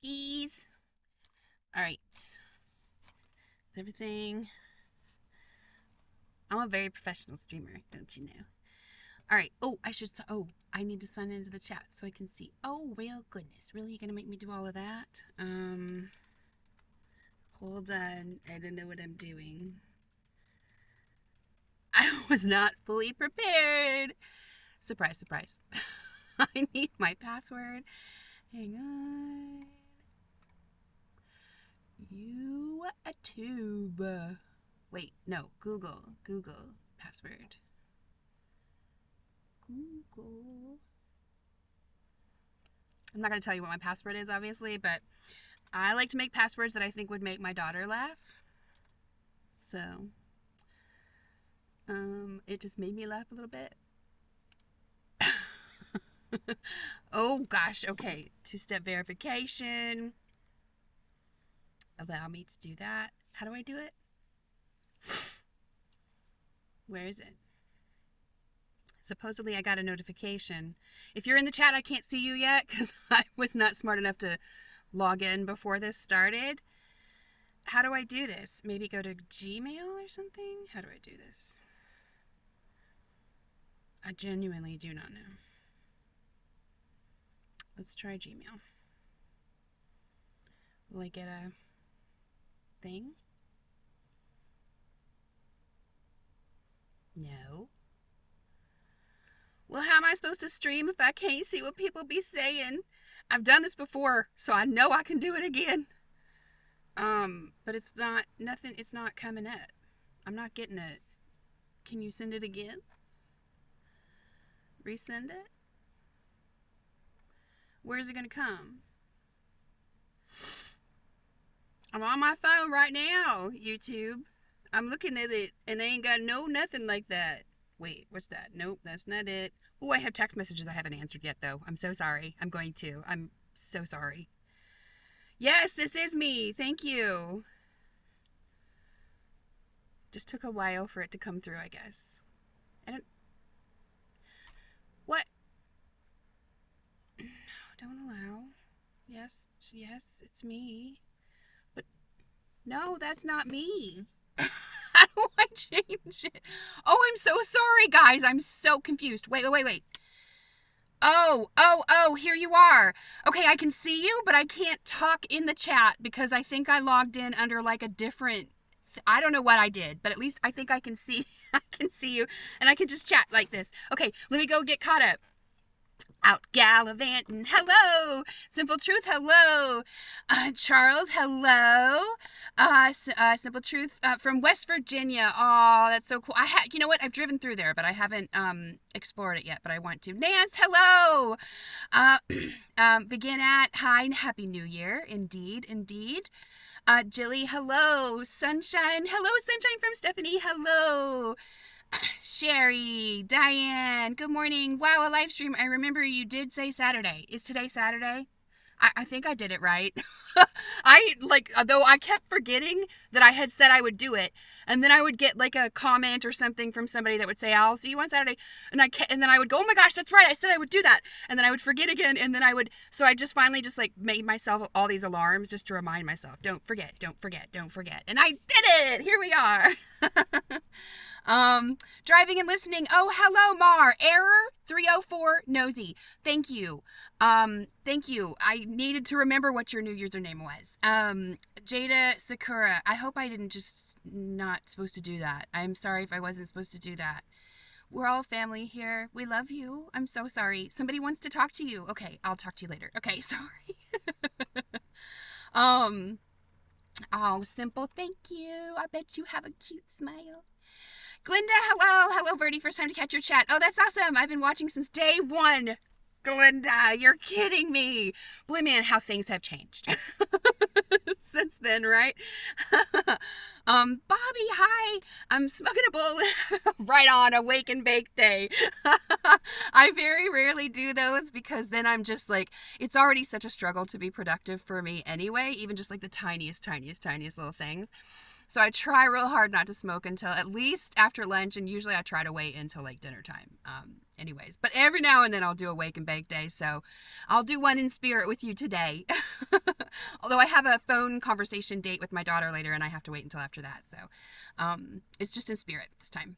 cookies. All right. Everything. I'm a very professional streamer, don't you know? All right. Oh, I need to sign into the chat so I can see. Oh, real goodness. Really? You're going to make me do all of that? Hold on. I don't know what I'm doing. I was not fully prepared. Surprise, surprise. I need my password. Hang on. YouTube. Wait, no. Google password. Google. I'm not going to tell you what my password is, obviously, but I like to make passwords that I think would make my daughter laugh. So, it just made me laugh a little bit. Oh gosh, okay. Two-step verification. Allow me to do that. How do I do it? Where is it? Supposedly I got a notification. If you're in the chat, I can't see you yet because I was not smart enough to log in before this started. How do I do this? Maybe go to Gmail or something? How do I do this? I genuinely do not know. Let's try Gmail. Will I get a thing? No. Well, how am I supposed to stream if I can't see what people be saying? I've done this before, so I know I can do it again. But it's not coming up. I'm not getting it. Can you send it again? Resend it? Where's it gonna come? I'm on my phone right now, YouTube. I'm looking at it and they ain't got nothing like that. Wait, what's that? Nope, that's not it. Oh, I have text messages I haven't answered yet though. I'm so sorry. I'm so sorry. Yes, this is me. Thank you. Just took a while for it to come through, I guess. I don't... What? No, don't allow. Yes, it's me. But no, that's not me. How do I change it? Oh, I'm so sorry, guys. I'm so confused. Wait. Oh, here you are. Okay, I can see you, but I can't talk in the chat because I think I logged in under like a different... I don't know what I did, but at least I think I can see you and I can just chat like this. Okay, let me go get caught up. Out gallivanting. Hello. Simple Truth. Hello. Charles. Hello. Simple Truth from West Virginia. Oh, that's so cool. You know what? I've driven through there, but I haven't explored it yet, but I want to. Nance. Hello. Begin at hi and Happy New Year. Indeed. Jilly. Hello. Sunshine. Hello, Sunshine from Stephanie. Hello. Sherry, Diane, good morning. Wow, a live stream. I remember you did say Saturday. Is today Saturday? I think I did it right. Though I kept forgetting that I had said I would do it, and then I would get like a comment or something from somebody that would say, I'll see you on Saturday, and then I would go, oh my gosh, that's right, I said I would do that, and then I would forget again, and then so I just finally just like made myself all these alarms just to remind myself, don't forget, and I did it! Here we are! Driving and listening. Oh, hello, Mar. Error 304 Nosy. Thank you. Thank you. I needed to remember what your new username was. Jada Sakura. I hope I didn't just not supposed to do that. I'm sorry if I wasn't supposed to do that. We're all family here. We love you. I'm so sorry. Somebody wants to talk to you. Okay, I'll talk to you later. Okay, sorry. Oh, Simple. Thank you. I bet you have a cute smile. Glinda, hello. Hello, Birdie. First time to catch your chat. Oh, that's awesome. I've been watching since day one. Glinda, you're kidding me. Boy, man, how things have changed since then, right? Bobby, hi. I'm smoking a bowl right on a wake and bake day. I very rarely do those because then I'm just like, it's already such a struggle to be productive for me anyway, even just like the tiniest little things. So I try real hard not to smoke until at least after lunch, and usually I try to wait until like dinner time. Anyways, but every now and then I'll do a wake and bake day, so I'll do one in spirit with you today. Although I have a phone conversation date with my daughter later, and I have to wait until after that, so it's just in spirit this time.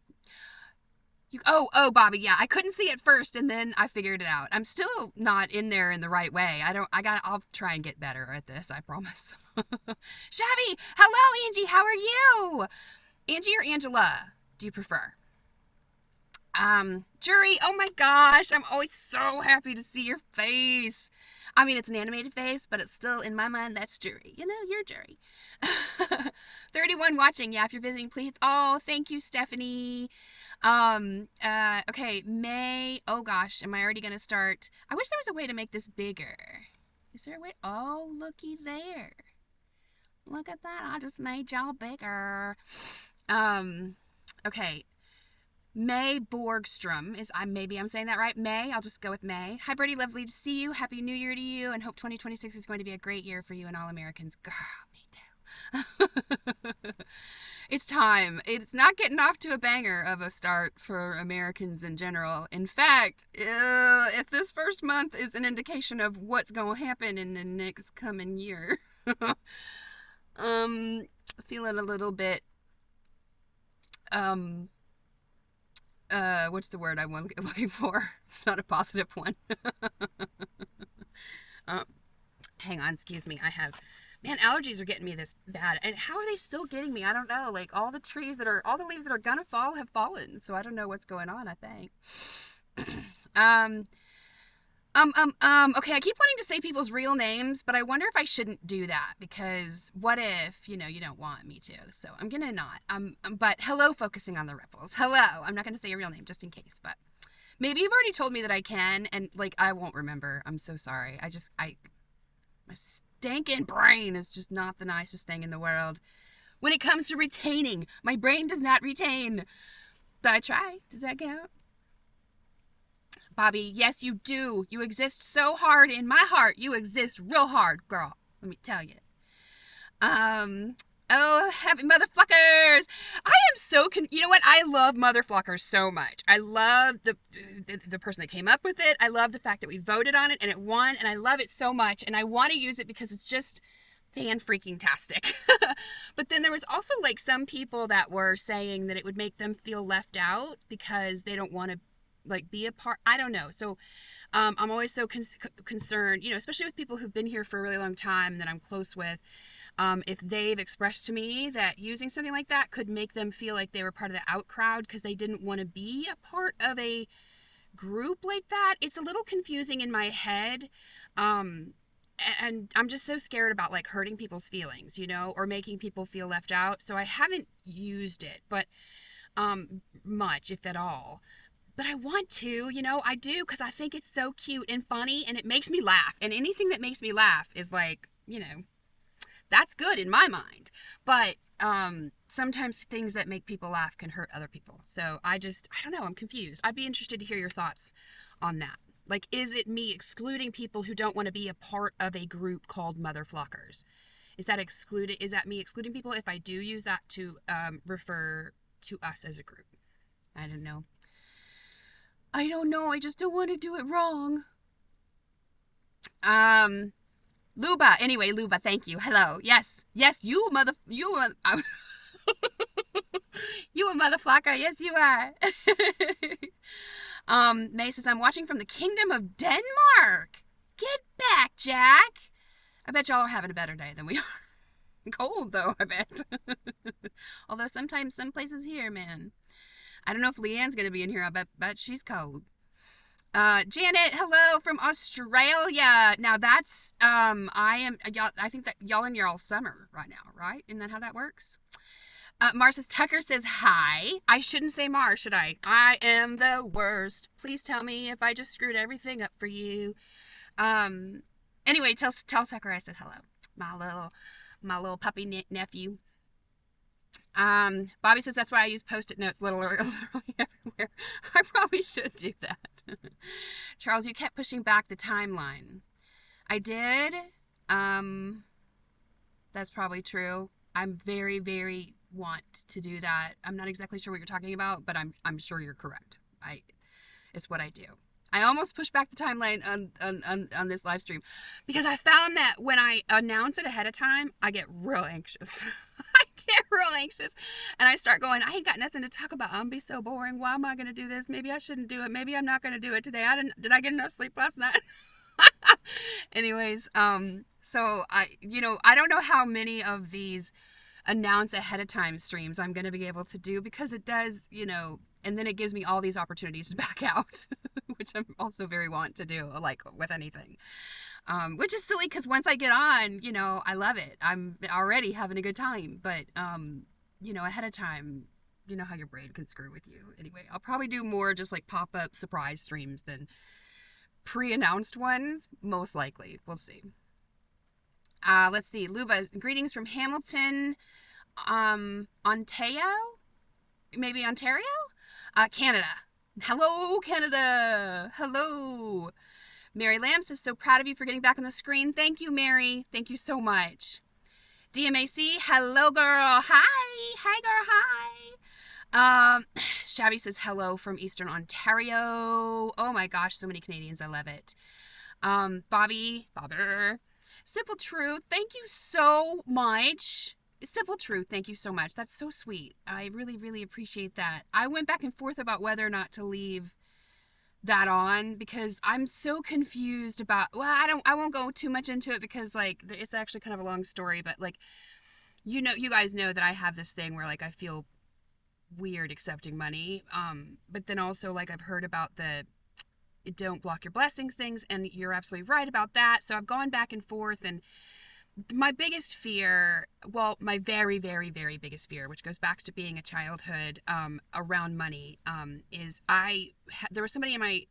Oh, Bobby, yeah, I couldn't see it first, and then I figured it out. I'm still not in there in the right way. I'll try and get better at this, I promise. Shabby, hello, Angie, how are you? Angie or Angela, do you prefer? Jury, oh my gosh, I'm always so happy to see your face. I mean, it's an animated face, but it's still, in my mind, that's Jury. You know, you're Jury. 31 watching, yeah, if you're visiting, please. Oh, thank you, Stephanie. Okay, May, oh gosh, am I already gonna start? I wish there was a way to make this bigger. Is there a way? Oh, looky there. Look at that, I just made y'all bigger. Okay. May Borgstrom is, maybe I'm saying that right. May, I'll just go with May. Hi, Birdie, lovely to see you. Happy New Year to you, and hope 2026 is going to be a great year for you and all Americans. Girl, me too. It's time. It's not getting off to a banger of a start for Americans in general. In fact, if this first month is an indication of what's going to happen in the next coming year, feeling a little bit, what's the word I'm looking for? It's not a positive one. Hang on, excuse me. Man, allergies are getting me this bad. And how are they still getting me? I don't know. Like, all the leaves that are gonna fall have fallen. So I don't know what's going on, I think. Okay, I keep wanting to say people's real names, but I wonder if I shouldn't do that, because what if, you don't want me to? So I'm gonna not. But hello, focusing on the ripples. Hello. I'm not gonna say your real name just in case, but maybe you've already told me that I can, and like, I won't remember. I'm so sorry. My stinking brain is just not the nicest thing in the world. When it comes to retaining, my brain does not retain. But I try. Does that count? Bobby, yes, you do. You exist so hard in my heart. You exist real hard, girl. Let me tell you. Oh, happy motherfuckers. I am so you know what? I love motherfuckers so much. I love the person that came up with it. I love the fact that we voted on it and it won, and I love it so much, and I want to use it because it's just fan-freaking-tastic. But then there was also like some people that were saying that it would make them feel left out because they don't want to like be a part. I don't know. So I'm always so concerned, especially with people who've been here for a really long time and that I'm close with. If they've expressed to me that using something like that could make them feel like they were part of the out crowd because they didn't want to be a part of a group like that, it's a little confusing in my head. And I'm just so scared about like hurting people's feelings, or making people feel left out. So I haven't used it, but much, if at all. But I want to, I do, because I think it's so cute and funny, and it makes me laugh. And anything that makes me laugh is like, that's good in my mind. But sometimes things that make people laugh can hurt other people. So I don't know, I'm confused. I'd be interested to hear your thoughts on that. Like, is it me excluding people who don't want to be a part of a group called Motherflockers? Is that me excluding people if I do use that to refer to us as a group? I don't know. I just don't want to do it wrong. Luba. Anyway, Luba, thank you. Hello. Yes, you a motherflocker. Yes, you are. May says, I'm watching from the Kingdom of Denmark. Get back, Jack. I bet y'all are having a better day than we are. Cold, though, I bet. Although sometimes some places here, man. I don't know if Leanne's going to be in here. I bet she's cold. Janet, hello from Australia. Now that's, I think that y'all in your all summer right now, right? Isn't that how that works? Tucker says, hi. I shouldn't say Mar, should I? I am the worst. Please tell me if I just screwed everything up for you. Anyway, tell Tucker I said hello. My little puppy nephew. Bobby says that's why I use post-it notes literally everywhere. I probably should do that. Charles, you kept pushing back the timeline. I did. That's probably true. I'm very, very, want to do that. I'm not exactly sure what you're talking about, but I'm sure you're correct. It's what I do. I almost pushed back the timeline on this live stream because I found that when I announce it ahead of time, I get real anxious. I get real anxious and I start going, I ain't got nothing to talk about. I'm be so boring. Why am I going to do this? Maybe I shouldn't do it. Maybe I'm not going to do it today. Did I get enough sleep last night? Anyways, so I don't know how many of these announce ahead of time streams I'm going to be able to do because it does, and then it gives me all these opportunities to back out, which I'm also very want to do, like with anything. Which is silly because once I get on, I love it. I'm already having a good time, but, ahead of time, you know how your brain can screw with you. Anyway, I'll probably do more just like pop-up surprise streams than pre-announced ones, most likely. We'll see. Let's see. Luba, greetings from Hamilton, Ontario? Maybe Ontario? Canada. Hello, Canada. Hello. Mary Lamb says, so proud of you for getting back on the screen. Thank you, Mary. Thank you so much. DMAC, hello, girl. Hi. Hi, girl. Hi. Shabby says, hello from Eastern Ontario. Oh my gosh, so many Canadians. I love it. Bobby. Simple Truth, thank you so much. Simple Truth, thank you so much. That's so sweet. I really, really appreciate that. I went back and forth about whether or not to leave that on because I'm so confused about, I won't go too much into it because like it's actually kind of a long story, but like, you guys know that I have this thing where like I feel weird accepting money. But then also like I've heard about the don't block your blessings things, and you're absolutely right about that. So I've gone back and forth, and my biggest fear, well, my very, very, very biggest fear, which goes back to being a childhood around money, is there was somebody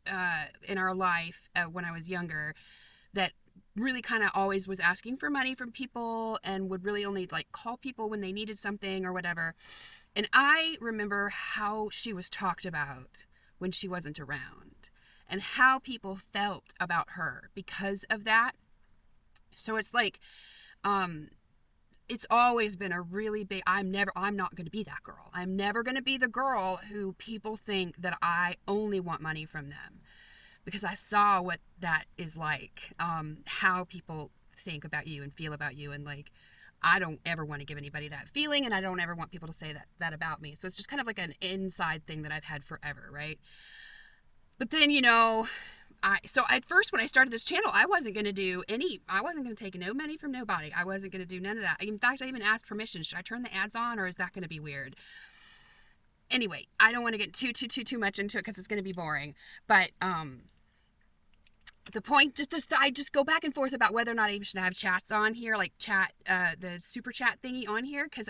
in our life when I was younger that really kind of always was asking for money from people and would really only like call people when they needed something or whatever. And I remember how she was talked about when she wasn't around and how people felt about her because of that. So it's like, it's always been a really big, I'm not going to be that girl. I'm never going to be the girl who people think that I only want money from them, because I saw what that is like, how people think about you and feel about you. And like, I don't ever want to give anybody that feeling, and I don't ever want people to say that about me. So it's just kind of like an inside thing that I've had forever, right? But then, so at first when I started this channel, I wasn't going to take no money from nobody. I wasn't going to do none of that. In fact, I even asked permission. Should I turn the ads on, or is that going to be weird? Anyway, I don't want to get too much into it because it's going to be boring. But, the point, I just go back and forth about whether or not I even should have chats on here, like the super chat thingy on here, because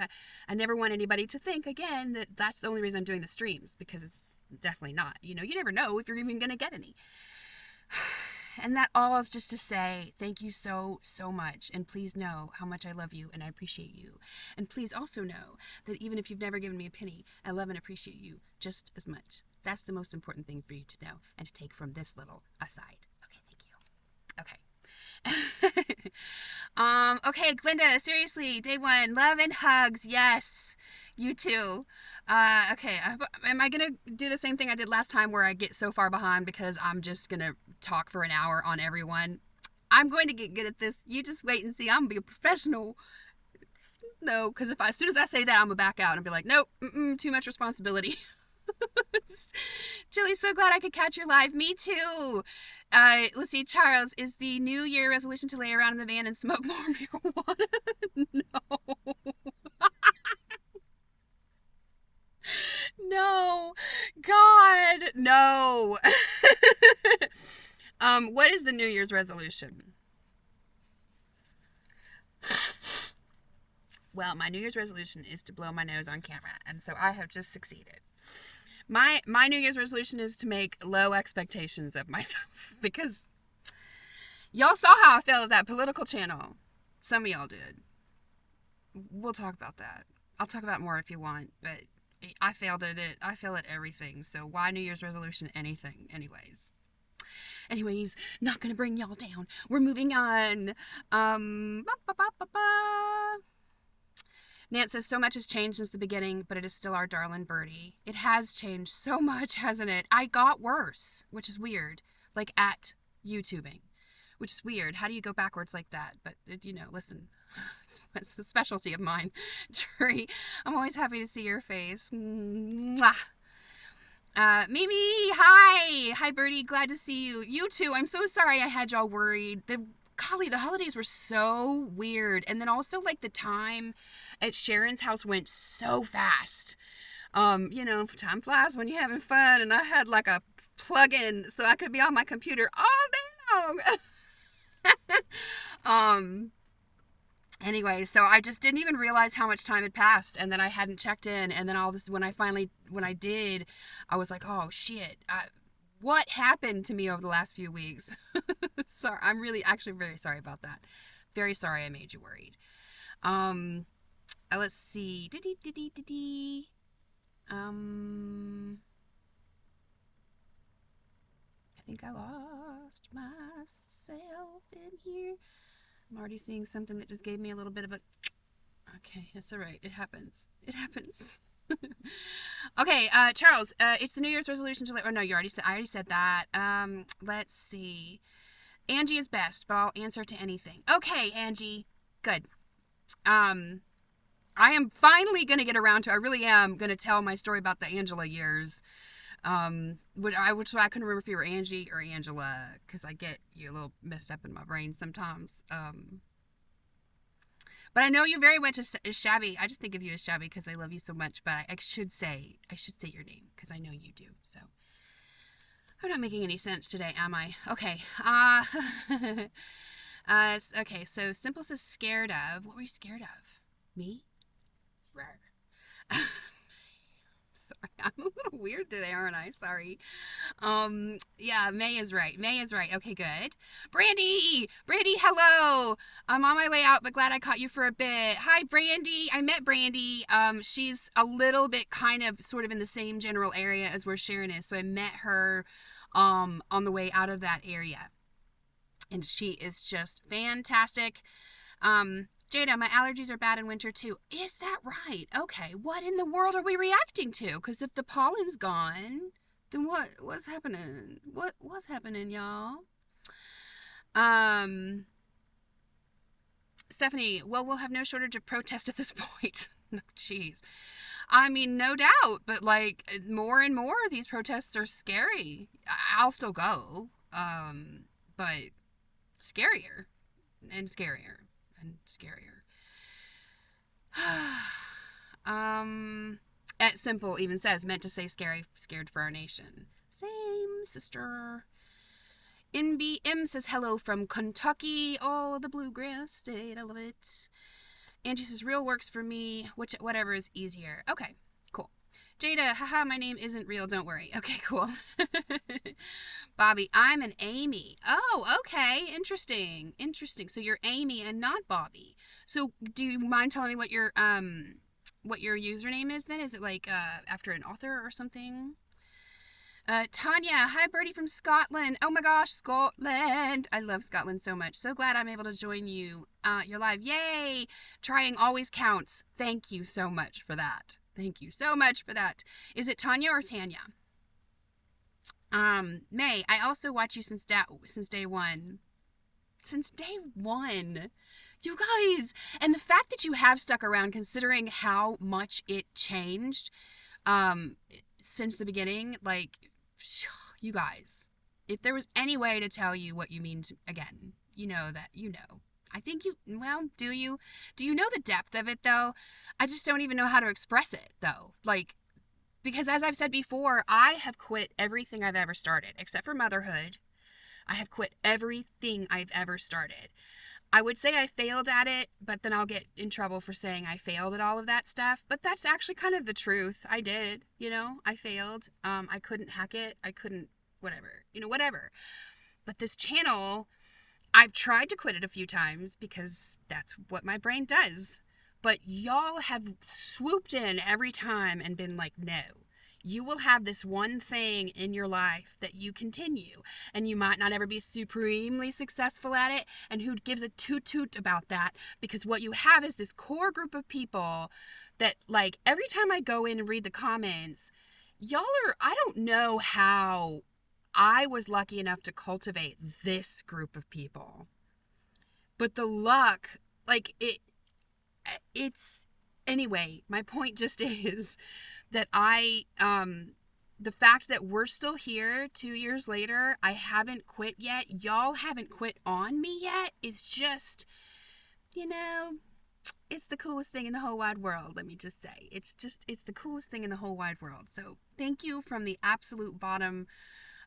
I never want anybody to think, again, that that's the only reason I'm doing the streams, because it's definitely not. You never know if you're even going to get any. And that all is just to say thank you so, so much. And please know how much I love you and I appreciate you. And please also know that even if you've never given me a penny, I love and appreciate you just as much. That's the most important thing for you to know and to take from this little aside. Okay, okay, Glinda, seriously, day one, love and hugs, yes, you too. Okay, am I gonna do the same thing I did last time where I get so far behind because I'm just gonna talk for an hour on everyone? I'm going to get good at this. You just wait and see. I'm gonna be a professional. No, because as soon as I say that, I'm gonna back out and be like, nope, too much responsibility. Julie, so glad I could catch your live. Me too. Let's see, Charles, is the New Year resolution to lay around in the van and smoke more marijuana? No. No. God, no. What is the New Year's resolution? Well, my New Year's resolution is to blow my nose on camera, and so I have just succeeded. My New Year's resolution is to make low expectations of myself, because y'all saw how I felt at that political channel. Some of y'all did. We'll talk about that. I'll talk about more if you want, but I failed at it. I fail at everything, so why New Year's resolution anything? Anyways, not gonna bring y'all down. We're moving on. Nance says, so much has changed since the beginning, but it is still our darling birdie. It has changed so much, hasn't it? I got worse, which is weird. Like at YouTubing, which is weird. How do you go backwards like that? But, listen, it's a specialty of mine. Tree, I'm always happy to see your face. Mwah. Mimi, hi. Hi, Birdie. Glad to see you. You too. I'm so sorry I had y'all worried. Golly, the holidays were so weird. And then also, like, the time at Sharon's house went so fast. Time flies when you're having fun. And I had, like, a plug-in so I could be on my computer all day long. Anyway, so I just didn't even realize how much time had passed, and then I hadn't checked in, and then all this, when I did, I was like, oh shit, what happened to me over the last few weeks? Sorry, I'm really actually very sorry about that. Very sorry I made you worried. Let's see. I think I lost myself in here. I'm already seeing something that just gave me a little bit of a... Okay, that's all right. It happens. It happens. Okay, Charles, it's the New Year's resolution to... Oh, no, I already said that. Let's see. Angie is best, but I'll answer to anything. Okay, Angie. Good. I am finally going to get around to... I really am going to tell my story about the Angela years. Which I couldn't remember if you were Angie or Angela, because I get you a little messed up in my brain sometimes. But I know you very much as Shabby. I just think of you as Shabby because I love you so much. But I should say your name because I know you do. So I'm not making any sense today, am I? Okay. Okay. So Simple says scared of. What were you scared of? Me? Sorry, I'm a little weird today, aren't I? Sorry. Yeah, May is right. Okay, good. Brandy, hello. I'm on my way out, but glad I caught you for a bit. Hi, Brandy. I met Brandy. She's a little bit kind of sort of in the same general area as where Sharon is. So I met her, on the way out of that area. And she is just fantastic. Jada, my allergies are bad in winter too. Is that right? Okay, what in the world are we reacting to? Because if the pollen's gone, then what's happening? What's happening, y'all? Stephanie, well, we'll have no shortage of protest at this point. No, jeez. I mean, no doubt, but like more and more these protests are scary. I'll still go, but scarier and scarier. And scarier. At Simple even says, meant to say scary, scared for our nation. Same, sister. NBM says hello from Kentucky. Oh, the bluegrass state. I love it. Angie says real works for me. Whatever is easier. Okay, cool. Jada, haha, my name isn't real. Don't worry. Okay, cool. Bobby, I'm an Amy. Oh, okay. Interesting. So you're Amy and not Bobby. So do you mind telling me what your username is then? Is it like after an author or something? Tanya, hi Birdie from Scotland. Oh my gosh, Scotland. I love Scotland so much. So glad I'm able to join you. You're live. Yay! Trying always counts. Thank you so much for that. Is it Tanya or Tanya? May, I also watch you since day one. Since day one. You guys, and the fact that you have stuck around considering how much it changed since the beginning, like, you guys, if there was any way to tell you what you mean again, I think do you know the depth of it though? I just don't even know how to express it though. Like, because as I've said before, I have quit everything I've ever started except for motherhood. I have quit everything I've ever started. I would say I failed at it, but then I'll get in trouble for saying I failed at all of that stuff. But that's actually kind of the truth. I did, I failed. I couldn't hack it. I couldn't, whatever. But this channel, I've tried to quit it a few times because that's what my brain does. But y'all have swooped in every time and been like, no, You will have this one thing in your life that you continue, and you might not ever be supremely successful at it, and who gives a toot about that, because what you have is this core group of people that, like, every time I go in and read the comments, y'all are, I don't know how I was lucky enough to cultivate this group of people, but the luck, like, it's, anyway, my point just is that the fact that we're still here 2 years later, I haven't quit yet, y'all haven't quit on me yet, is just, you know, it's the coolest thing in the whole wide world, let me just say. It's the coolest thing in the whole wide world. So thank you from the absolute bottom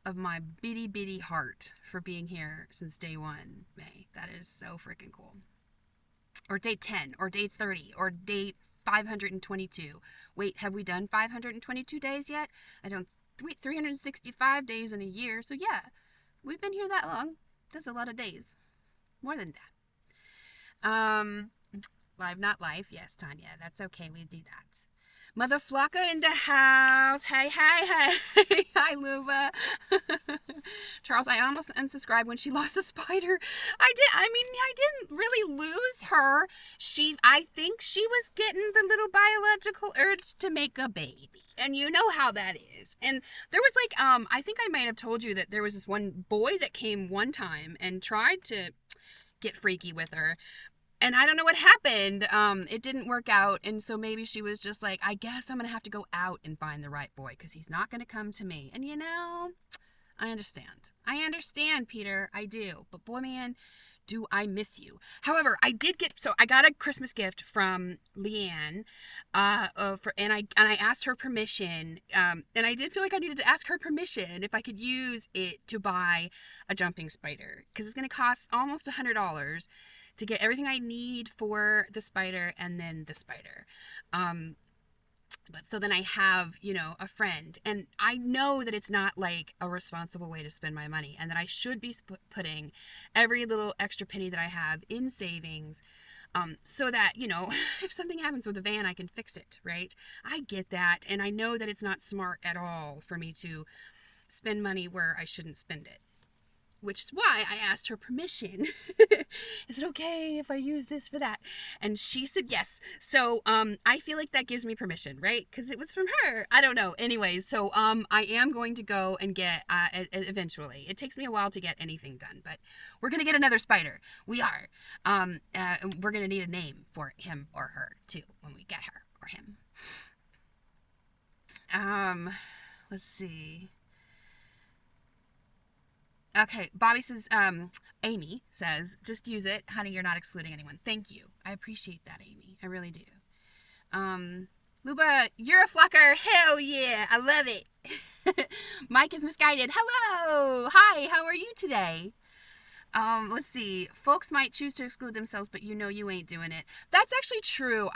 of my bitty heart for being here since day 1, May. That is so freaking cool. Or day 10, or day 30, or day 522. Wait, have we done 522 days yet? I don't, 365 days in a year. So yeah, we've been here that long. That's a lot of days. More than that. Live, not life. Yes, Tanya, that's okay. We do that. Mother Flocka in the house. Hey. Hi, Luva. Charles, I almost unsubscribed when she lost the spider. I didn't really lose her. I think she was getting the little biological urge to make a baby. And you know how that is. And there was like, I think I might have told you that there was this one boy that came one time and tried to get freaky with her. And I don't know what happened. It didn't work out. And so maybe she was just like, I guess I'm going to have to go out and find the right boy because he's not going to come to me. And you know, I understand. I understand, Peter. I do. But boy, man, do I miss you. However, I got a Christmas gift from Leanne, and I asked her permission, and I did feel like I needed to ask her permission if I could use it to buy a jumping spider, because it's going to cost almost $100 to get everything I need for the spider and then the spider. But so then I have, you know, a friend, and I know that it's not like a responsible way to spend my money, and that I should be putting every little extra penny that I have in savings, so that, you know, if something happens with the van, I can fix it, right? I get that, and I know that it's not smart at all for me to spend money where I shouldn't spend it. Which is why I asked her permission. Is it okay if I use this for that? And she said yes. So I feel like that gives me permission, right? Because it was from her. I don't know. Anyways, so I am going to go and get eventually. It takes me a while to get anything done, but we're gonna get another spider. We are. We're gonna need a name for him or her too when we get her or him. Let's see. Okay, Bobby says, Amy says, just use it. Honey, you're not excluding anyone. Thank you. I appreciate that, Amy. I really do. Luba, you're a flocker. Hell yeah. I love it. Mike is misguided. Hello. Hi, how are you today? Let's see. Folks might choose to exclude themselves, but you know you ain't doing it. That's actually true.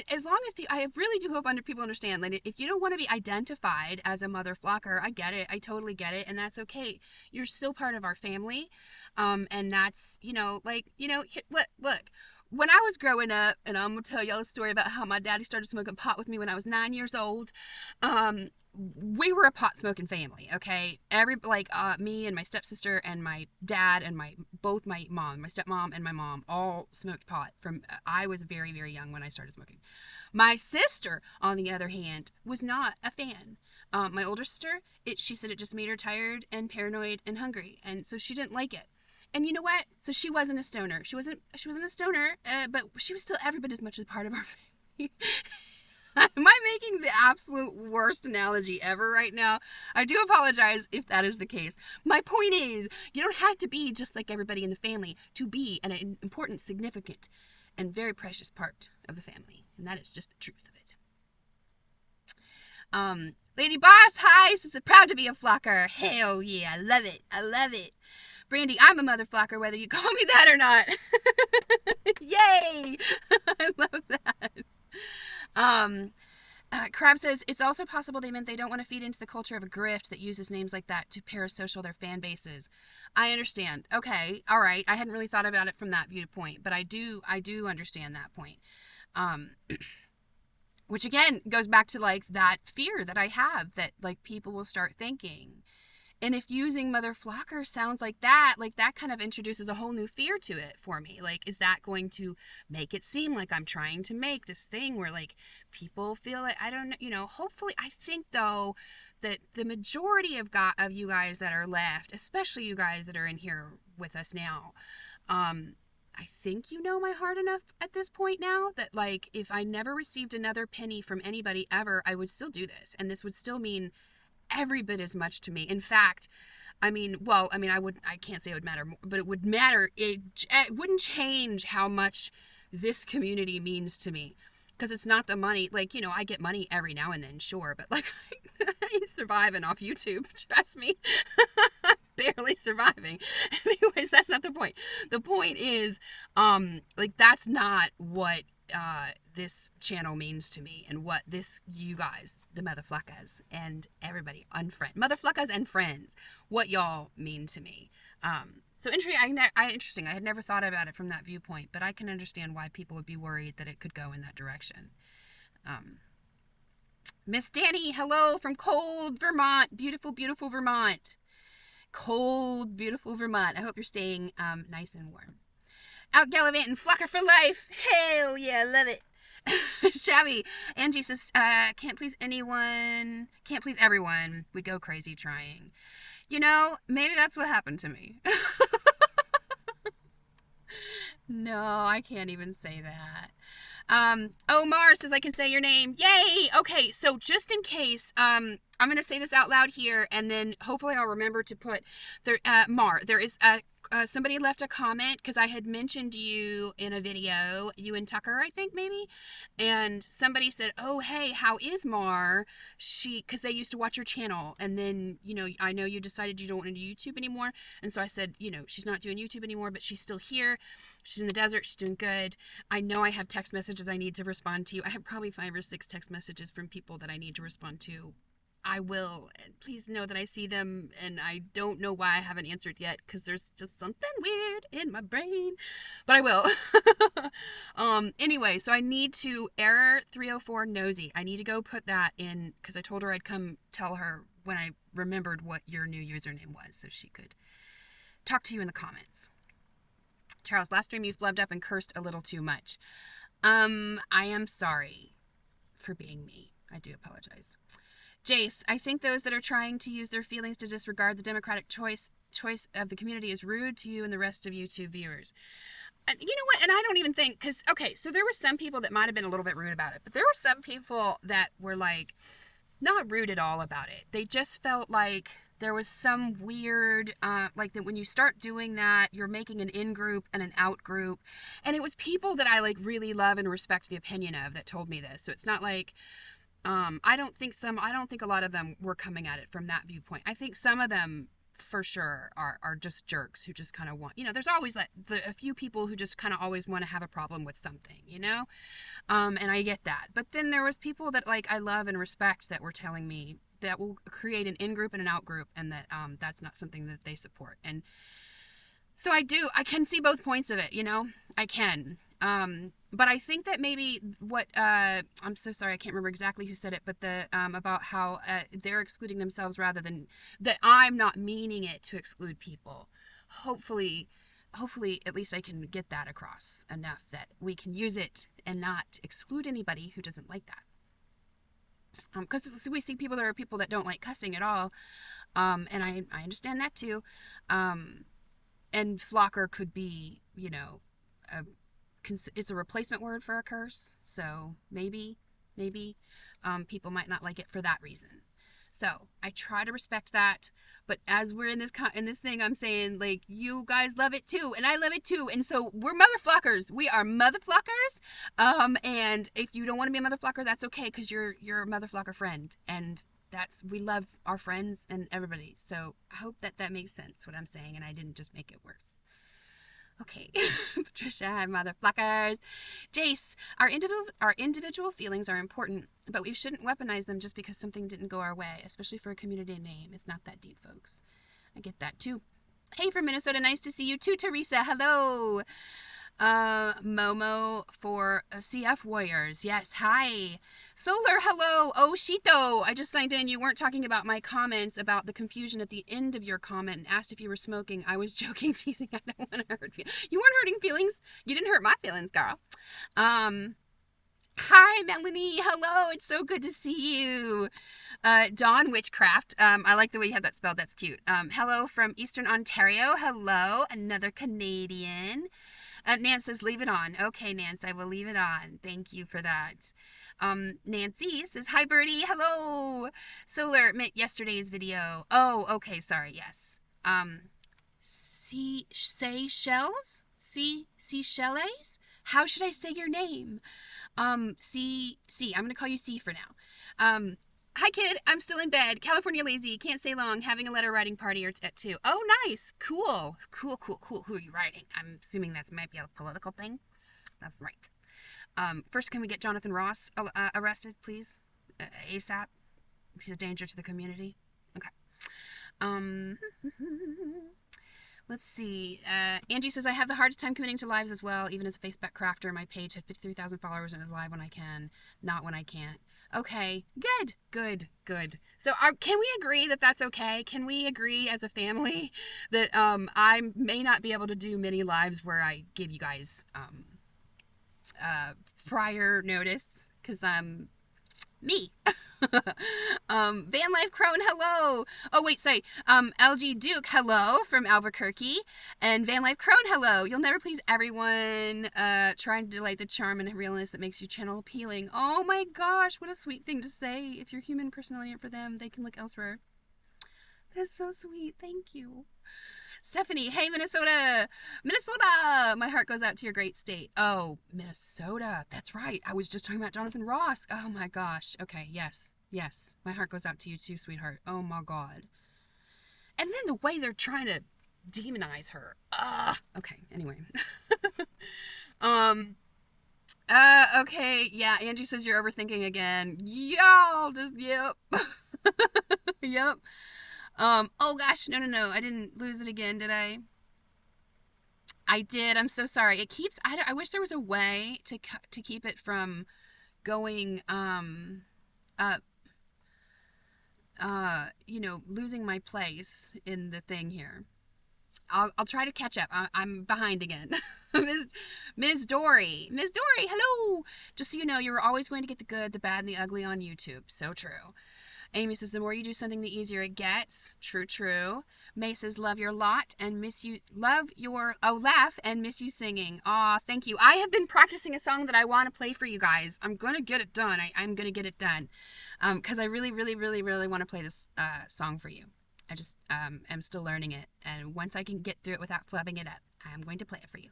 As long as people, I really do hope people understand. Like, if you don't want to be identified as a mother flocker, I get it. I totally get it, and that's okay. You're still part of our family, and that's, you know, like, you know, look. When I was growing up, and I'm gonna tell y'all a story about how my daddy started smoking pot with me when I was 9 years old. We were a pot smoking family, okay? Me and my stepsister and my dad and my stepmom and my mom all smoked pot from, I was very, very young when I started smoking. My sister, on the other hand, was not a fan. My older sister, she said it just made her tired and paranoid and hungry, and so she didn't like it. And you know what? So she wasn't a stoner. She wasn't a stoner, but she was still every bit as much a part of our family. Am I making the absolute worst analogy ever right now? I do apologize if that is the case. My point is, you don't have to be just like everybody in the family to be an important, significant, and very precious part of the family. And that is just the truth of it. Lady Boss, hi, says proud to be a flocker. Hell yeah, I love it. I love it. Brandy, I'm a mother flocker, whether you call me that or not. Yay! I love that. Crab says, it's also possible they meant they don't want to feed into the culture of a grift that uses names like that to parasocial their fan bases. I understand. Okay, all right. I hadn't really thought about it from that viewpoint, but I do understand that point. which again goes back to like that fear that I have that like people will start thinking. And if using mother flocker sounds like that kind of introduces a whole new fear to it for me. Like, is that going to make it seem like I'm trying to make this thing where like people feel it? I don't know, hopefully. I think though that the majority of you guys that are left, especially you guys that are in here with us now, I think you know my heart enough at this point now that like if I never received another penny from anybody ever, I would still do this, and this would still mean every bit as much to me. In fact, I can't say it would matter, but it would matter. It wouldn't change how much this community means to me. Because it's not the money. Like, I get money every now and then, sure. But, like, I'm surviving off YouTube. Trust me. Barely surviving. Anyways, that's not the point. The point is, that's not what this channel means to me, and what you guys, the motherfluckers and everybody, motherfluckers and friends, what y'all mean to me. So interesting. I had never thought about it from that viewpoint, but I can understand why people would be worried that it could go in that direction. Miss Danny, hello from cold Vermont, beautiful, beautiful Vermont, cold, beautiful Vermont. I hope you're staying nice and warm. Out gallivanting, flocker for life. Hell yeah, love it. Shabby. Angie says, can't please everyone. We'd go crazy trying. Maybe that's what happened to me. No, I can't even say that. Omar says I can say your name. Yay! Okay, so just in case, I'm going to say this out loud here, and then hopefully I'll remember to put there, Mar, there is somebody left a comment because I had mentioned you in a video, you and Tucker, I think maybe, and somebody said, oh, hey, how is Mar? Because they used to watch your channel, and then, I know you decided you don't want to do YouTube anymore, and so I said, she's not doing YouTube anymore, but she's still here. She's in the desert. She's doing good. I know I have text messages I need to respond to. I have probably 5 or 6 text messages from people that I need to respond to. I will. Please know that I see them, and I don't know why I haven't answered yet, because there's just something weird in my brain, but I will. Anyway, so I need to, error 304 nosy. I need to go put that in, because I told her I'd come tell her when I remembered what your new username was, so she could talk to you in the comments. Charles, last stream you flubbed up and cursed a little too much. I am sorry for being me. I do apologize. Jace, I think those that are trying to use their feelings to disregard the democratic choice of the community is rude to you and the rest of YouTube viewers. And you know what? And I don't even think, because, okay, so there were some people that might have been a little bit rude about it, but there were some people that were, like, not rude at all about it. They just felt like there was some weird, like that when you start doing that, you're making an in-group and an out-group. And it was people that I, like, really love and respect the opinion of that told me this. So it's not like, I don't think a lot of them were coming at it from that viewpoint. I think some of them for sure are just jerks who just kind of want, there's always a few people who just kind of always want to have a problem with something, and I get that. But then there was people that like I love and respect that were telling me that will create an in-group and an out-group, and that that's not something that they support. And so I can see both points of it, I can. But I think that maybe what, I'm so sorry, I can't remember exactly who said it, but about how they're excluding themselves rather than that I'm not meaning it to exclude people. Hopefully, at least I can get that across enough that we can use it and not exclude anybody who doesn't like that. Because we see there are people that don't like cussing at all, and I understand that too. And flocker could be, it's a replacement word for a curse, so maybe people might not like it for that reason. So I try to respect that, but as we're in this thing, I'm saying like you guys love it too, and I love it too, and so we're motherfluckers. We are motherfluckers. And if you don't want to be a motherflucker, that's okay, because you're a motherflucker friend, and we love our friends and everybody. So I hope that makes sense what I'm saying, and I didn't just make it worse. Okay, Patricia, hi, motherfluckers. Jace, our individual feelings are important, but we shouldn't weaponize them just because something didn't go our way, especially for a community name. It's not that deep, folks. I get that, too. Hey, from Minnesota, nice to see you, too, Teresa. Hello. Momo for CF Warriors. Yes, hi. Solar, hello. Oh, Shito. I just signed in. You weren't talking about my comments about the confusion at the end of your comment and asked if you were smoking. I was joking, teasing. I don't want to hurt you. You weren't hurting feelings. You didn't hurt my feelings, girl. Hi, Melanie. Hello. It's so good to see you. Dawn Witchcraft. I like the way you have that spelled. That's cute. Hello from Eastern Ontario. Hello. Another Canadian. Nance says, leave it on. Okay, Nance, I will leave it on. Thank you for that. Nancy says, hi, Birdie. Hello. Solar meant yesterday's video. Oh, okay. Sorry. Yes. Seychelles? Seychelles? How should I say your name? I'm going to call you C for now. Hi, kid. I'm still in bed. California lazy. Can't stay long. Having a letter writing party at 2. Oh, nice. Cool. Cool. Who are you writing? I'm assuming that might be a political thing. That's right. First, can we get Jonathan Ross arrested, please? ASAP. He's a danger to the community. Okay. Let's see. Angie says, I have the hardest time committing to lives as well. Even as a Facebook crafter, my page had 53,000 followers and is live when I can, not when I can't. Okay, good. So can we agree that that's okay? Can we agree as a family that I may not be able to do many lives where I give you guys prior notice? Because I'm me. Van Life Crone, hello. Oh, wait, sorry. LG Duke, hello from Albuquerque. And Van Life Crone, hello. You'll never please everyone. Trying to delight the charm and realness that makes you channel appealing. Oh my gosh, what a sweet thing to say. If your human personality ain't for them, they can look elsewhere. That's so sweet. Thank you. Stephanie, hey, Minnesota! My heart goes out to your great state. Oh, Minnesota. That's right. I was just talking about Jonathan Ross. Oh my gosh. Okay, yes. My heart goes out to you too, sweetheart. Oh my God. And then the way they're trying to demonize her. Okay, anyway. Okay, yeah, Angie says you're overthinking again. Y'all just, yep. Yep. Oh gosh, no, I didn't lose it again, did I? I did. I'm so sorry. It keeps. I wish there was a way to keep it from going. Losing my place in the thing here. I'll try to catch up. I'm behind again. Ms. Dory, hello. Just so you know, you're always going to get the good, the bad, and the ugly on YouTube. So true. Amy says, the more you do something, the easier it gets. True. May says, love your lot and miss you. Laugh and miss you singing. Aw, thank you. I have been practicing a song that I want to play for you guys. I'm going to get it done. I'm going to get it done. Because I really want to play this song for you. I just am still learning it. And once I can get through it without flubbing it up, I'm going to play it for you.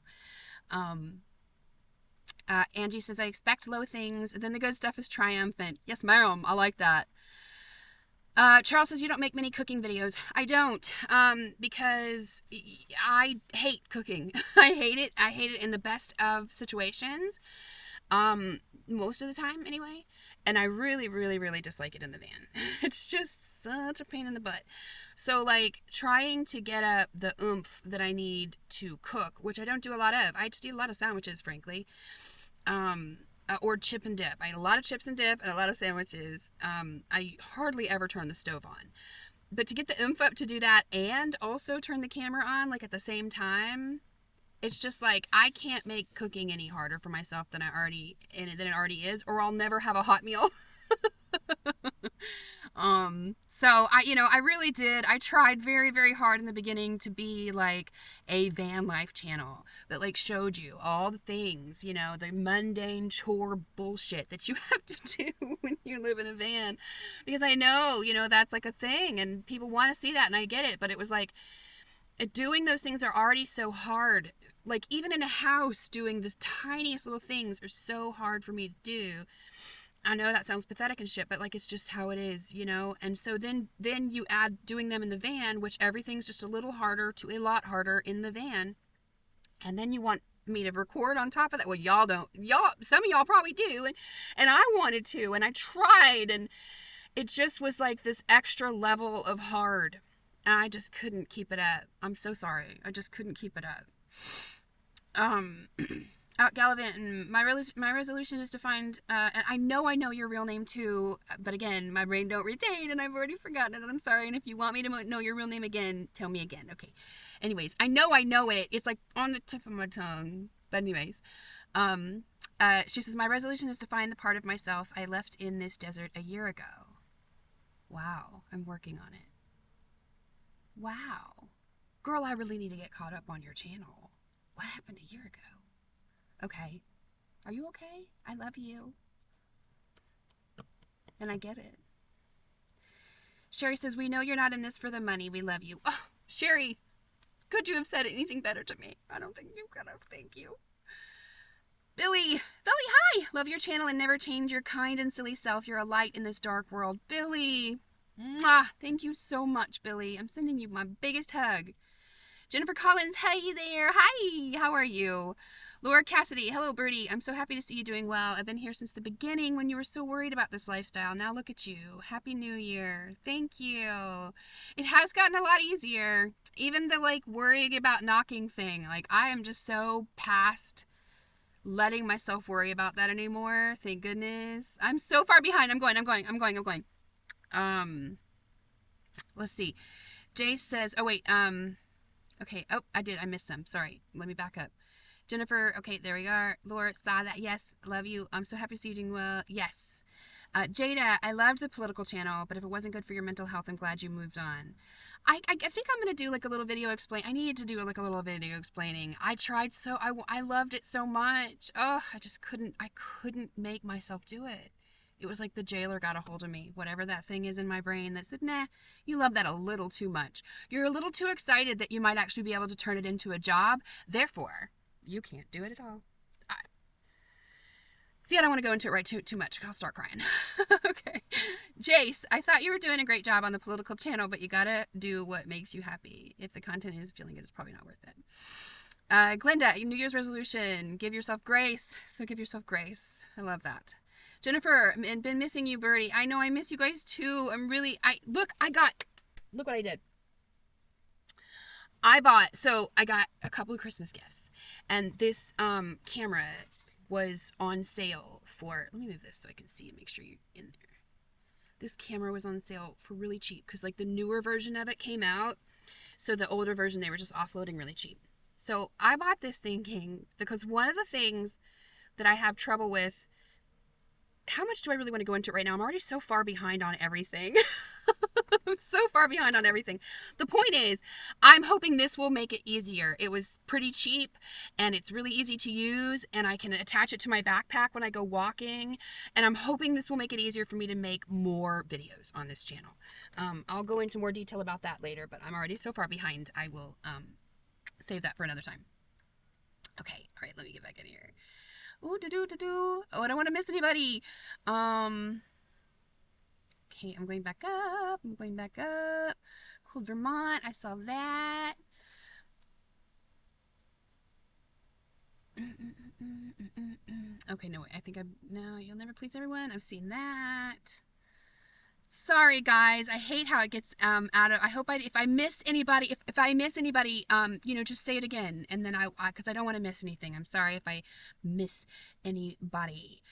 Angie says, I expect low things. Then the good stuff is triumphant. Yes, ma'am. I like that. Charles says, you don't make many cooking videos. I don't, because I hate cooking. I hate it in the best of situations, most of the time anyway, and I really dislike it in the van. It's just such a pain in the butt. So, like, trying to get up the oomph that I need to cook, which I don't do a lot of. I just eat a lot of sandwiches, frankly. Or chip and dip. I eat a lot of chips and dip and a lot of sandwiches. I hardly ever turn the stove on. But to get the oomph up to do that and also turn the camera on, like, at the same time, it's just like I can't make cooking any harder for myself than it already is, or I'll never have a hot meal. So I really did. I tried very hard in the beginning to be like a van life channel that like showed you all the things, the mundane chore bullshit that you have to do when you live in a van, because I know, that's like a thing and people want to see that, and I get it, but it was like doing those things are already so hard. Like even in a house, doing the tiniest little things are so hard for me to do. I know that sounds pathetic and shit, but like it's just how it is, And so then you add doing them in the van, which everything's just a little harder to a lot harder in the van. And then you want me to record on top of that. Well, y'all don't. Some of y'all probably do, and I wanted to, and I tried, and it just was like this extra level of hard. And I just couldn't keep it up. I'm so sorry. I just couldn't keep it up. Um, out gallivanting. My resolution is to find. And I know your real name too, but again, my brain don't retain, and I've already forgotten it. And I'm sorry. And if you want me to know your real name again, tell me again. Okay. Anyways, I know it. It's like on the tip of my tongue. But anyways, um, she says my resolution is to find the part of myself I left in this desert a year ago. Wow, I'm working on it. Wow, girl, I really need to get caught up on your channel. What happened a year ago? Okay. Are you okay? I love you. And I get it. Sherry says, we know you're not in this for the money. We love you. Oh, Sherry, could you have said anything better to me? I don't think you could have. Thank you. Billy, hi. Love your channel and never change your kind and silly self. You're a light in this dark world. Billy, mwah. Thank you so much, Billy. I'm sending you my biggest hug. Jennifer Collins, hey there. Hi, how are you? Laura Cassidy, hello, Birdie. I'm so happy to see you doing well. I've been here since the beginning when you were so worried about this lifestyle. Now look at you. Happy New Year. Thank you. It has gotten a lot easier. Even the worrying about knocking thing. I am just so past letting myself worry about that anymore. Thank goodness. I'm so far behind. I'm going. Let's see. Jay says, oh wait, okay, oh, I missed some. Sorry, let me back up. Jennifer, okay, there we are. Laura, saw that. Yes, love you. I'm so happy to see you doing well. Yes. Jada, I loved the political channel, but if it wasn't good for your mental health, I'm glad you moved on. I think I'm going to do a little video explain. I needed to do a little video explaining. I tried so, I loved it so much. Oh, I couldn't make myself do it. It was like the jailer got a hold of me. Whatever that thing is in my brain that said, nah, you love that a little too much. You're a little too excited that you might actually be able to turn it into a job. Therefore, you can't do it at all. See, I don't want to go into it too much. I'll start crying. Okay. Jace, I thought you were doing a great job on the political channel, but you gotta do what makes you happy. If the content is feeling good, it's probably not worth it. Glenda, New Year's resolution, give yourself grace. So give yourself grace. I love that. Jennifer, been missing you, Birdie. I know I miss you guys too. Look what I did. I got a couple of Christmas gifts, and this camera was on sale for, let me move this so I can see and make sure you're in there. This camera was on sale for really cheap because the newer version of it came out. So the older version, they were just offloading really cheap. So I bought this thinking, because one of the things that I have trouble with, how much do I really want to go into it right now? I'm already so far behind on everything. I'm so far behind on everything. The point is, I'm hoping this will make it easier. It was pretty cheap, and it's really easy to use, and I can attach it to my backpack when I go walking, and I'm hoping this will make it easier for me to make more videos on this channel. I'll go into more detail about that later, but I'm already so far behind, I will save that for another time. Okay, all right, let me get back in here. Ooh, oh, I don't want to miss anybody. Okay, I'm going back up. Cool, Vermont, I saw that. Okay, no, no, you'll never please everyone. I've seen that. Sorry, guys. I hate how it gets out of. I hope if I miss anybody, if I miss anybody, just say it again, and then because I don't want to miss anything. I'm sorry if I miss anybody.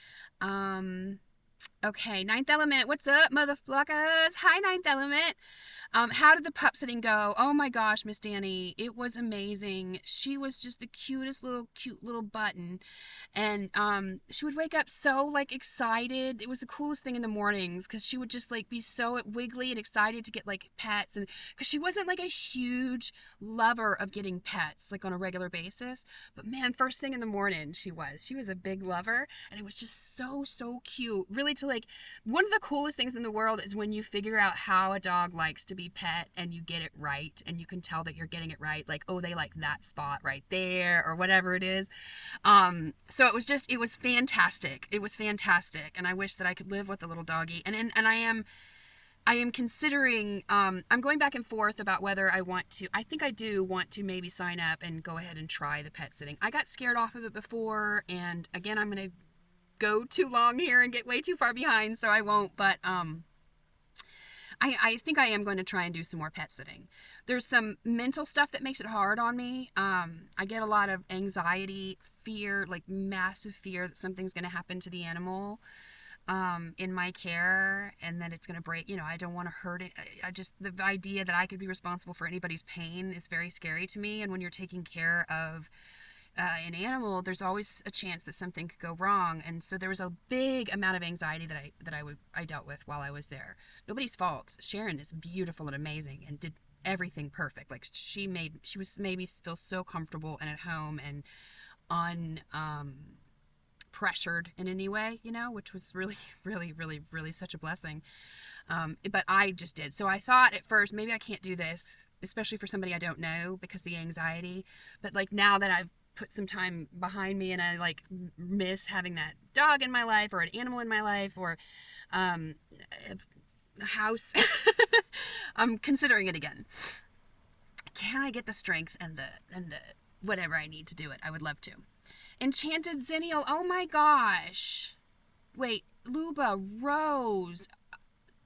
Okay, Ninth Element, what's up, motherfuckers? Hi, Ninth Element. How did the pup sitting go? Oh my gosh, Miss Danny, it was amazing. She was just the cute little button, and she would wake up so excited. It was the coolest thing in the mornings because she would just be so wiggly and excited to get pets, and because she wasn't a huge lover of getting pets on a regular basis, but man, first thing in the morning she was a big lover, and it was just so cute. Really, to one of the coolest things in the world is when you figure out how a dog likes to be pet and you get it right, and you can tell that you're getting it right, oh, they like that spot right there or whatever it is. So it was fantastic. It was fantastic, and I wish that I could live with a little doggy, and I am considering, I'm going back and forth about whether I think I do want to maybe sign up and go ahead and try the pet sitting. I got scared off of it before, and again, I'm going to go too long here and get way too far behind, so I won't, but I think I am going to try and do some more pet sitting. There's some mental stuff that makes it hard on me. I get a lot of anxiety, fear, like massive fear that something's going to happen to the animal in my care, and that it's going to break. I don't want to hurt it. I just, the idea that I could be responsible for anybody's pain is very scary to me. And when you're taking care of an animal, there's always a chance that something could go wrong. And so there was a big amount of anxiety I dealt with while I was there. Nobody's fault. Sharon is beautiful and amazing and did everything perfect. Like she made me feel so comfortable and at home and pressured in any way, which was really, really, really, really such a blessing. But I just did. So I thought at first, maybe I can't do this, especially for somebody I don't know, because the anxiety. But like now that I've put some time behind me and I like miss having that dog in my life or an animal in my life or a house, I'm considering it again. Can I get the strength and the whatever I need to do it? I would love to. Enchanted Zennial, oh my gosh. Wait, Luba, Rose,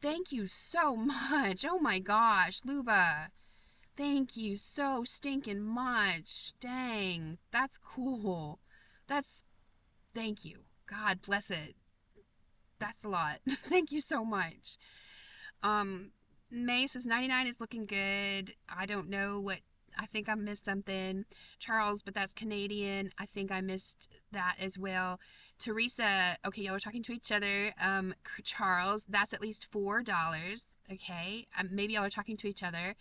thank you so much. Oh my gosh, Luba. Thank you so stinking much. Dang, that's cool. Thank you. God bless it. That's a lot. Thank you so much. May says 99 is looking good. I don't know what, I think I missed something. Charles, but that's Canadian. I think I missed that as well. Teresa, okay, y'all are talking to each other. Charles, that's at least $4. Okay, maybe y'all are talking to each other.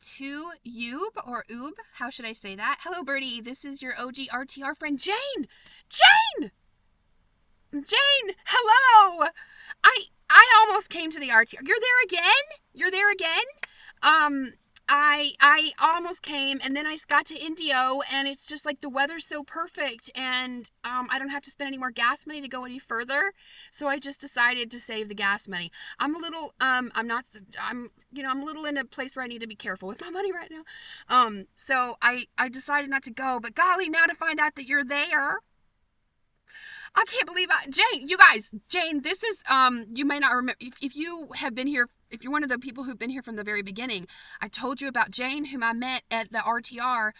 To Oob or Oob, how should I say that? Hello, Birdie. This is your OG RTR friend, Jane. Jane, hello. I almost came to the RTR. You're there again? I almost came, and then I got to Indio, and it's just like the weather's so perfect, and I don't have to spend any more gas money to go any further, so I just decided to save the gas money. I'm a little I'm a little in a place where I need to be careful with my money right now. So I decided not to go, but golly, now to find out that you're there. I can't believe Jane, you guys, Jane, this is, you may not remember, if you have been here, if you're one of the people who've been here from the very beginning, I told you about Jane, whom I met at the RTR,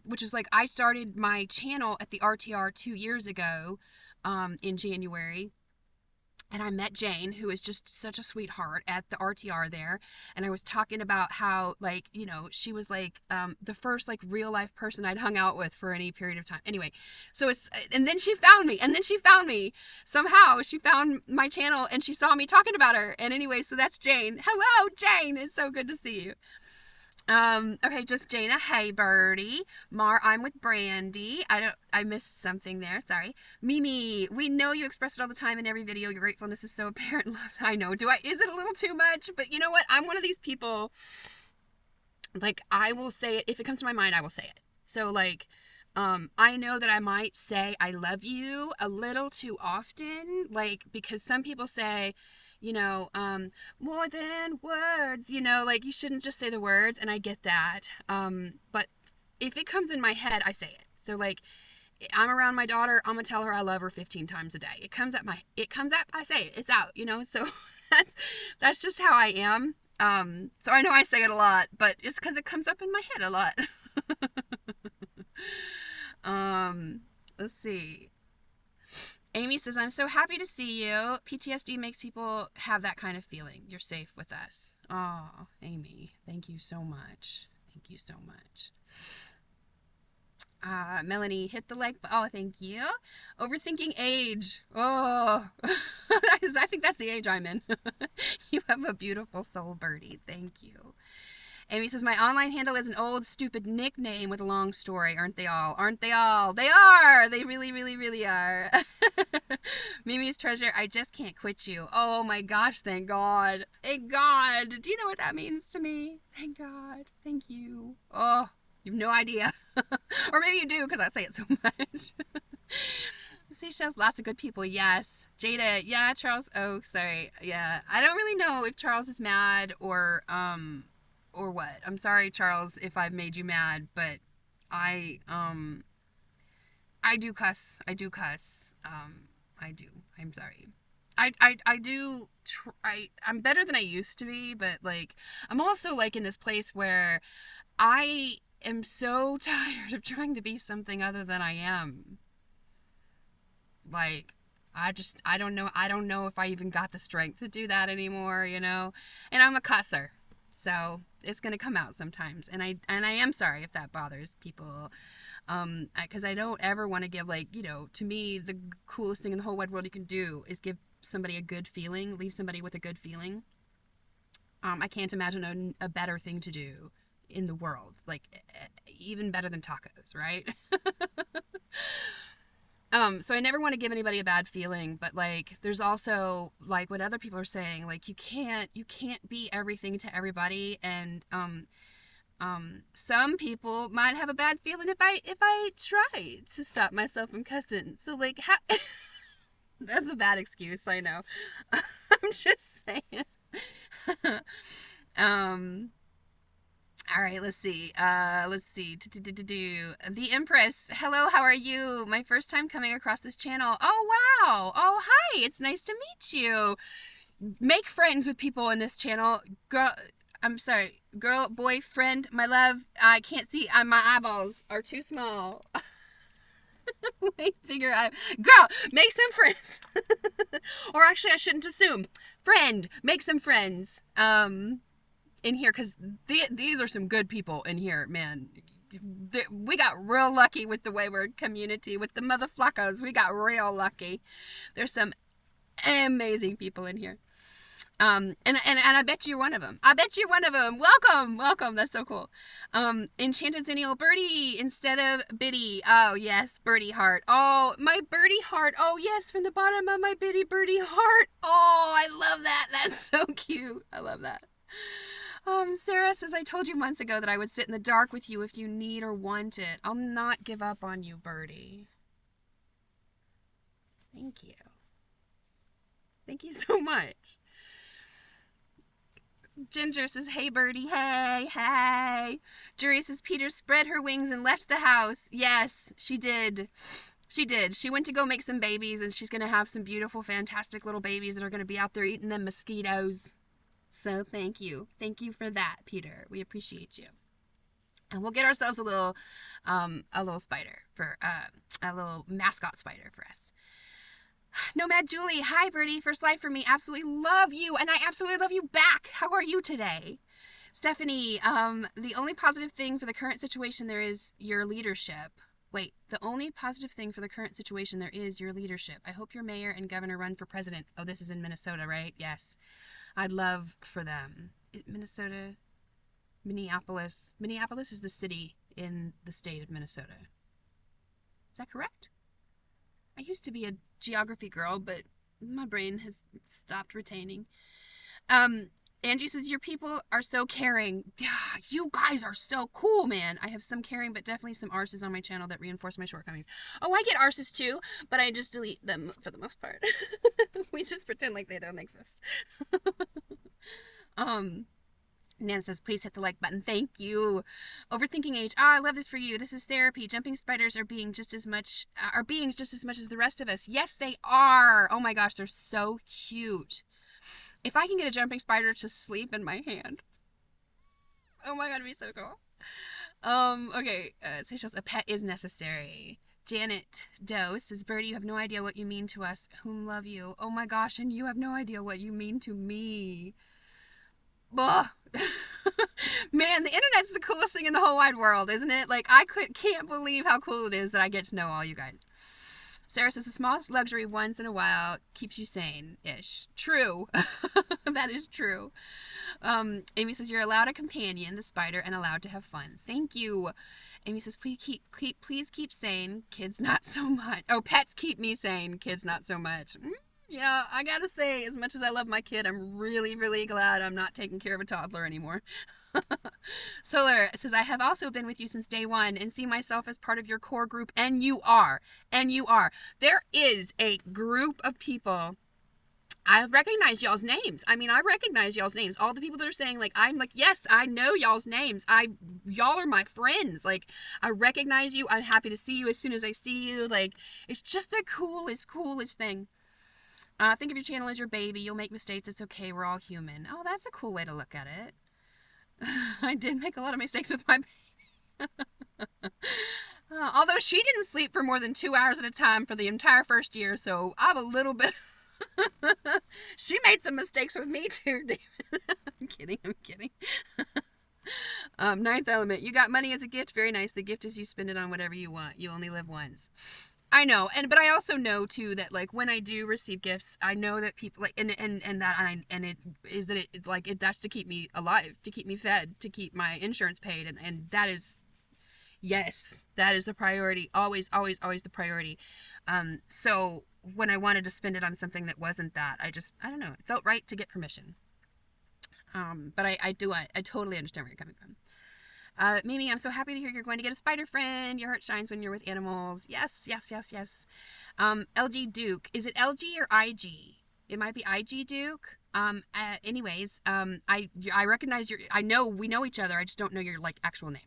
which is like, I started my channel at the RTR 2 years ago, in January. And I met Jane, who is just such a sweetheart at the RTR there. And I was talking about how, like, she was like the first like real life person I'd hung out with for any period of time. Anyway, so and then she found me. Somehow she found my channel and she saw me talking about her. And anyway, so that's Jane. Hello, Jane. It's so good to see you. Okay, just Jana. Hey, Birdie. Mar, I'm with Brandy. I missed something there. Sorry. Mimi, we know you express it all the time in every video. Your gratefulness is so apparent and loved. I know. Is it a little too much? But you know what? I'm one of these people, like, I will say it. If it comes to my mind, I will say it. So, like, I know that I might say I love you a little too often, like, because some people say, more than words, like you shouldn't just say the words, and I get that. But if it comes in my head, I say it. So like, I'm around my daughter, I'm gonna tell her I love her 15 times a day. It comes up, I say it, it's out, so that's just how I am. So I know I say it a lot, but it's because it comes up in my head a lot. Let's see. Amy says, I'm so happy to see you. PTSD makes people have that kind of feeling. You're safe with us. Oh, Amy, thank you so much. Thank you so much. Melanie, hit the like. Oh, thank you. Overthinking age. Oh, I think that's the age I'm in. You have a beautiful soul, Birdie. Thank you. Amy says, my online handle is an old, stupid nickname with a long story. Aren't they all? Aren't they all? They are! They really, really, really are. Mimi's treasure, I just can't quit you. Oh my gosh, thank God. Thank God. Do you know what that means to me? Thank God. Thank you. Oh, you have no idea. Or maybe you do, because I say it so much. Seashells, lots of good people, yes. Jada, yeah, Charles, oh, sorry. Yeah, I don't really know if Charles is mad or what. I'm sorry, Charles, if I've made you mad, but I do cuss. I do. I'm sorry. I'm better than I used to be, but like I'm also like in this place where I am so tired of trying to be something other than I am. Like I don't know if I even got the strength to do that anymore, you know. And I'm a cusser. So it's gonna come out sometimes, and I am sorry if that bothers people, because I don't ever want to give, like, you know, to me the coolest thing in the whole wide world you can do is give somebody a good feeling, leave somebody with a good feeling. I can't imagine a better thing to do in the world, like even better than tacos, right? So I never want to give anybody a bad feeling, but like there's also like what other people are saying, like you can't be everything to everybody, and some people might have a bad feeling if I try to stop myself from cussing. So like that's a bad excuse, I know. I'm just saying. All right, let's see. The Empress. Hello, how are you? My first time coming across this channel. Oh, wow. Oh, hi. It's nice to meet you. Make friends with people in this channel. Girl, I'm sorry. Girl, boy, friend, my love. I can't see. My eyeballs are too small. Wait, girl, make some friends. Or actually, I shouldn't assume. Friend, make some friends. In here, because these are some good people in here, man. We got real lucky with the Wayward community, with the motherflackers. We got real lucky. There's some amazing people in here. And I bet you're one of them. I bet you're one of them. Welcome. That's so cool. Enchanted Zennial Birdie instead of Biddy. Oh yes, Birdie Heart. Oh, my Birdie Heart. Oh yes, from the bottom of my Birdie Heart. Oh, I love that. That's so cute. I love that. Sarah says, I told you months ago that I would sit in the dark with you if you need or want it. I'll not give up on you, Birdie. Thank you. Thank you so much. Ginger says, hey, Birdie. Hey. Jury says, Peter spread her wings and left the house. Yes, she did. She went to go make some babies, and she's going to have some beautiful, fantastic little babies that are going to be out there eating them mosquitoes. So thank you for that, Peter. We appreciate you. And we'll get ourselves a little spider for a little mascot spider for us. Nomad Julie, hi Birdie, first live for me. Absolutely love you, and I absolutely love you back. How are you today? Stephanie, the only positive thing for the current situation there is your leadership. Wait, the only positive thing for the current situation there is your leadership. I hope your mayor and governor run for president. Oh, this is in Minnesota, right? Yes. I'd love for them. Minnesota, Minneapolis. Minneapolis is the city in the state of Minnesota. Is that correct? I used to be a geography girl, but my brain has stopped retaining. Angie says, your people are so caring. You guys are so cool, man. I have some caring, but definitely some arses on my channel that reinforce my shortcomings. Oh, I get arses too, but I just delete them for the most part. We just pretend like they don't exist. Nan says, please hit the like button. Thank you. Overthinking age. I love this for you. This is therapy. Jumping spiders are beings just as much as the rest of us. Yes, they are. Oh my gosh, they're so cute. If I can get a jumping spider to sleep in my hand. Oh my god, it'd be so cool. Okay, Seychelles, a pet is necessary. Janet Doe says, Birdie, you have no idea what you mean to us whom love you. Oh my gosh, and you have no idea what you mean to me. Ugh. Man, the internet's the coolest thing in the whole wide world, isn't it? Like, can't believe how cool it is that I get to know all you guys. Sarah says, the smallest luxury once in a while keeps you sane-ish. True. That is true. Amy says, you're allowed a companion, the spider, and allowed to have fun. Thank you. Amy says, please keep sane. Kids, not so much. Oh, pets keep me sane. Kids, not so much. Yeah, I gotta say, as much as I love my kid, I'm really, really glad I'm not taking care of a toddler anymore. Solar says, I have also been with you since day one and see myself as part of your core group, and you are. There is a group of people. I recognize y'all's names. I recognize y'all's names. All the people that are saying, like, I'm like, yes, I know y'all's names. Y'all are my friends. Like, I recognize you. I'm happy to see you as soon as I see you. Like, it's just the coolest thing. Think of your channel as your baby. You'll make mistakes. It's okay. We're all human. Oh, that's a cool way to look at it. I did make a lot of mistakes with my although she didn't sleep for more than 2 hours at a time for the entire first year, so I'm a little bit. She made some mistakes with me too, David. I'm kidding. Ninth element. You got money as a gift. Very nice. The gift is you spend it on whatever you want. You only live once. I know, but I also know too that like when I do receive gifts, I know that people like and it is that it like it that's to keep me alive, to keep me fed, to keep my insurance paid, and that is, yes, that is the priority. Always the priority. So when I wanted to spend it on something that wasn't that, I don't know, it felt right to get permission. But I totally understand where you're coming from. Mimi, I'm so happy to hear you're going to get a spider friend. Your heart shines when you're with animals. Yes. LG Duke. Is it LG or IG? It might be IG Duke. Anyways, I recognize I know we know each other. I just don't know your like actual name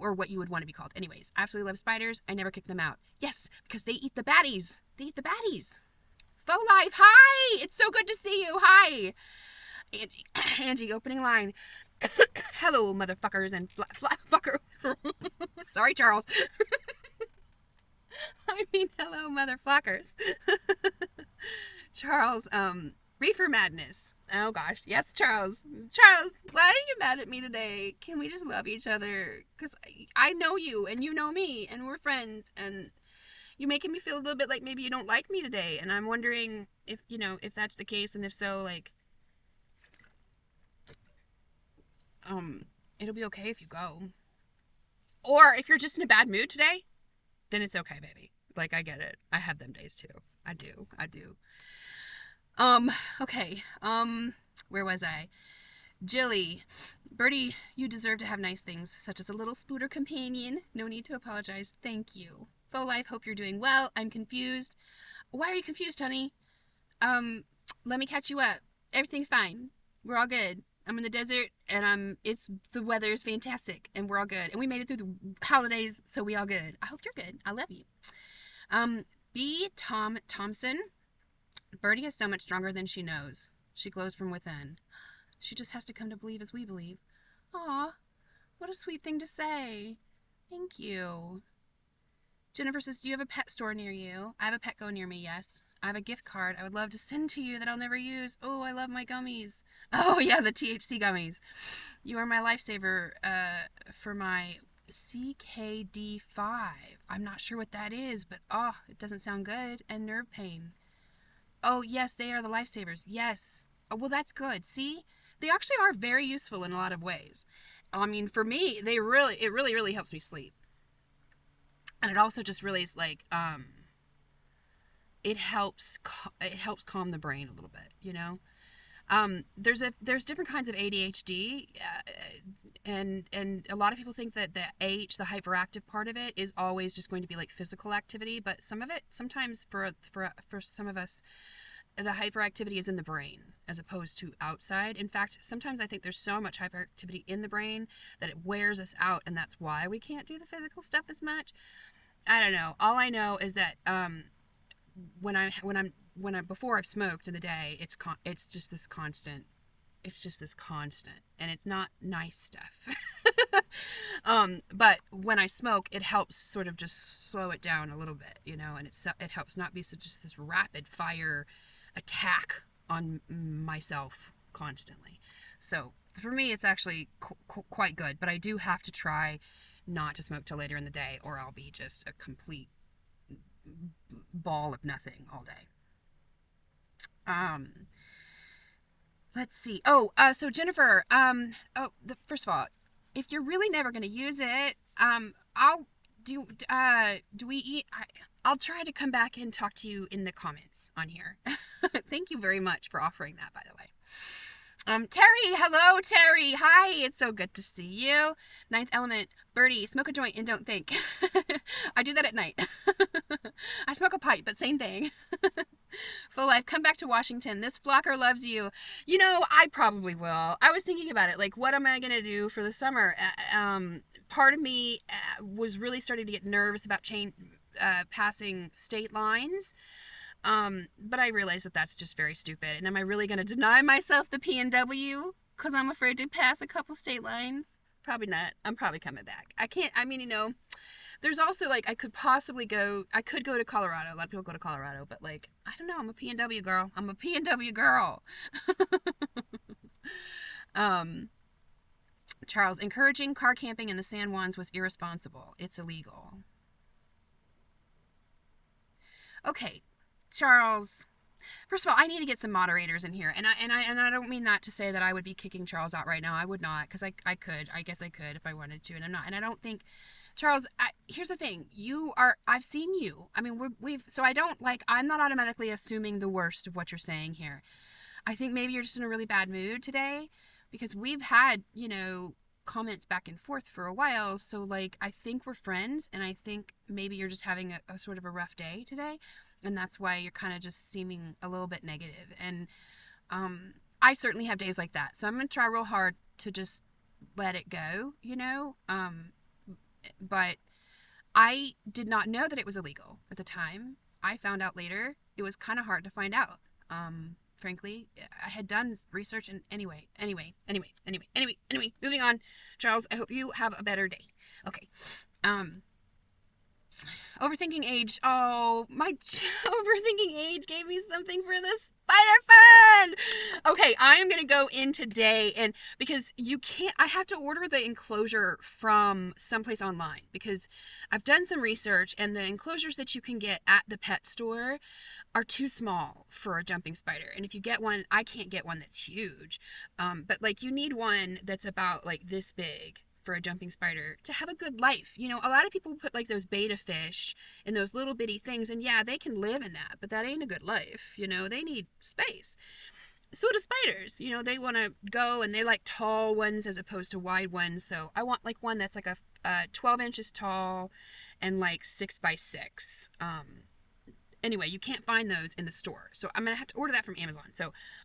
or what you would want to be called. Anyways, absolutely love spiders. I never kick them out. Yes, because they eat the baddies. Faux Life. Hi. It's so good to see you. Hi. Angie, opening line. Hello, motherfuckers and fucker. Sorry, Charles. I mean, hello, motherfuckers. Charles, reefer madness. Oh gosh, yes, Charles. Charles, why are you mad at me today? Can we just love each other? Because I know you and you know me and we're friends and you're making me feel a little bit like maybe you don't like me today. And I'm wondering if, if that's the case, and if so, like, it'll be okay if you go. Or if you're just in a bad mood today, then it's okay, baby. Like, I get it. I have them days too. I do. Okay. Where was I? Jilly. Birdie, you deserve to have nice things, such as a little spooter companion. No need to apologize. Thank you. Faux Life, hope you're doing well. I'm confused. Why are you confused, honey? Let me catch you up. Everything's fine. We're all good. I'm in the desert and the weather is fantastic and we're all good. And we made it through the holidays, so we all good. I hope you're good. I love you. B. Thompson. Birdie is so much stronger than she knows. She glows from within. She just has to come to believe as we believe. Aw, what a sweet thing to say. Thank you. Jennifer says, do you have a pet store near you? I have a Petco near me, yes. I have a gift card I would love to send to you that I'll never use. Oh, I love my gummies. Oh, yeah, the THC gummies. You are my lifesaver for my CKD5. I'm not sure what that is, but it doesn't sound good. And nerve pain. Oh, yes, they are the lifesavers. Yes. Oh, well, that's good. See? They actually are very useful in a lot of ways. I mean, for me, it really helps me sleep. And it also just really is like, it helps calm the brain a little bit, There's different kinds of ADHD, and a lot of people think that the hyperactive part of it is always just going to be like physical activity, but sometimes for some of us, the hyperactivity is in the brain as opposed to outside. In fact, sometimes I think there's so much hyperactivity in the brain that it wears us out, and that's why we can't do the physical stuff as much. I don't know. All I know is that before I've smoked in the day, it's just this constant, and it's not nice stuff. But when I smoke, it helps sort of just slow it down a little bit, and it helps not be just this rapid fire attack on myself constantly. So for me, it's actually quite good, but I do have to try not to smoke till later in the day, or I'll be just a complete ball of nothing all day. Let's see. So Jennifer, first of all, if you're really never going to use it, I'll try to come back and talk to you in the comments on here. Thank you very much for offering that, by the way. Terry, hello, Terry. Hi, it's so good to see you. Ninth element, Birdie, smoke a joint and don't think. I do that at night. I smoke a pipe, but same thing. Faux Life, come back to Washington. This flocker loves you. I probably will. I was thinking about it. Like, what am I going to do for the summer? Part of me was really starting to get nervous about passing state lines. But I realize that that's just very stupid. And am I really going to deny myself the PNW because I'm afraid to pass a couple state lines? Probably not. I'm probably coming back. I can't, I mean, there's also like, I could go to Colorado. A lot of people go to Colorado, but like, I don't know. I'm a PNW girl. I'm a PNW girl. Charles, encouraging car camping in the San Juans was irresponsible. It's illegal. Okay, Charles. First of all, I need to get some moderators in here, and I don't mean that to say that I would be kicking Charles out right now. I would not, because I could. I guess I could if I wanted to, and I'm not. And I don't think, Charles. Here's the thing. I've seen you. I mean, so I don't like. I'm not automatically assuming the worst of what you're saying here. I think maybe you're just in a really bad mood today, because we've had, comments back and forth for a while. So like, I think we're friends, and I think maybe you're just having a sort of a rough day today. And that's why you're kind of just seeming a little bit negative. And I certainly have days like that. So I'm going to try real hard to just let it go, but I did not know that it was illegal at the time. I found out later. It was kind of hard to find out. Frankly, I had done research, and anyway, moving on. Charles, I hope you have a better day. Okay. Overthinking age. Oh, my overthinking age gave me something for the spider fun. Okay, I am going to go in today, and because I have to order the enclosure from someplace online, because I've done some research, and the enclosures that you can get at the pet store are too small for a jumping spider. And if you get one, I can't get one that's huge. But like, you need one that's about like this big for a jumping spider to have a good life. A lot of people put like those betta fish in those little bitty things, and yeah, they can live in that, but that ain't a good life. They need space. So do spiders. They want to go, and they're like tall ones as opposed to wide ones. So I want like one that's like a 12 inches tall and like 6x6. Anyway, you can't find those in the store. So I'm going to have to order that from Amazon.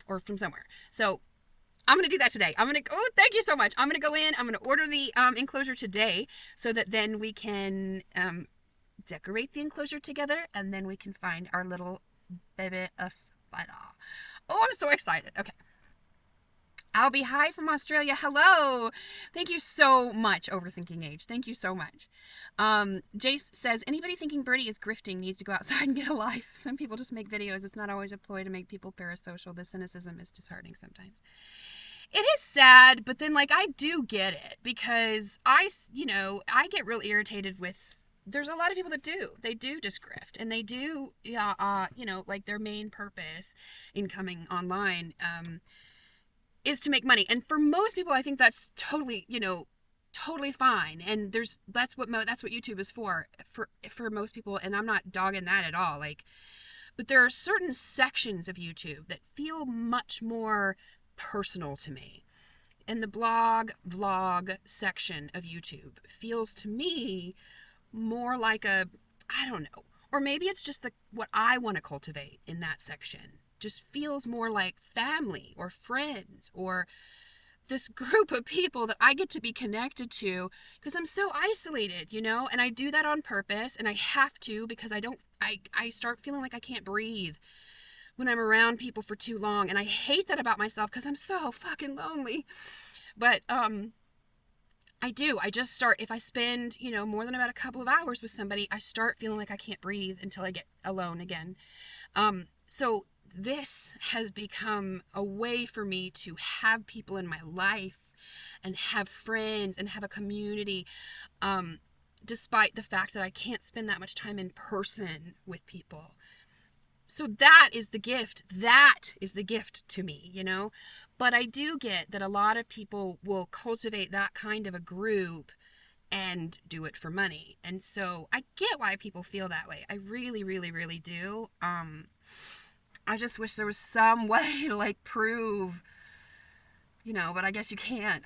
Or from somewhere. So I'm going to do that today. Thank you so much. I'm going to go in. I'm going to order the enclosure today, so that then we can decorate the enclosure together, and then we can find our little baby spider. Oh, I'm so excited. Okay. Albie, hi from Australia. Hello. Thank you so much, Overthinking Age. Thank you so much. Jace says, anybody thinking Birdie is grifting needs to go outside and get a life. Some people just make videos. It's not always a ploy to make people parasocial. The cynicism is disheartening sometimes. It is sad, but then like, I do get it, because I get real irritated with, there's a lot of people that they do just grift, and they do, like their main purpose in coming online, is to make money. And for most people, I think that's totally, totally fine. And that's what YouTube is for most people. And I'm not dogging that at all. Like, but there are certain sections of YouTube that feel much more personal to me. And the vlog section of YouTube feels to me more like I don't know, or maybe it's just what I want to cultivate in that section just feels more like family or friends, or this group of people that I get to be connected to, because I'm so isolated, and I do that on purpose, and I have to, because I start feeling like I can't breathe when I'm around people for too long, and I hate that about myself, because I'm so fucking lonely. But I just start, if I spend, more than about a couple of hours with somebody, I start feeling like I can't breathe until I get alone again. So this has become a way for me to have people in my life and have friends and have a community, despite the fact that I can't spend that much time in person with people. So that is the gift. That is the gift to me, But I do get that a lot of people will cultivate that kind of a group and do it for money. And so I get why people feel that way. I really, really, really do. I just wish there was some way to like prove, but I guess you can't.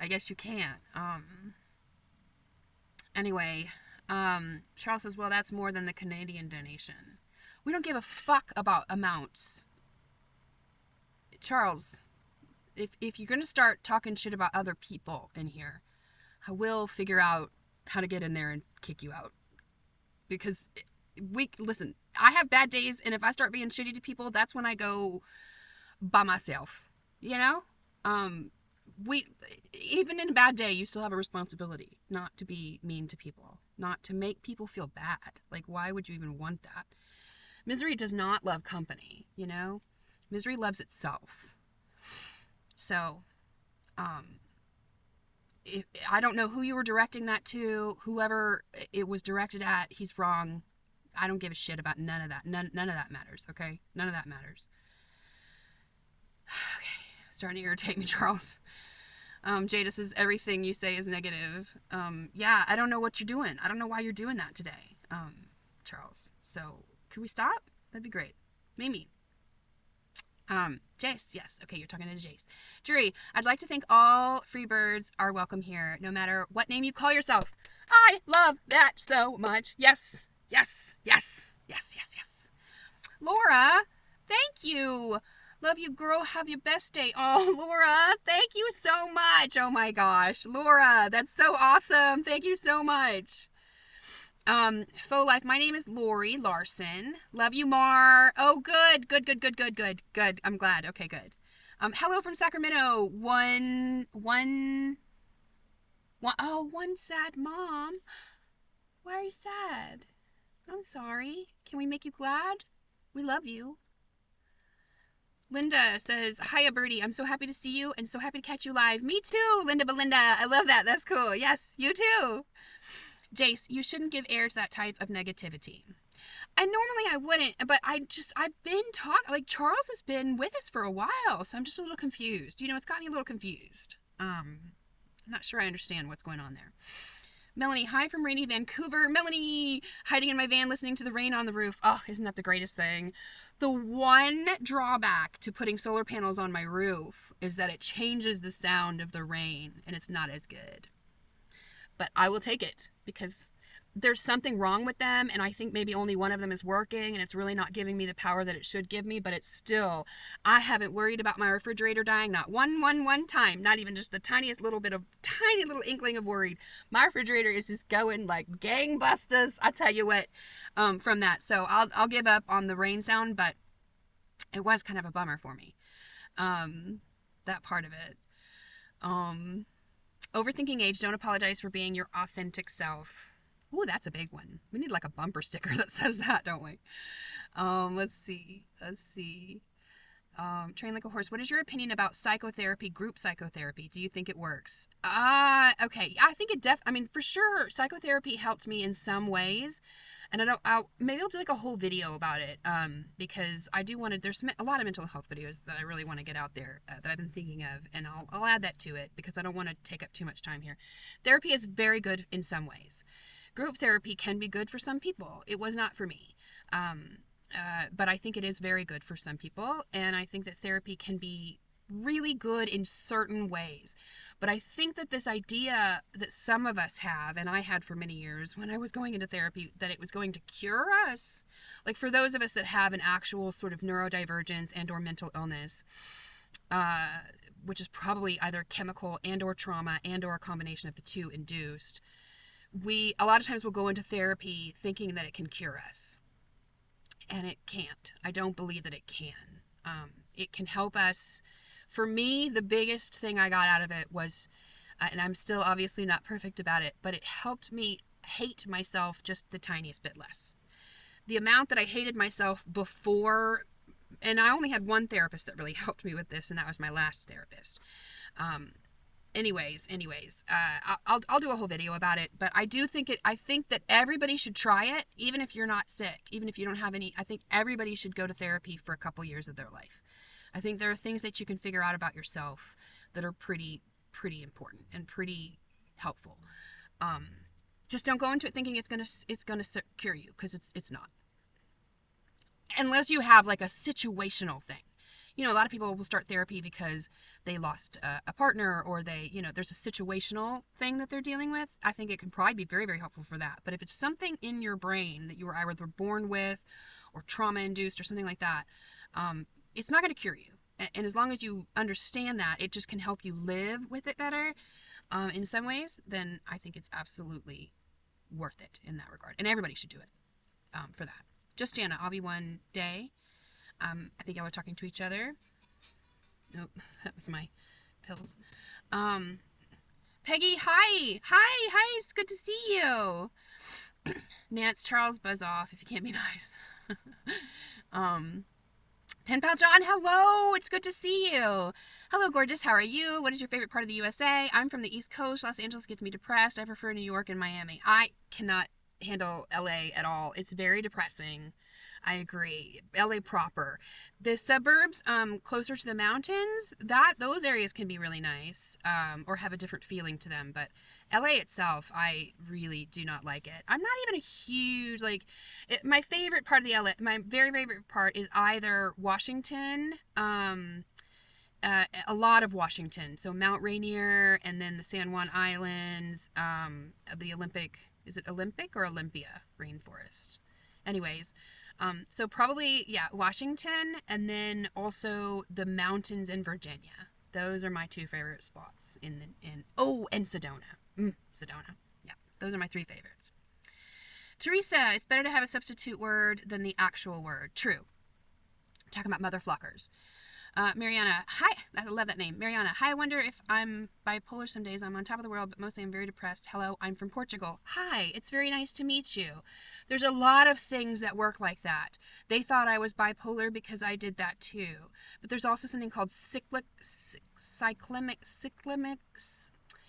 Anyway, Charles says, well, that's more than the Canadian donation. We don't give a fuck about amounts. Charles, if you're going to start talking shit about other people in here, I will figure out how to get in there and kick you out. Because listen, I have bad days, and if I start being shitty to people, that's when I go by myself, you know? Um, we, even in a bad day, you still have a responsibility not to be mean to people, not to make people feel bad. Like, why would you even want that? Misery does not love company, you know? Misery loves itself. So, um, I don't know who you were directing that to. Whoever it was directed at, he's wrong. I don't give a shit about none of that. None of that matters, okay? None of that matters. Okay, starting to irritate me, Charles. Jada says everything you say is negative. Yeah, I don't know what you're doing. I don't know why you're doing that today, Charles. So, can we stop? That'd be great. Mimi. Jace, yes. Okay, you're talking to Jace. Jury, I'd like to think all free birds are welcome here, no matter what name you call yourself. I love that so much. Yes, yes, yes, yes, yes, yes. Laura, thank you. Love you, girl. Have your best day. Oh, Laura, thank you so much. Oh my gosh. Laura, that's so awesome. Thank you so much. Faux life. My name is Lori Larson. Love you, Mar. Oh, good. Good. I'm glad. Okay, good. Hello from Sacramento. One sad mom. Why are you sad? I'm sorry. Can we make you glad? We love you. Linda says, hiya, Birdie. I'm so happy to see you and so happy to catch you live. Me too, Linda Belinda. I love that. That's cool. Yes, you too. Jace, you shouldn't give air to that type of negativity. And normally I wouldn't, but I've been talking, like Charles has been with us for a while, so I'm just a little confused. You know, it's got me a little confused. I'm not sure I understand what's going on there. Melanie, hi from rainy Vancouver. Melanie, hiding in my van listening to the rain on the roof. Oh, isn't that the greatest thing? The one drawback to putting solar panels on my roof is that it changes the sound of the rain, and it's not as good. But I will take it because there's something wrong with them, and I think maybe only one of them is working, and it's really not giving me the power that it should give me, but it's still, I haven't worried about my refrigerator dying, not one time, not even just the tiny little inkling of worried. My refrigerator is just going like gangbusters, I tell you what, from that. So I'll give up on the rain sound, but it was kind of a bummer for me, that part of it. Overthinking age, don't apologize for being your authentic self. Ooh, that's a big one. We need like a bumper sticker that says that, don't we? Let's see. Train like a horse. What is your opinion about psychotherapy, group psychotherapy? Do you think it works? Okay. I think I mean, for sure, psychotherapy helped me in some ways. And maybe I'll do like a whole video about it, because I do want to, there's a lot of mental health videos that I really want to get out there that I've been thinking of, and I'll add that to it because I don't want to take up too much time here. Therapy is very good in some ways. Group therapy can be good for some people. It was not for me. But I think it is very good for some people, and I think that therapy can be really good in certain ways. But I think that this idea that some of us have, and I had for many years when I was going into therapy, that it was going to cure us, like for those of us that have an actual sort of neurodivergence and or mental illness, which is probably either chemical and or trauma and or a combination of the two induced, we a lot of times will go into therapy thinking that it can cure us. And it can't. I don't believe that it can. It can help us. For me, the biggest thing I got out of it was, and I'm still obviously not perfect about it, but it helped me hate myself just the tiniest bit less. The amount that I hated myself before, and I only had one therapist that really helped me with this, and that was my last therapist. Anyways, I'll do a whole video about it, but I think that everybody should try it, even if you're not sick, even if you don't have any. I think everybody should go to therapy for a couple years of their life. I think there are things that you can figure out about yourself that are pretty important and pretty helpful. Just don't go into it thinking it's gonna cure you, because it's not. Unless you have like a situational thing. You know, a lot of people will start therapy because they lost a partner, or there's a situational thing that they're dealing with. I think it can probably be very, very helpful for that. But if it's something in your brain that you were either born with or trauma induced or something like that, it's not going to cure you. And as long as you understand that, it just can help you live with it better in some ways, then I think it's absolutely worth it in that regard. And everybody should do it for that. Just Jana. I'll be one day. I think y'all are talking to each other. Nope, that was my pills. Um, Peggy, hi. Hi, it's good to see you. Nance, Charles, buzz off if you can't be nice. Pen Pal John, hello. It's good to see you. Hello, gorgeous. How are you? What is your favorite part of the USA? I'm from the East Coast. Los Angeles gets me depressed. I prefer New York and Miami. I cannot handle LA at all. It's very depressing. I agree. LA proper. The suburbs, closer to the mountains, those areas can be really nice, or have a different feeling to them. But LA itself, I really do not like it. I'm not even a huge, my favorite part of the LA, my very favorite part is either Washington, a lot of Washington. So Mount Rainier and then the San Juan Islands, the Olympic, is it Olympic or Olympia rainforest? Anyways, so probably, yeah, Washington, and then also the mountains in Virginia. Those are my two favorite spots and Sedona. Sedona. Yeah, those are my three favorites. Teresa, it's better to have a substitute word than the actual word. True. Talking about mother flockers. Mariana, hi. I love that name. Mariana, hi. I wonder if I'm bipolar some days. I'm on top of the world, but mostly I'm very depressed. Hello, I'm from Portugal. Hi, it's very nice to meet you. There's a lot of things that work like that. They thought I was bipolar because I did that too. But there's also something called cyclic.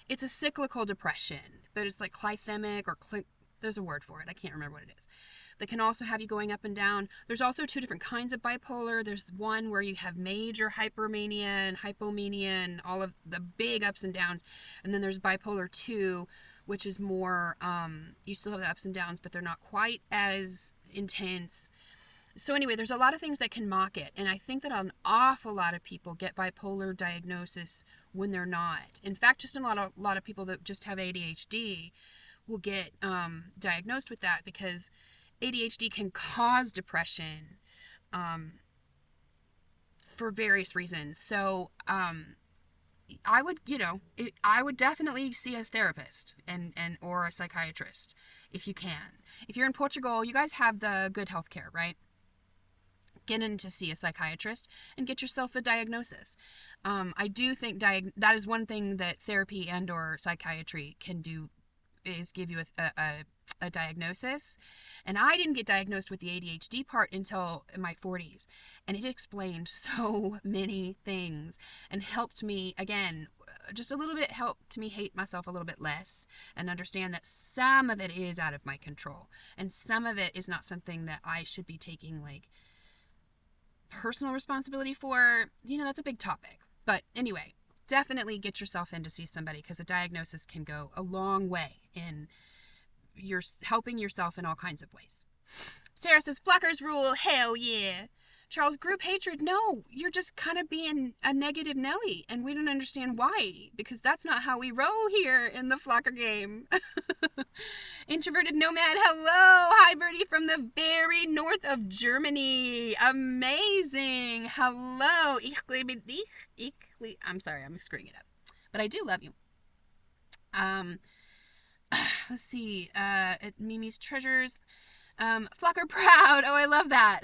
It's a cyclical depression, but it's like clythemic or there's a word for it. I can't remember what it is. That can also have you going up and down. There's also two different kinds of bipolar. There's one where you have major hypermania and hypomania and all of the big ups and downs. And then there's bipolar 2, which is more, you still have the ups and downs, but they're not quite as intense. So anyway, there's a lot of things that can mock it. And I think that an awful lot of people get bipolar diagnosis when they're not. In fact, just a lot of people that just have ADHD will get diagnosed with that because ADHD can cause depression for various reasons. So I would definitely see a therapist and or a psychiatrist if you can. If you're in Portugal, you guys have the good health care, right? Get in to see a psychiatrist and get yourself a diagnosis. I do think that is one thing that therapy and or psychiatry can do, is give you a diagnosis. And I didn't get diagnosed with the ADHD part until my 40s. And it explained so many things and helped me, again, just a little bit helped me hate myself a little bit less and understand that some of it is out of my control. And some of it is not something that I should be taking personal responsibility for. That's a big topic. But anyway, definitely get yourself in to see somebody because a diagnosis can go a long way in you're helping yourself in all kinds of ways. Sarah says, Flockers rule, hell yeah. Charles, group hatred, no, you're just kind of being a negative Nelly, and we don't understand why, because that's not how we roll here in the Flocker game. Introverted Nomad, hello, hi Birdie from the very north of Germany, amazing, hello, I'm sorry, I'm screwing it up, but I do love you. Let's see, at Mimi's Treasures, Flocker Proud, oh I love that,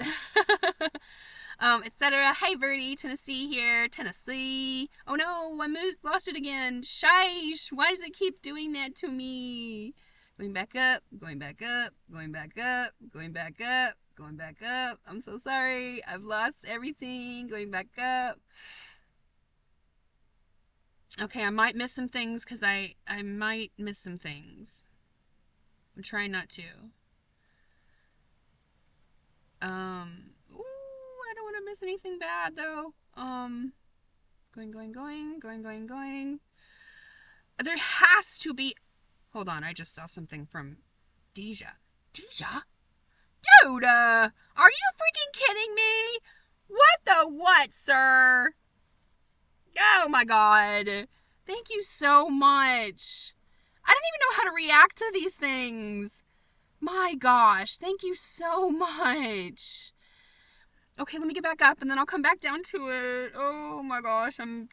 etc. Hey Birdie, Tennessee here, Tennessee, oh no, I lost it again, Shish, why does it keep doing that to me? Going back up, going back up, going back up, going back up, going back up, I'm so sorry, I've lost everything, going back up. Okay, I might miss some things because I might miss some things. I'm trying not to. Ooh, I don't want to miss anything bad though. Going. There has to be. Hold on, I just saw something from Deja. Deja? Dude, are you freaking kidding me? What the what, sir? Oh my god. Thank you so much. I don't even know how to react to these things. My gosh, thank you so much. Okay, let me get back up and then I'll come back down to it. Oh my gosh, I'm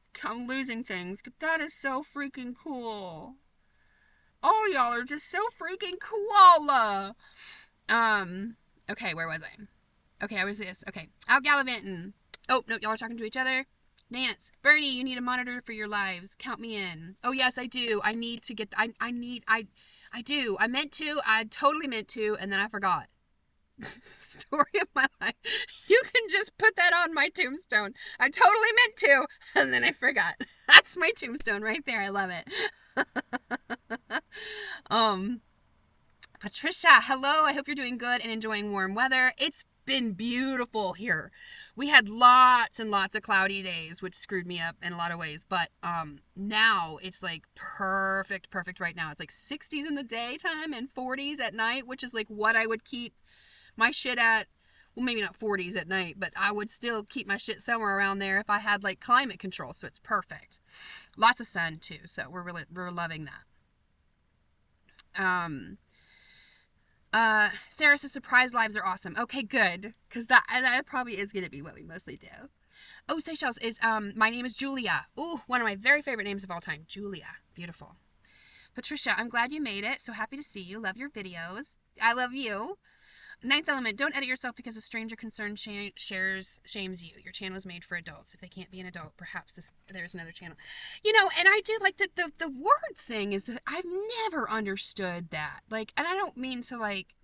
losing things. But that is so freaking cool. Oh, y'all are just so freaking cool. Okay, where was I? Okay, I was this. Okay, out gallivanting. Oh, no, y'all are talking to each other. Nance, Birdie, you need a monitor for your lives. Count me in. Oh, yes, I do. I need to get, I do. I meant to. I totally meant to, and then I forgot. Story of my life. You can just put that on my tombstone. I totally meant to, and then I forgot. That's my tombstone right there. I love it. Patricia, hello. I hope you're doing good and enjoying warm weather. It's been beautiful here. We had lots and lots of cloudy days, which screwed me up in a lot of ways. But now it's like perfect right now. It's like 60s in the daytime and 40s at night, which is like what I would keep my shit at. Well, maybe not 40s at night, but I would still keep my shit somewhere around there if I had like climate control. So it's perfect. Lots of sun too. So we're loving that. Sarah says surprise lives are awesome. Okay, good, because that probably is going to be what we mostly do. Oh, Seychelles is, my name is Julia. Ooh, one of my very favorite names of all time. Julia. Beautiful. Patricia, I'm glad you made it. So happy to see you. Love your videos. I love you. Ninth element, don't edit yourself because a stranger concerned shames you. Your channel is made for adults. If they can't be an adult, perhaps there's another channel. You know, and I do like the word thing is that I've never understood that. Like, and I don't mean to like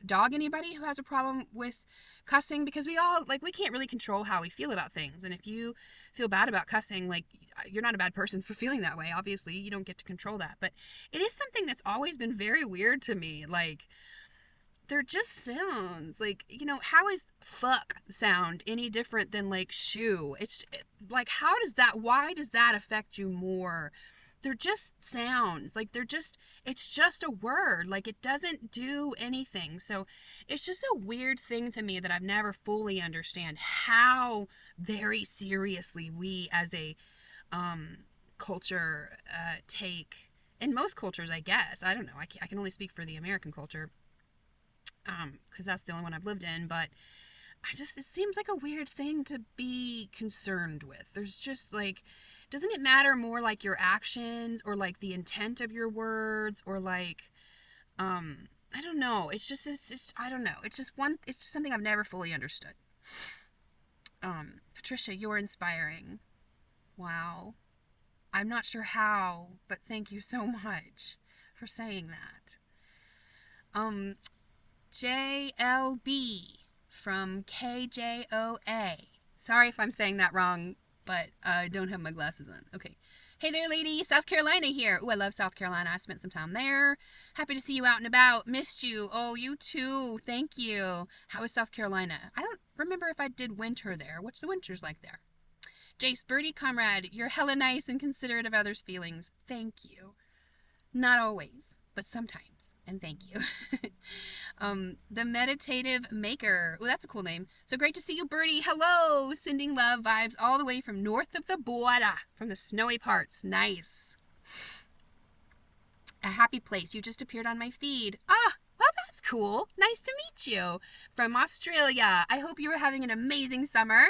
dog anybody who has a problem with cussing, because we all, like, we can't really control how we feel about things. And if you feel bad about cussing, like, you're not a bad person for feeling that way. Obviously, you don't get to control that. But it is something that's always been very weird to me. Like, they're just sounds. Like, you know, how is fuck sound any different than like shoe? It's like, why does that affect you more? They're just sounds. Like, it's just a word. Like, it doesn't do anything. So it's just a weird thing to me that I've never fully understand how very seriously we as a culture take, in most cultures, I guess. I don't know. I can only speak for the American culture, because that's the only one I've lived in, but it seems like a weird thing to be concerned with. There's just like, doesn't it matter more like your actions or like the intent of your words, or like, I don't know. It's just, I don't know. It's just something I've never fully understood. Patricia, you're inspiring. Wow. I'm not sure how, but thank you so much for saying that. JLB from KJOA. Sorry if I'm saying that wrong, but I don't have my glasses on. Okay. Hey there, lady. South Carolina here. Oh, I love South Carolina. I spent some time there. Happy to see you out and about. Missed you. Oh, you too. Thank you. How is South Carolina? I don't remember if I did winter there. What's the winters like there? Jace, Birdie, comrade, you're hella nice and considerate of others' feelings. Thank you. Not always, but sometimes. And thank you. The Meditative Maker. Oh, that's a cool name. So great to see you, Birdie. Hello. Sending love vibes all the way from north of the border, from the snowy parts. Nice. A happy place. You just appeared on my feed. Ah, well, that's cool. Nice to meet you. From Australia. I hope you are having an amazing summer.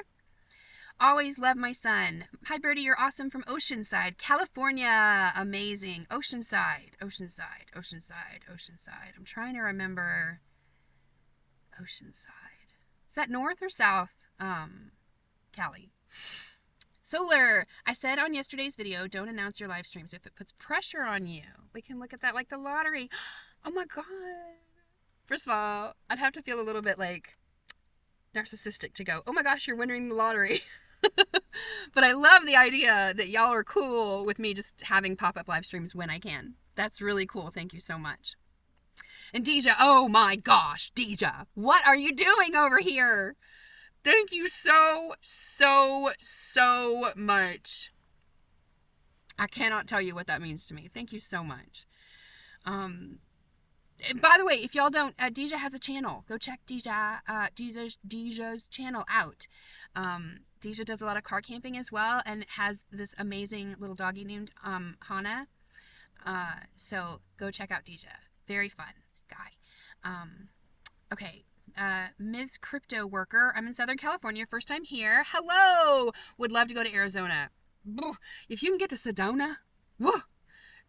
Always love my son. Hi, Birdie. You're awesome from Oceanside, California. Amazing. Oceanside. I'm trying to remember. Oceanside. Is that north or south? Cali. Solar. I said on yesterday's video, don't announce your live streams if it puts pressure on you. We can look at that like the lottery. Oh my God. First of all, I'd have to feel a little bit like narcissistic to go, oh my gosh, you're winning the lottery. But I love the idea that y'all are cool with me just having pop-up live streams when I can. That's really cool. Thank you so much. And Deja, oh my gosh, Deja, what are you doing over here? Thank you so much. I cannot tell you what that means to me. Thank you so much. By the way, if y'all don't, Deja has a channel. Go check Deja's channel out. Deja does a lot of car camping as well, and has this amazing little doggy named Hana. So go check out Deja. Very fun guy. Okay. Ms. Crypto Worker. I'm in Southern California. First time here. Hello. Would love to go to Arizona. If you can get to Sedona, whoa,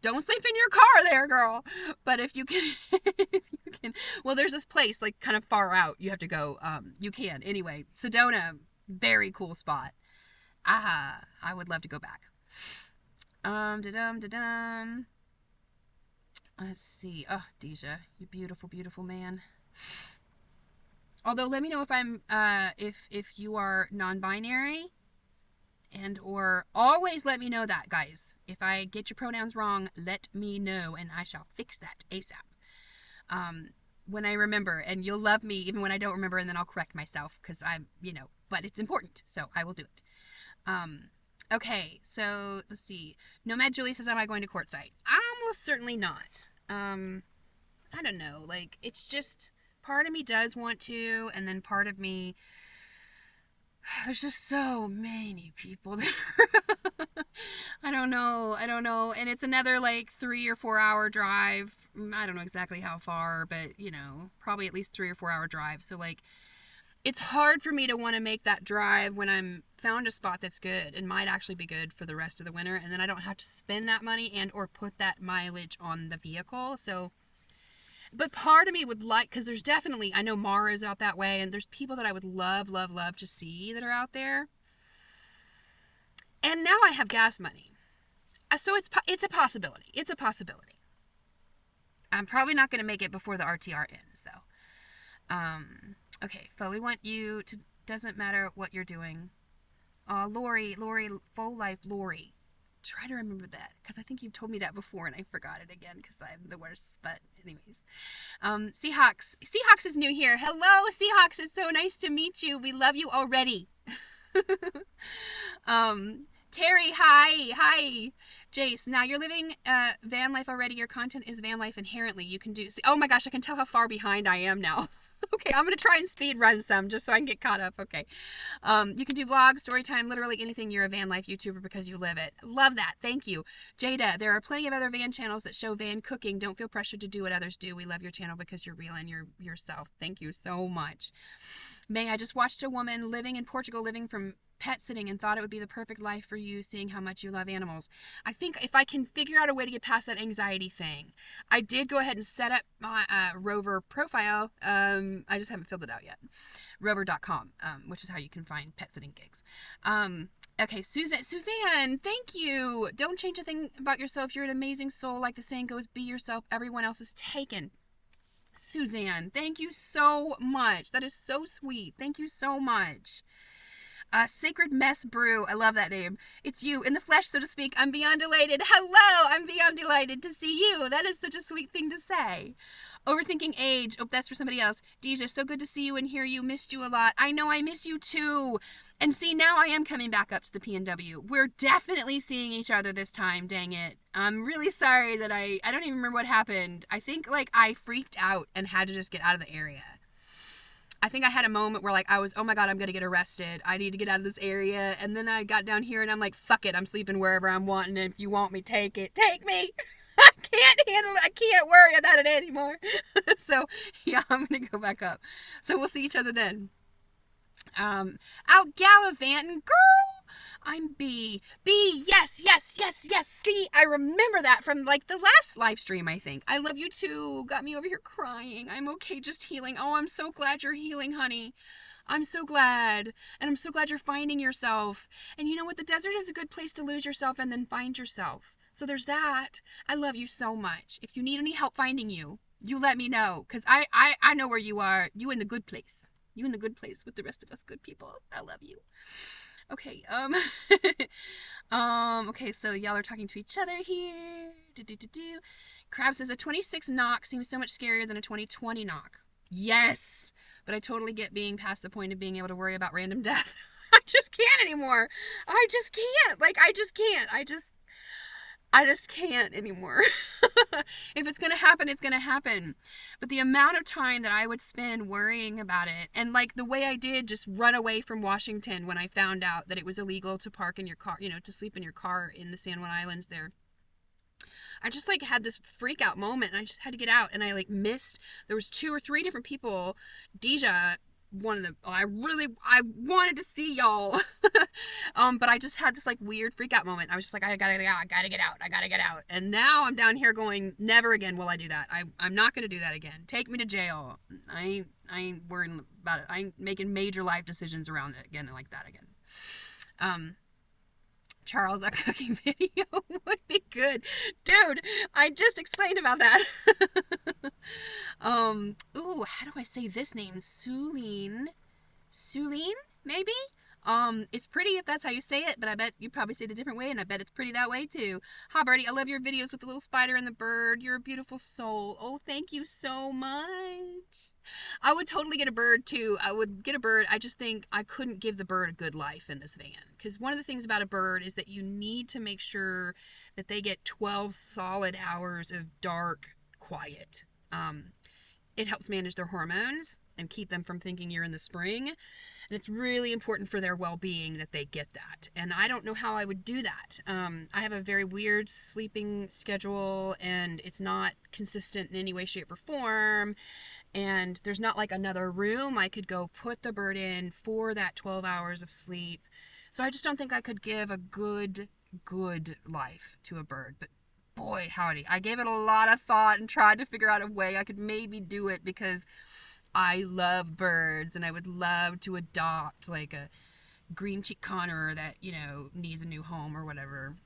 Don't sleep in your car there, girl. But if you can, if you can, well, there's this place like kind of far out. You have to go. You can anyway. Sedona, very cool spot. I would love to go back. Da-dum. Let's see. Oh, Deja, you beautiful, beautiful man. Although, let me know if I'm, if you are non-binary, and or always let me know that, guys. If I get your pronouns wrong, let me know, and I shall fix that ASAP. When I remember, and you'll love me even when I don't remember, and then I'll correct myself, because I'm, but it's important, so I will do it. Okay, so let's see. Nomad Julie says, am I going to courtside? Almost certainly not. I don't know, like, it's just, part of me does want to, and then part of me, there's just so many people there. I don't know, and it's another, like, 3 or 4 hour drive. I don't know exactly how far, but, probably at least 3 or 4 hour drive, so, like, it's hard for me to want to make that drive when I'm found a spot that's good and might actually be good for the rest of the winter, and then I don't have to spend that money and or put that mileage on the vehicle. So, but part of me would like, because there's definitely, I know Mara's out that way, and there's people that I would love to see that are out there. And now I have gas money. So it's a possibility. It's a possibility. I'm probably not going to make it before the RTR ends, though. Okay, Fo, we want you to, doesn't matter what you're doing. Lori, Faux Life Lori. Try to remember that, because I think you've told me that before, and I forgot it again, because I'm the worst, but anyways. Seahawks is new here. Hello, Seahawks, it's so nice to meet you. We love you already. Terry, hi. Jace, now you're living van life already. Your content is van life inherently. You can do, oh my gosh, I can tell how far behind I am now. Okay, I'm going to try and speed run some just so I can get caught up. Okay. You can do vlogs, story time, literally anything. You're a van life YouTuber because you live it. Love that. Thank you. Jada, there are plenty of other van channels that show van cooking. Don't feel pressured to do what others do. We love your channel because you're real and you're yourself. Thank you so much. May, I just watched a woman living in Portugal, living from pet sitting, and thought it would be the perfect life for you, seeing how much you love animals. I think if I can figure out a way to get past that anxiety thing. I did go ahead and set up my Rover profile. I just haven't filled it out yet. Rover.com, which is how you can find pet sitting gigs. Okay, Suzanne, thank you. Don't change a thing about yourself. You're an amazing soul. Like the saying goes, be yourself. Everyone else is taken. Suzanne, thank you so much. That is so sweet. Thank you so much. Sacred Mess Brew. I love that name. It's you in the flesh, so to speak. I'm beyond delighted. Hello, I'm beyond delighted to see you. That is such a sweet thing to say. Overthinking age. Oh, that's for somebody else. Deja, so good to see you and hear you. Missed you a lot. I know, I miss you too. And see, now I am coming back up to the PNW. We're definitely seeing each other this time, dang it. I'm really sorry that I don't even remember what happened. I think, like, I freaked out and had to just get out of the area. I think I had a moment where, like, I was, oh my God, I'm going to get arrested. I need to get out of this area. And then I got down here and I'm like, fuck it. I'm sleeping wherever I'm wanting. And if you want me, take it. Take me. I can't handle it. I can't worry about it anymore. So, yeah, I'm going to go back up. So we'll see each other then. Out gallivanting, girl. I'm B. Yes. See, I remember that from, like, the last live stream, I think. I love you too. Got me over here crying. I'm okay, just healing. Oh, I'm so glad you're healing, honey. I'm so glad. And I'm so glad you're finding yourself. And you know what? The desert is a good place to lose yourself and then find yourself. So there's that. I love you so much. If you need any help finding you, you let me know. Because I know where you are. You in the good place. You in the good place with the rest of us good people. I love you. Okay, okay, so y'all are talking to each other here. Crab says a 26 knock seems so much scarier than a 2020 knock. Yes, but I totally get being past the point of being able to worry about random death. I just can't anymore. I just can't. Like, I just can't. I just can't anymore. If it's going to happen, it's going to happen. But the amount of time that I would spend worrying about it, and like the way I did just run away from Washington when I found out that it was illegal to park in your car, to sleep in your car in the San Juan Islands there. I just like had this freak out moment and I just had to get out, and I like missed, there was 2 or 3 different people, Deja, I wanted to see y'all. But I just had this like weird freak out moment. I was just like, I gotta get out. And now I'm down here going, never again will I do that. I'm not gonna do that again. Take me to jail. I ain't worrying about it. I ain't making major life decisions around it again like that again. Charles, a cooking video would be good. Dude, I just explained about that. Ooh, how do I say this name? Suline, maybe? It's pretty if that's how you say it, but I bet you probably say it a different way, and I bet it's pretty that way too. Hi, Birdie, I love your videos with the little spider and the bird. You're a beautiful soul. Oh, thank you so much. I would totally get a bird too. I would get a bird. I just think I couldn't give the bird a good life in this van. Because one of the things about a bird is that you need to make sure that they get 12 solid hours of dark quiet. It helps manage their hormones and keep them from thinking you're in the spring. And it's really important for their well-being that they get that. And I don't know how I would do that. I have a very weird sleeping schedule, and it's not consistent in any way, shape, or form. And there's not like another room I could go put the bird in for that 12 hours of sleep. So I just don't think I could give a good life to a bird. But boy, howdy, I gave it a lot of thought and tried to figure out a way I could maybe do it, because I love birds and I would love to adopt like a green cheek conure that, needs a new home or whatever.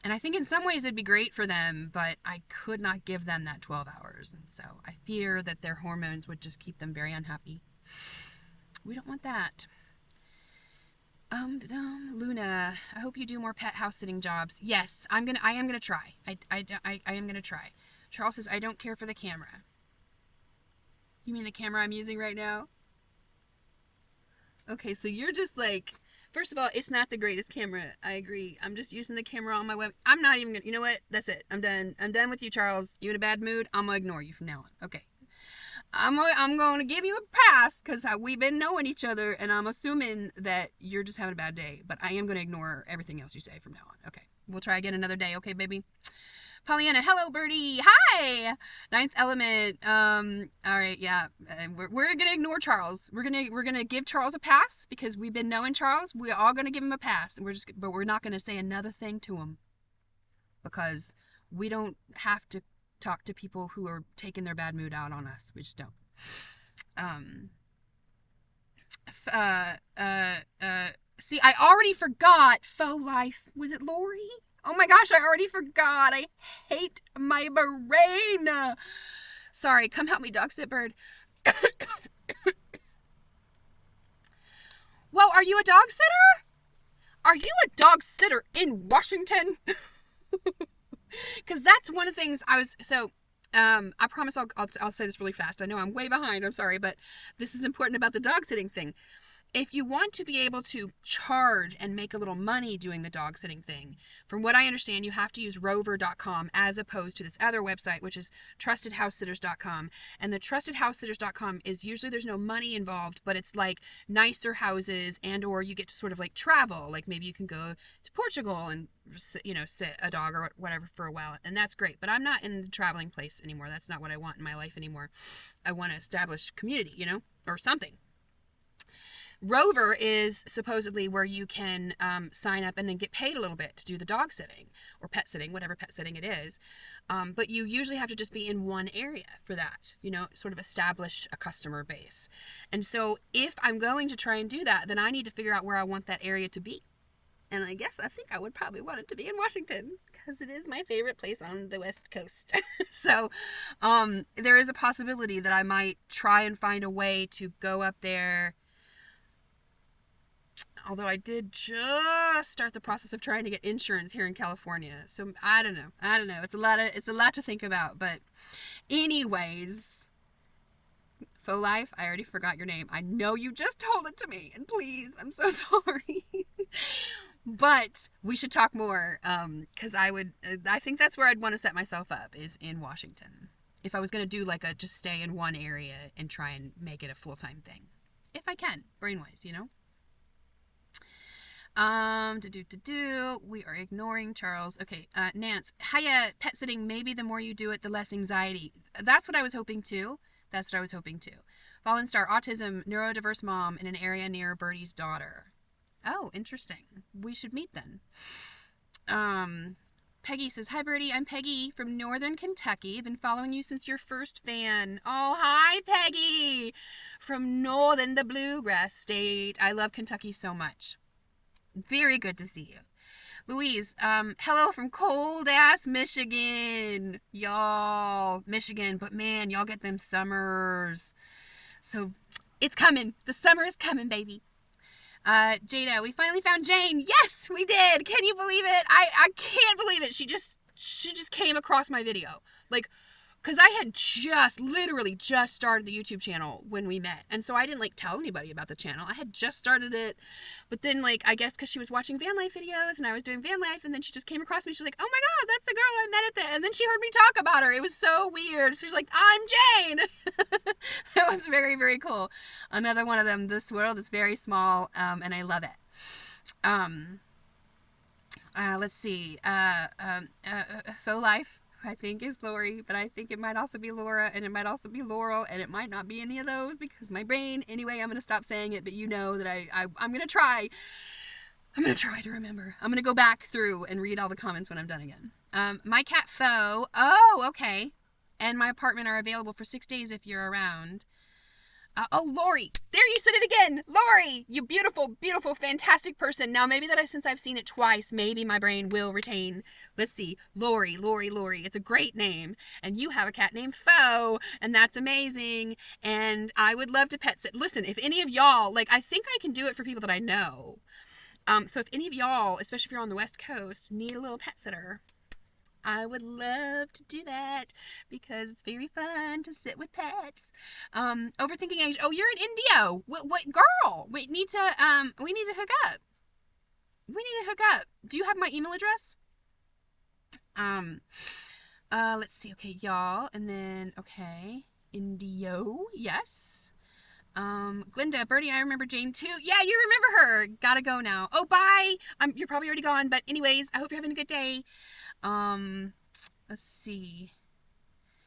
And I think in some ways it'd be great for them, but I could not give them that 12 hours. And so I fear that their hormones would just keep them very unhappy. We don't want that. Luna, I hope you do more pet house sitting jobs. Yes, I am gonna try. I am gonna try. Charles says, I don't care for the camera. You mean the camera I'm using right now? Okay, so you're just like, first of all, it's not the greatest camera. I agree. I'm just using the camera on my web. I'm not even gonna, you know what? That's it. I'm done. I'm done with you, Charles. You in a bad mood? I'm gonna ignore you from now on. Okay. I'm going to give you a pass because we've been knowing each other, and I'm assuming that you're just having a bad day. But I am going to ignore everything else you say from now on. Okay. We'll try again another day. Okay, baby? Pollyanna, hello, Birdie. Hi. Ninth Element. All right, yeah. We're gonna ignore Charles. We're gonna give Charles a pass because we've been knowing Charles. We're all gonna give him a pass, and but we're not gonna say another thing to him because we don't have to talk to people who are taking their bad mood out on us. We just don't. See, I already forgot. Faux life. Was it Lori? Oh my gosh, I already forgot. I hate my brain. Sorry, come help me, dog sit bird. Well, are you a dog sitter? Are you a dog sitter in Washington? Because that's one of the things I promise I'll say this really fast. I know I'm way behind. I'm sorry, but this is important about the dog sitting thing. If you want to be able to charge and make a little money doing the dog sitting thing, from what I understand, you have to use rover.com as opposed to this other website, which is trustedhousesitters.com. And the trustedhousesitters.com is usually there's no money involved, but it's like nicer houses, and or you get to sort of like travel. Like maybe you can go to Portugal and sit a dog or whatever for a while, and that's great. But I'm not in the traveling place anymore. That's not what I want in my life anymore. I want to establish community, or something. Rover is supposedly where you can sign up and then get paid a little bit to do the dog sitting or pet sitting, whatever pet sitting it is. But you usually have to just be in one area for that, sort of establish a customer base. And so if I'm going to try and do that, then I need to figure out where I want that area to be. And I think I would probably want it to be in Washington because it is my favorite place on the West Coast. So there is a possibility that I might try and find a way to go up there. Although I did just start the process of trying to get insurance here in California. So I don't know. It's a lot to think about. But anyways, Faux Life, I already forgot your name. I know you just told it to me. And please, I'm so sorry. But we should talk more. Because I think that's where I'd want to set myself up, is in Washington. If I was going to do just stay in one area and try and make it a full-time thing. If I can, brain-wise, We are ignoring Charles. Okay, Nance. Hiya, pet sitting. Maybe the more you do it, the less anxiety. That's what I was hoping too. That's what I was hoping to. Fallen Star, autism, neurodiverse mom in an area near Birdie's daughter. Oh, interesting. We should meet then. Peggy says, hi, Birdie. I'm Peggy from Northern Kentucky. I've been following you since your first fan. Oh, hi, Peggy. From Northern, the bluegrass state. I love Kentucky so much. Very good to see you. Louise, hello from cold-ass Michigan. Y'all, Michigan. But, man, y'all get them summers. So, it's coming. The summer is coming, baby. Jada, we finally found Jane. Yes, we did. Can you believe it? I can't believe it. She just came across my video. Like, because I had literally just started the YouTube channel when we met. And so I didn't, like, tell anybody about the channel. I had just started it. But then, like, I guess because she was watching van life videos and I was doing van life, and then she just came across me. She's like, oh my God, that's the girl I met at the... And then she heard me talk about her. It was so weird. She's like, I'm Jane. That was very, very cool. Another one of them. This world is very small, and I love it. Let's see. Faux Life, I think, is Lori, but I think it might also be Laura, and it might also be Laurel, and it might not be any of those because my brain... Anyway, I'm going to stop saying it, but you know that I'm going to try. I'm going to try to remember. I'm going to go back through and read all the comments when I'm done again. My cat Faux. Oh, okay. And my apartment are available for 6 days if you're around. Oh, Lori. There, you said it again. Lori, you beautiful, beautiful, fantastic person. Now, maybe since I've seen it twice, maybe my brain will retain. Let's see. Lori. It's a great name. And you have a cat named Faux, and that's amazing. And I would love to pet sit. Listen, if any of y'all, like, I think I can do it for people that I know. So if any of y'all, especially if you're on the West Coast, need a little pet sitter, I would love to do that because it's very fun to sit with pets. Overthinking age. Oh, you're in Indio. What girl? We need to hook up. Do you have my email address? Let's see. Okay, y'all. And then, okay. Indio. Yes. Glinda, Birdie, I remember Jane too. Yeah, you remember her. Gotta go now. Oh, bye. You're probably already gone, but anyways, I hope you're having a good day. Let's see.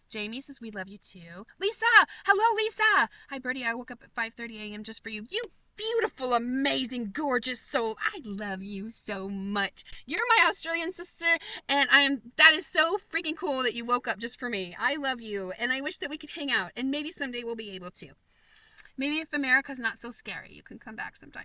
Jamie says we love you too. Lisa! Hello, Lisa! Hi, Birdie. I woke up at 5:30 a.m. just for you. You beautiful, amazing, gorgeous soul. I love you so much. You're my Australian sister, and that is so freaking cool that you woke up just for me. I love you, and I wish that we could hang out, and maybe someday we'll be able to. Maybe if America's not so scary, you can come back sometime.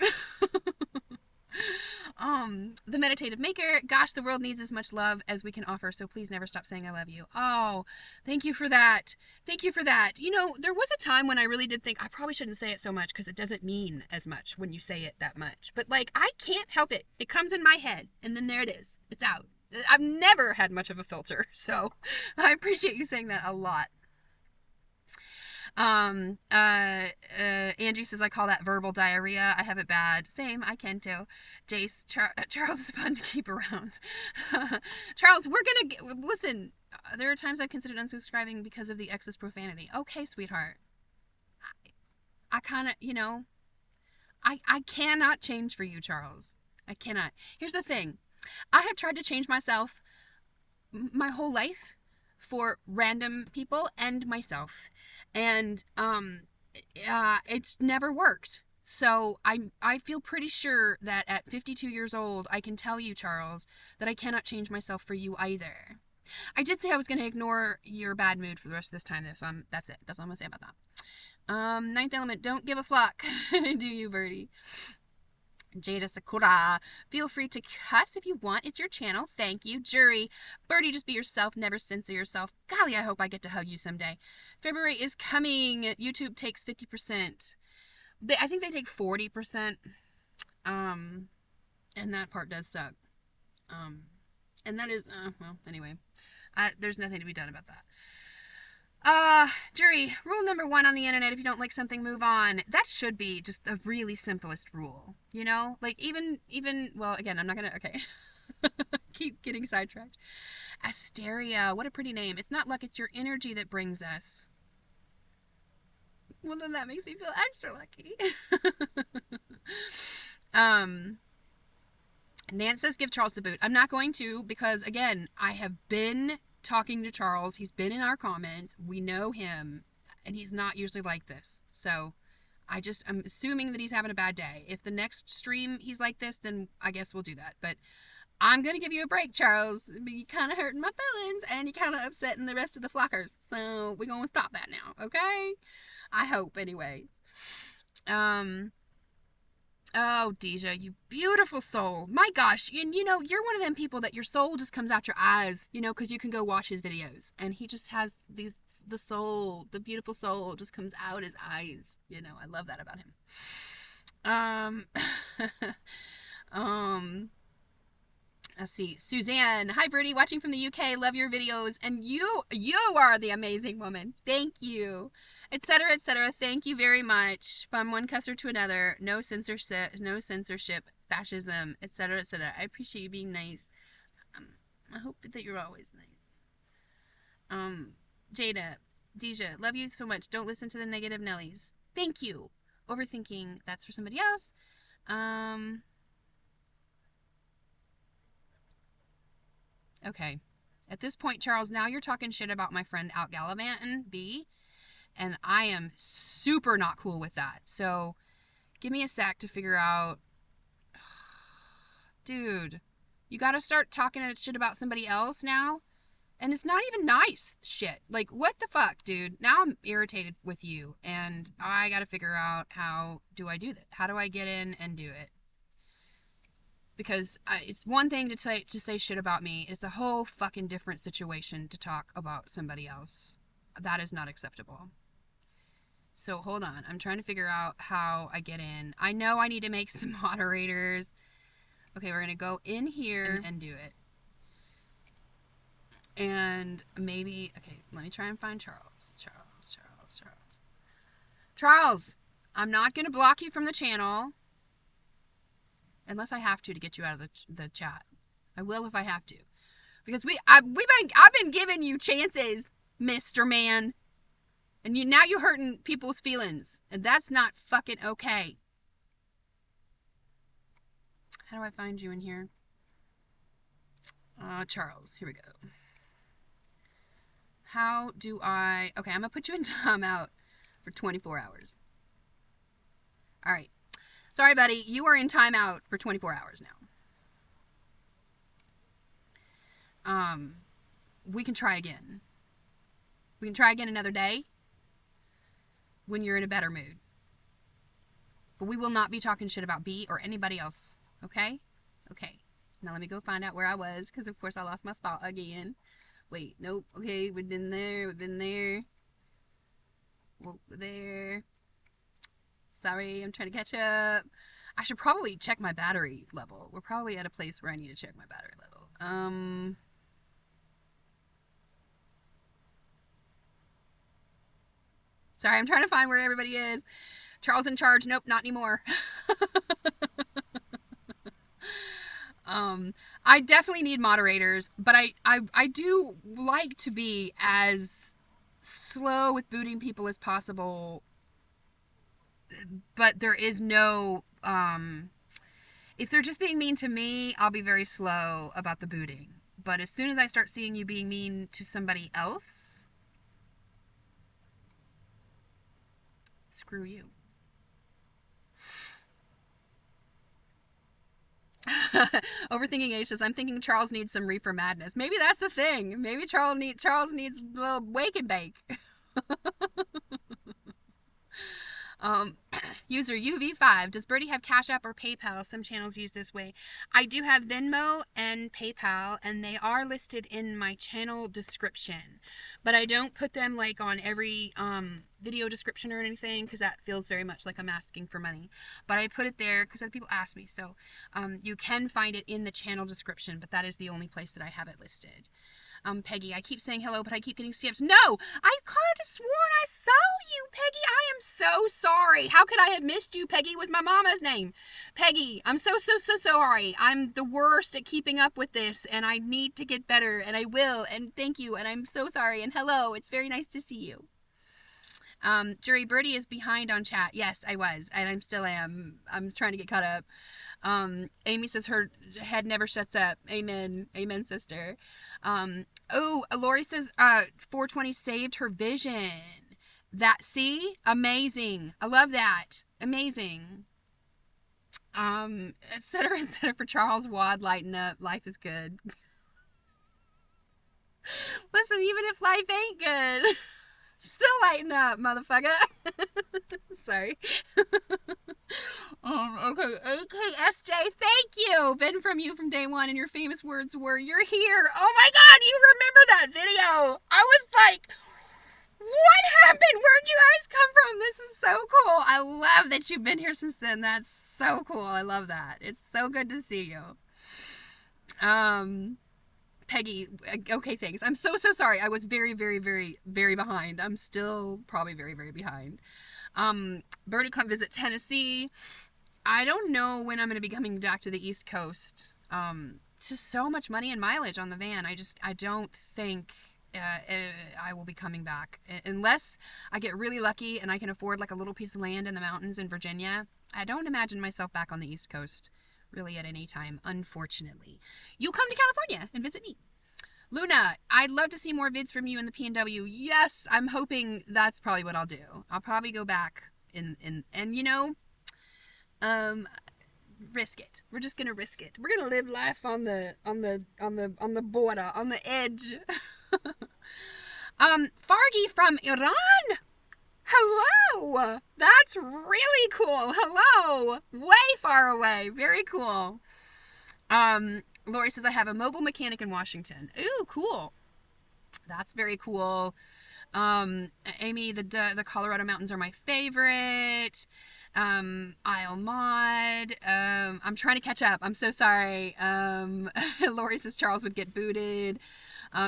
The Meditative Maker. Gosh, the world needs as much love as we can offer, so please never stop saying I love you. Oh, thank you for that. Thank you for that. You know, there was a time when I really did think I probably shouldn't say it so much because it doesn't mean as much when you say it that much. But, like, I can't help it. It comes in my head, and then there it is. It's out. I've never had much of a filter, so I appreciate you saying that a lot. Angie says, I call that verbal diarrhea. I have it bad. Same, I can too. Jace, Charles is fun to keep around. Charles, listen, there are times I've considered unsubscribing because of the excess profanity. Okay, sweetheart. I kind of, I cannot change for you, Charles. I cannot. Here's the thing. I have tried to change myself my whole life for random people and myself. And it's never worked. So I feel pretty sure that at 52 years old, I can tell you, Charles, that I cannot change myself for you either. I did say I was going to ignore your bad mood for the rest of this time, though, so that's it. That's all I'm going to say about that. Ninth Element, don't give a fuck. Do you, Birdie? Jada Sakura, feel free to cuss if you want. It's your channel. Thank you. Jury, Birdie, just be yourself. Never censor yourself. Golly, I hope I get to hug you someday. February is coming. YouTube takes 50%. I think they take 40%. And that part does suck. And that is, well, anyway. There's nothing to be done about that. Jury, rule number 1 on the internet, if you don't like something, move on. That should be just the really simplest rule, you know? Like, even, well, again, I'm not gonna, okay. Keep getting sidetracked. Asteria, what a pretty name. It's not luck, it's your energy that brings us. Well, then that makes me feel extra lucky. Nance says give Charles the boot. I'm not going to, because, again, I have been talking to Charles. He's been in our comments. We know him. And he's not usually like this. So I'm assuming that he's having a bad day. If the next stream he's like this, then I guess we'll do that. But I'm going to give you a break, Charles. You kind of hurting my feelings, and you kind of upsetting the rest of the flockers. So we're going to stop that now, okay? I hope, anyways. Oh, Deja, you beautiful soul. My gosh, you know, you're one of them people that your soul just comes out your eyes, you know, because you can go watch his videos. And he just has the beautiful soul just comes out his eyes. You know, I love that about him. Let's see. Suzanne. Hi, Birdie. Watching from the UK. Love your videos. And you are the amazing woman. Thank you. Etc. etc. Thank you very much. From one cusser to another. No censorship. Fascism. Etc. etc. I appreciate you being nice. I hope that you're always nice. Jada. Deja. Love you so much. Don't listen to the negative Nellies. Thank you. Overthinking. That's for somebody else. Okay. At this point, Charles, now you're talking shit about my friend out gallivanting, B, and I am super not cool with that. So, give me a sec to figure out. Dude, you gotta start talking shit about somebody else now? And it's not even nice shit. Like, what the fuck, dude? Now I'm irritated with you, and I gotta figure out how do I do that? How do I get in and do it? Because it's one thing to say shit about me. It's a whole fucking different situation to talk about somebody else. That is not acceptable. So hold on. I'm trying to figure out how I get in. I know I need to make some moderators. Okay, we're going to go in here and do it. And maybe, okay, let me try and find Charles. Charles, I'm not going to block you from the channel. Unless I have to get you out of the chat. I will if I have to. Because I've been giving you chances, Mr. Man. And now you're hurting people's feelings. And that's not fucking okay. How do I find you in here? Charles, here we go. How do I... Okay, I'm going to put you in timeout for 24 hours. Alright. Sorry, buddy. You are in timeout for 24 hours now. We can try again. We can try again another day when you're in a better mood. But we will not be talking shit about B or anybody else. Okay? Okay. Now let me go find out where I was, because of course I lost my spot again. Wait, nope. Okay, we've been there. Well, there. Sorry, I'm trying to catch up. I should probably check my battery level. We're probably at a place where I need to check my battery level. Sorry, I'm trying to find where everybody is. Charles in charge. Nope, not anymore. I definitely need moderators, but I do like to be as slow with booting people as possible. But there is no, if they're just being mean to me, I'll be very slow about the booting. But as soon as I start seeing you being mean to somebody else, screw you. Overthinking H says, I'm thinking Charles needs some reefer madness. Maybe that's the thing. Maybe Charles needs a little wake and bake. User UV5, does Birdie have Cash App or PayPal? Some channels use this way. I do have Venmo and PayPal, and they are listed in my channel description. But I don't put them like on every video description or anything, because that feels very much like I'm asking for money. But I put it there because other people ask me. So you can find it in the channel description, but that is the only place that I have it listed. Peggy, I keep saying hello, but I keep getting skips. No, I could have sworn I saw you, Peggy. I am so sorry. How could I have missed you? Peggy was my mama's name. Peggy, I'm so sorry. I'm the worst at keeping up with this, and I need to get better, and I will, and thank you, and I'm so sorry, and hello. It's very nice to see you. Jury, Birdie is behind on chat. Yes, I was, and I still am. I'm trying to get caught up. Amy says her head never shuts up. Amen. Amen, sister. Lori says, 420 saved her vision. That, see? Amazing. I love that. Amazing. Et cetera, for Charles Wad, lighten up. Life is good. Listen, even if life ain't good, still lighten up, motherfucker. Sorry. Okay, AKSJ, thank you. Been from you from day one, and your famous words were, "You're here." Oh my God, you remember that video? I was like, what happened? Where'd you guys come from? This is so cool. I love that you've been here since then. That's so cool. I love that. It's so good to see you. Peggy, okay, thanks. I'm so sorry. I was very, very, very, very behind. I'm still probably very, very behind. Bernie, come visit Tennessee. I don't know when I'm going to be coming back to the East Coast. It's just so much money and mileage on the van. I don't think I will be coming back unless I get really lucky and I can afford like a little piece of land in the mountains in Virginia. I don't imagine myself back on the East Coast really at any time, unfortunately. You'll come to California and visit me. Luna, I'd love to see more vids from you in the PNW. Yes, I'm hoping that's probably what I'll do. I'll probably go back and you know, risk it. We're just gonna risk it. We're gonna live life on the border, on the edge. Fargi from Iran. Hello. That's really cool. Hello. Way far away. Very cool. Lori says, I have a mobile mechanic in Washington. Ooh, cool. That's very cool. Amy, the Colorado mountains are my favorite. Isle Mod. I'm trying to catch up. I'm so sorry. Lori says Charles would get booted.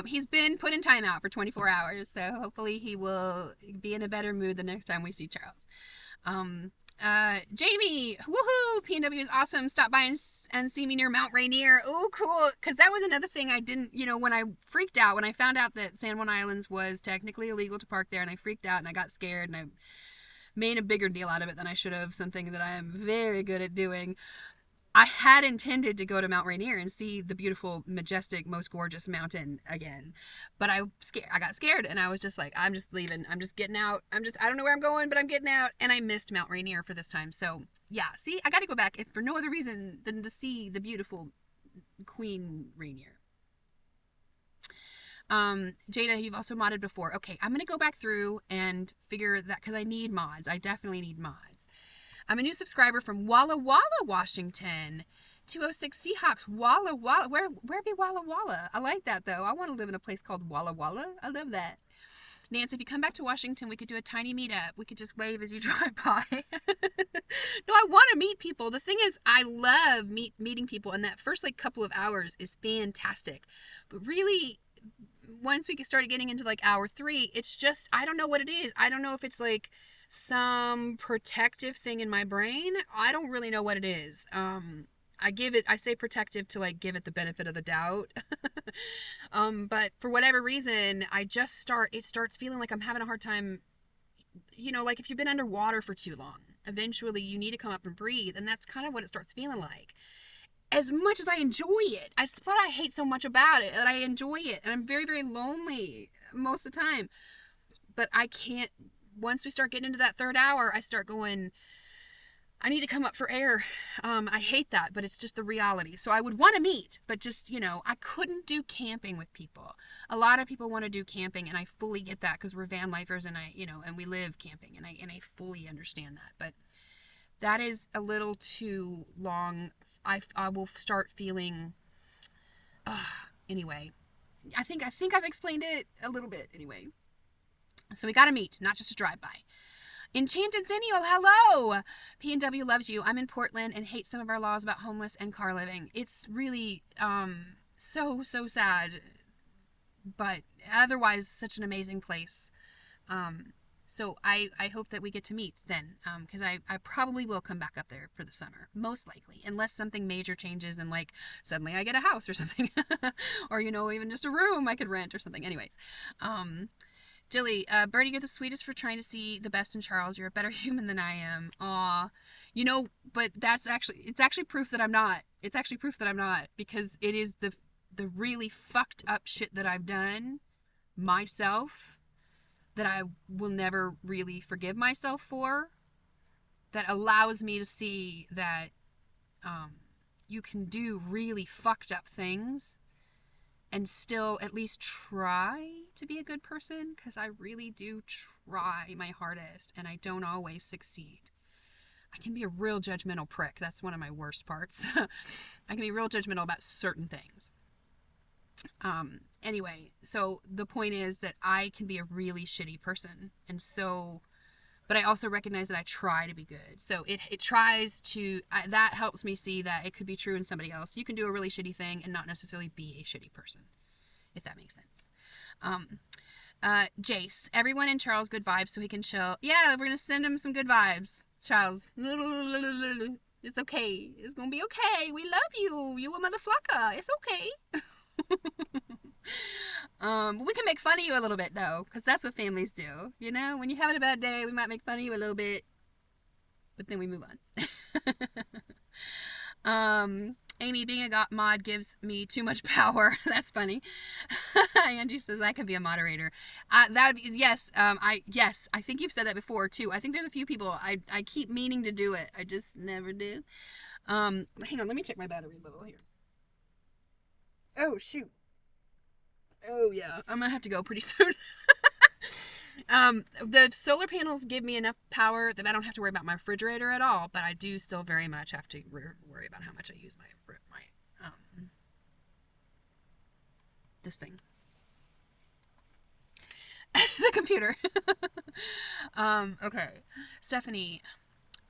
He's been put in timeout for 24 hours, so hopefully he will be in a better mood the next time we see Charles. Jamie, woohoo! PNW is awesome. Stop by and see me near Mount Rainier. Oh, cool. Because that was another thing I didn't, when I freaked out, when I found out that San Juan Islands was technically illegal to park there, and I freaked out and I got scared and I made a bigger deal out of it than I should have, something that I am very good at doing. I had intended to go to Mount Rainier and see the beautiful, majestic, most gorgeous mountain again. But I got scared and I was just like, I'm just leaving. I'm just getting out. I don't know where I'm going, but I'm getting out. And I missed Mount Rainier for this time. So yeah, see, I got to go back if for no other reason than to see the beautiful Queen Rainier. Jada, you've also modded before. Okay, I'm going to go back through and figure that because I need mods. I definitely need mods. I'm a new subscriber from Walla Walla, Washington. 206 Seahawks, Walla Walla. Where be Walla Walla? I like that, though. I want to live in a place called Walla Walla. I love that. Nancy, if you come back to Washington, we could do a tiny meetup. We could just wave as you drive by. No, I want to meet people. The thing is, I love meeting people, and that first, couple of hours is fantastic. But really, once we started getting into, hour 3, it's just, I don't know what it is. I don't know if it's, some protective thing in my brain. I don't really know what it is. I say protective to give it the benefit of the doubt. But for whatever reason, it starts feeling like I'm having a hard time, if you've been underwater for too long, eventually you need to come up and breathe. And that's kind of what it starts feeling like. As much as I enjoy it, that's what I hate so much about it, that I enjoy it. And I'm very, very lonely most of the time. But I can't. Once we start getting into that third hour, I start going, I need to come up for air. I hate that, but it's just the reality. So I would want to meet, but just, I couldn't do camping with people. A lot of people want to do camping, and I fully get that because we're van lifers and and we live camping, and I fully understand that. But that is a little too long. I will start feeling, anyway. I think I've explained it a little bit anyway. So we got to meet, not just a drive-by. Enchanted Zennial, hello! PNW loves you. I'm in Portland and hate some of our laws about homeless and car living. It's really so sad, but otherwise such an amazing place. So I hope that we get to meet then, because I probably will come back up there for the summer, most likely, unless something major changes and suddenly I get a house or something, or even just a room I could rent or something. Anyways, Jilly, Bertie, you're the sweetest for trying to see the best in Charles. You're a better human than I am. Aw. But it's actually proof that I'm not. It's actually proof that I'm not, because it is the really fucked up shit that I've done myself that I will never really forgive myself for, that allows me to see that you can do really fucked up things and still at least try to be a good person, because I really do try my hardest and I don't always succeed. I can be a real judgmental prick. That's one of my worst parts. I can be real judgmental about certain things. Anyway, so the point is that I can be a really shitty person. And so, but I also recognize that I try to be good. So it tries to, that helps me see that it could be true in somebody else. You can do a really shitty thing and not necessarily be a shitty person, if that makes sense. Jace, everyone in Charles good vibes so he can chill. Yeah, we're going to send him some good vibes. Charles, it's okay. It's going to be okay. We love you. You a motherfucker. It's okay. We can make fun of you a little bit though, because that's what families do. You know, when you're having a bad day, we might make fun of you a little bit, but then we move on. Amy, being a mod gives me too much power. That's funny. Angie says I could be a moderator. Yes. I think you've said that before too. I think there's a few people I keep meaning to do it. I just never do. Hang on, let me check my battery level here. Oh shoot. Oh yeah, I'm gonna have to go pretty soon. The solar panels give me enough power that I don't have to worry about my refrigerator at all, but I do still very much have to worry about how much I use my this thing. The computer. Okay. Stephanie,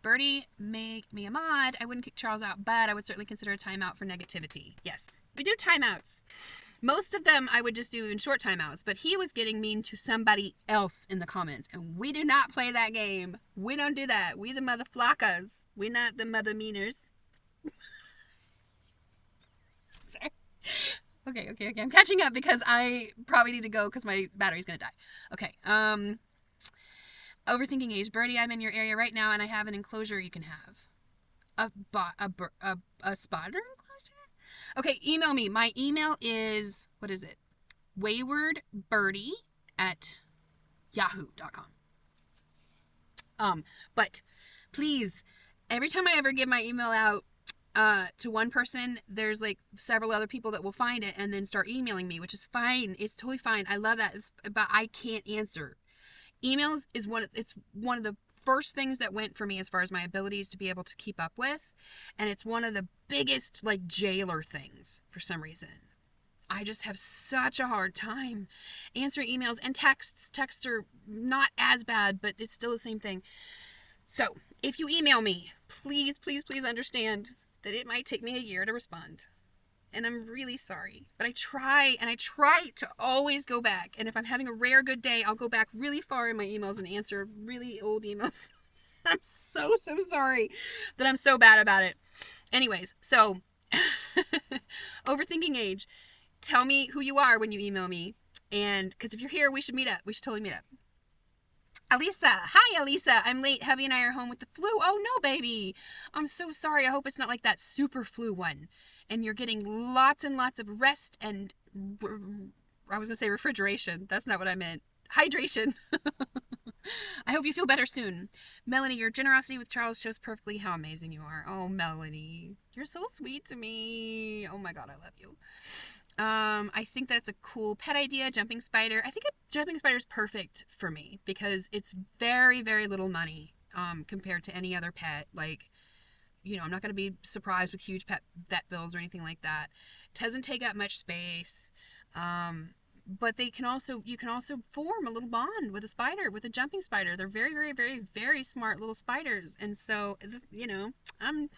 Birdie, make me a mod. I wouldn't kick Charles out, but I would certainly consider a timeout for negativity. Yes, we do timeouts. Most of them I would just do in short timeouts, but he was getting mean to somebody else in the comments, and we do not play that game. We don't do that. We the mother flockers. We not the mother meaners. Sorry. Okay. I'm catching up because I probably need to go because my battery's gonna die. Okay. Overthinking age. Birdie, I'm in your area right now, and I have an enclosure you can have. A spotter enclosure? Okay, email me. My email is, what is it? waywardbirdie@yahoo.com. But please, every time I ever give my email out to one person, there's like several other people that will find it and then start emailing me, which is fine. It's totally fine. I love that. But I can't answer. Emails is one of the first things that went for me as far as my abilities to be able to keep up with, and it's one of the biggest like jailer things for some reason. I just have such a hard time answering emails and texts. Texts are not as bad, but it's still the same thing. So if you email me, please understand that it might take me a year to respond. And I'm really sorry, but I try to always go back. And if I'm having a rare good day, I'll go back really far in my emails and answer really old emails. I'm so sorry that I'm so bad about it. Anyways, so overthinking age. Tell me who you are when you email me. And because if you're here, we should meet up. We should totally meet up. Elisa. Hi, Elisa. I'm late. Hubby and I are home with the flu. Oh, no, baby. I'm so sorry. I hope it's not like that super flu one. And you're getting lots and lots of rest and, I was going to say refrigeration. That's not what I meant. Hydration. I hope you feel better soon. Melanie, your generosity with Charles shows perfectly how amazing you are. Oh, Melanie. You're so sweet to me. Oh, my God. I love you. I think that's a cool pet idea, jumping spider. I think a jumping spider is perfect for me because it's very, very little money compared to any other pet. Like, you know, I'm not going to be surprised with huge vet bills or anything like that. It doesn't take up much space. But you can also form a little bond with a spider, with a jumping spider. They're very, very, very, very smart little spiders. And so, you know, I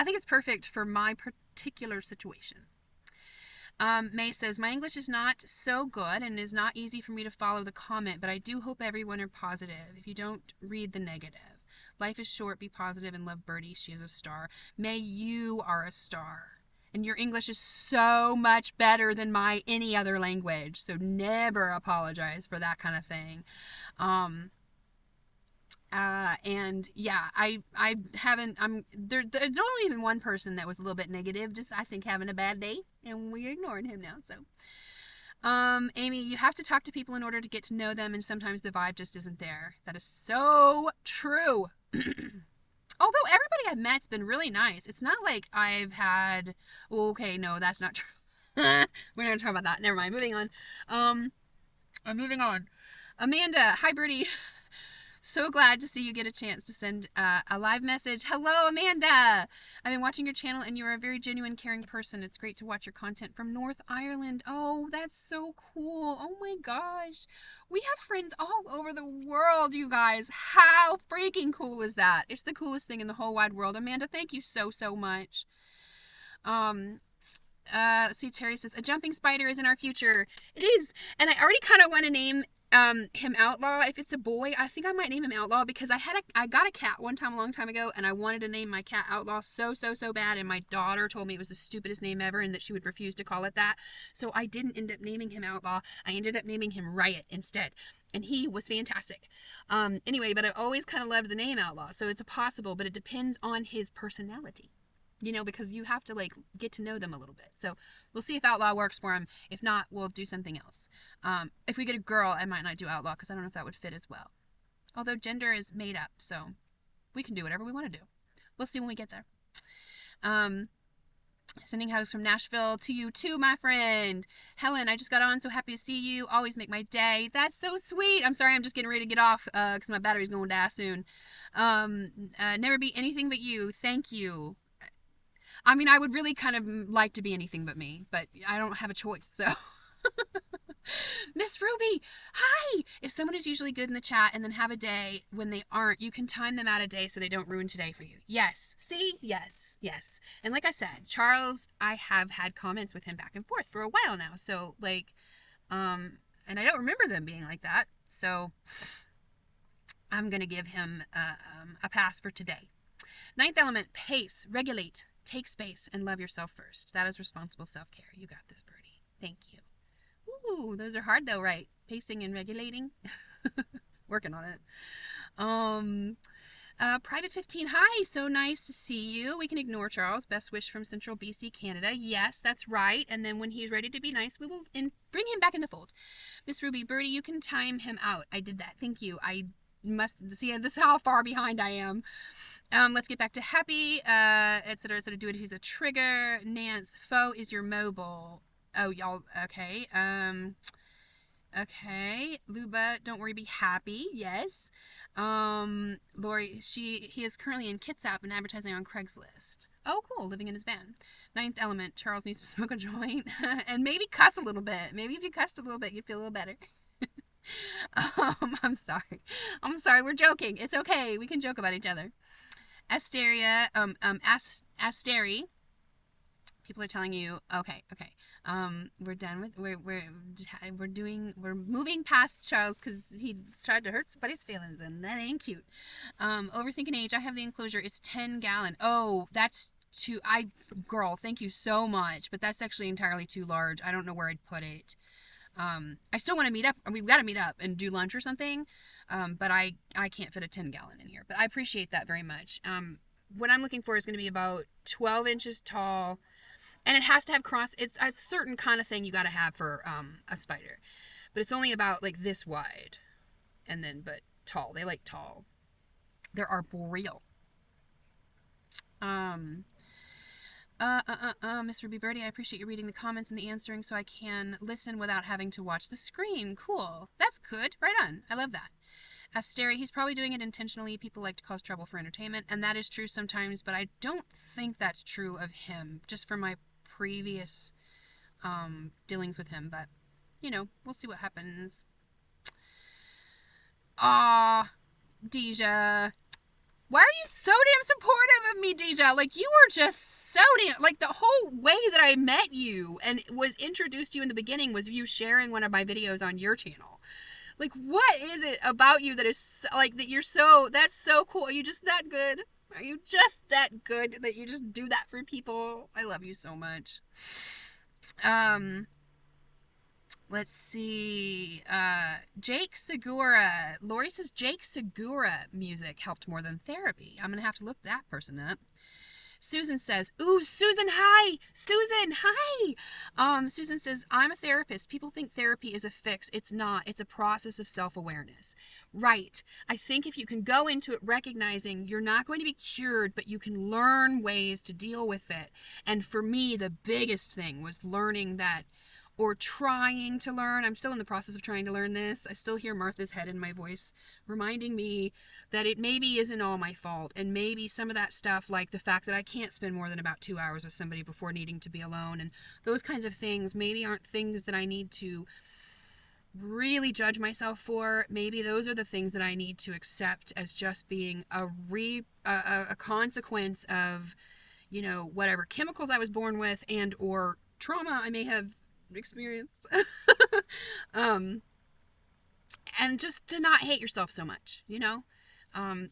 think it's perfect for my particular situation. May says, my English is not so good and is not easy for me to follow the comment, but I do hope everyone are positive. If you don't, read the negative. Life is short, be positive, and love Birdie. She is a star. May, you are a star. And your English is so much better than my any other language. So never apologize for that kind of thing. And yeah, I haven't, there's only even one person that was a little bit negative, just I think having a bad day, and we ignored him now. So, Amy, you have to talk to people in order to get to know them, and sometimes the vibe just isn't there. That is so true. Although everybody I've met's been really nice. It's not like I've had. Okay, no, that's not true. We're not gonna talk about that. Never mind. Moving on. Moving on. Amanda, hi, Birdie. So glad to see you get a chance to send a live message. Hello, Amanda. I've been watching your channel, and you're a very genuine, caring person. It's great to watch your content from North Ireland. Oh, that's so cool. Oh my gosh. We have friends all over the world, you guys. How freaking cool is that? It's the coolest thing in the whole wide world. Amanda, thank you so, so much. Let's see, Terry says, a jumping spider is in our future. It is. And I already kind of want to name him Outlaw. If it's a boy, I think I might name him Outlaw, because I got a cat one time a long time ago, and I wanted to name my cat Outlaw so bad, and my daughter told me it was the stupidest name ever and that she would refuse to call it that. So I didn't end up naming him Outlaw. I ended up naming him Riot instead. And he was fantastic. Anyway, but I've always kind of loved the name Outlaw. So it's possible, but it depends on his personality. You know, because you have to, like, get to know them a little bit. So we'll see if Outlaw works for him. If not, we'll do something else. If we get a girl, I might not do Outlaw, because I don't know if that would fit as well. Although gender is made up, so we can do whatever we want to do. We'll see when we get there. Sending hugs from Nashville to you too, my friend. Helen, I just got on, so happy to see you. Always make my day. That's so sweet. I'm sorry, I'm just getting ready to get off because my battery's going to die soon. Never be anything but you. Thank you. I mean, I would really kind of like to be anything but me, but I don't have a choice, so. Miss Ruby, hi! If someone is usually good in the chat and then have a day when they aren't, you can time them out a day so they don't ruin today for you. Yes. See? Yes. Yes. And like I said, Charles, I have had comments with him back and forth for a while now, so, like, and I don't remember them being like that, so I'm going to give him a pass for today. Ninth element, pace, regulate. Take space and love yourself first. That is responsible self-care. You got this, Birdie. Thank you. Ooh, those are hard though, right? Pacing and regulating. Working on it. Private 15, hi, so nice to see you. We can ignore Charles. Best wish from Central BC, Canada. Yes, that's right. And then when he's ready to be nice, we will bring him back in the fold. Miss Ruby, Birdie, you can time him out. I did that. Thank you. I must see, this is how far behind I am. Let's get back to happy, etc. Do it. He's a trigger. Nance, foe is your mobile. Oh, y'all, okay. Okay. Luba, don't worry, be happy. Yes. Lori, he is currently in Kitsap and advertising on Craigslist. Oh, cool. Living in his van. Ninth element, Charles needs to smoke a joint and maybe cuss a little bit. Maybe if you cussed a little bit, you'd feel a little better. I'm sorry. We're joking. It's okay. We can joke about each other. Asteria, Asteri. People are telling you, okay. We're done with, we're moving past Charles because he tried to hurt somebody's feelings, and that ain't cute. Overthinking age, I have the enclosure, it's 10 gallon. Oh, that's too, girl, thank you so much, but that's actually entirely too large. I don't know where I'd put it. I still want to meet up. We've got to meet up and do lunch or something. But I can't fit a 10 gallon in here. But I appreciate that very much. What I'm looking for is going to be about 12 inches tall. And it has to have it's a certain kind of thing you got to have for a spider. But it's only about like this wide. And then, but tall. They like tall. They're arboreal. Miss Ruby Birdie, I appreciate you reading the comments and the answering so I can listen without having to watch the screen. Cool. That's good. Right on. I love that. Asteri, he's probably doing it intentionally. People like to cause trouble for entertainment, and that is true sometimes, but I don't think that's true of him, just from my previous dealings with him, but, you know, we'll see what happens. Deja. Why are you so damn supportive of me, Deja? Like, you were just so damn, like, the whole way that I met you and was introduced to you in the beginning was you sharing one of my videos on your channel. Like, what is it about you that is, like, that you're so, that's so cool. Are you just that good? Are you just that good that you just do that for people? I love you so much. Let's see. Jake Segura. Lori says Jake Segura music helped more than therapy. I'm going to have to look that person up. Susan says, ooh, Susan, hi. Susan, hi. Susan says, I'm a therapist. People think therapy is a fix. It's not. It's a process of self-awareness. Right. I think if you can go into it recognizing you're not going to be cured, but you can learn ways to deal with it. And for me, the biggest thing was learning that, or trying to learn. I'm still in the process of trying to learn this. I still hear Martha's head in my voice reminding me that it maybe isn't all my fault, and maybe some of that stuff, like the fact that I can't spend more than about 2 hours with somebody before needing to be alone, and those kinds of things maybe aren't things that I need to really judge myself for. Maybe those are the things that I need to accept as just being a consequence of, you know, whatever chemicals I was born with and or trauma I may have experienced. um, and just to not hate yourself so much, you know?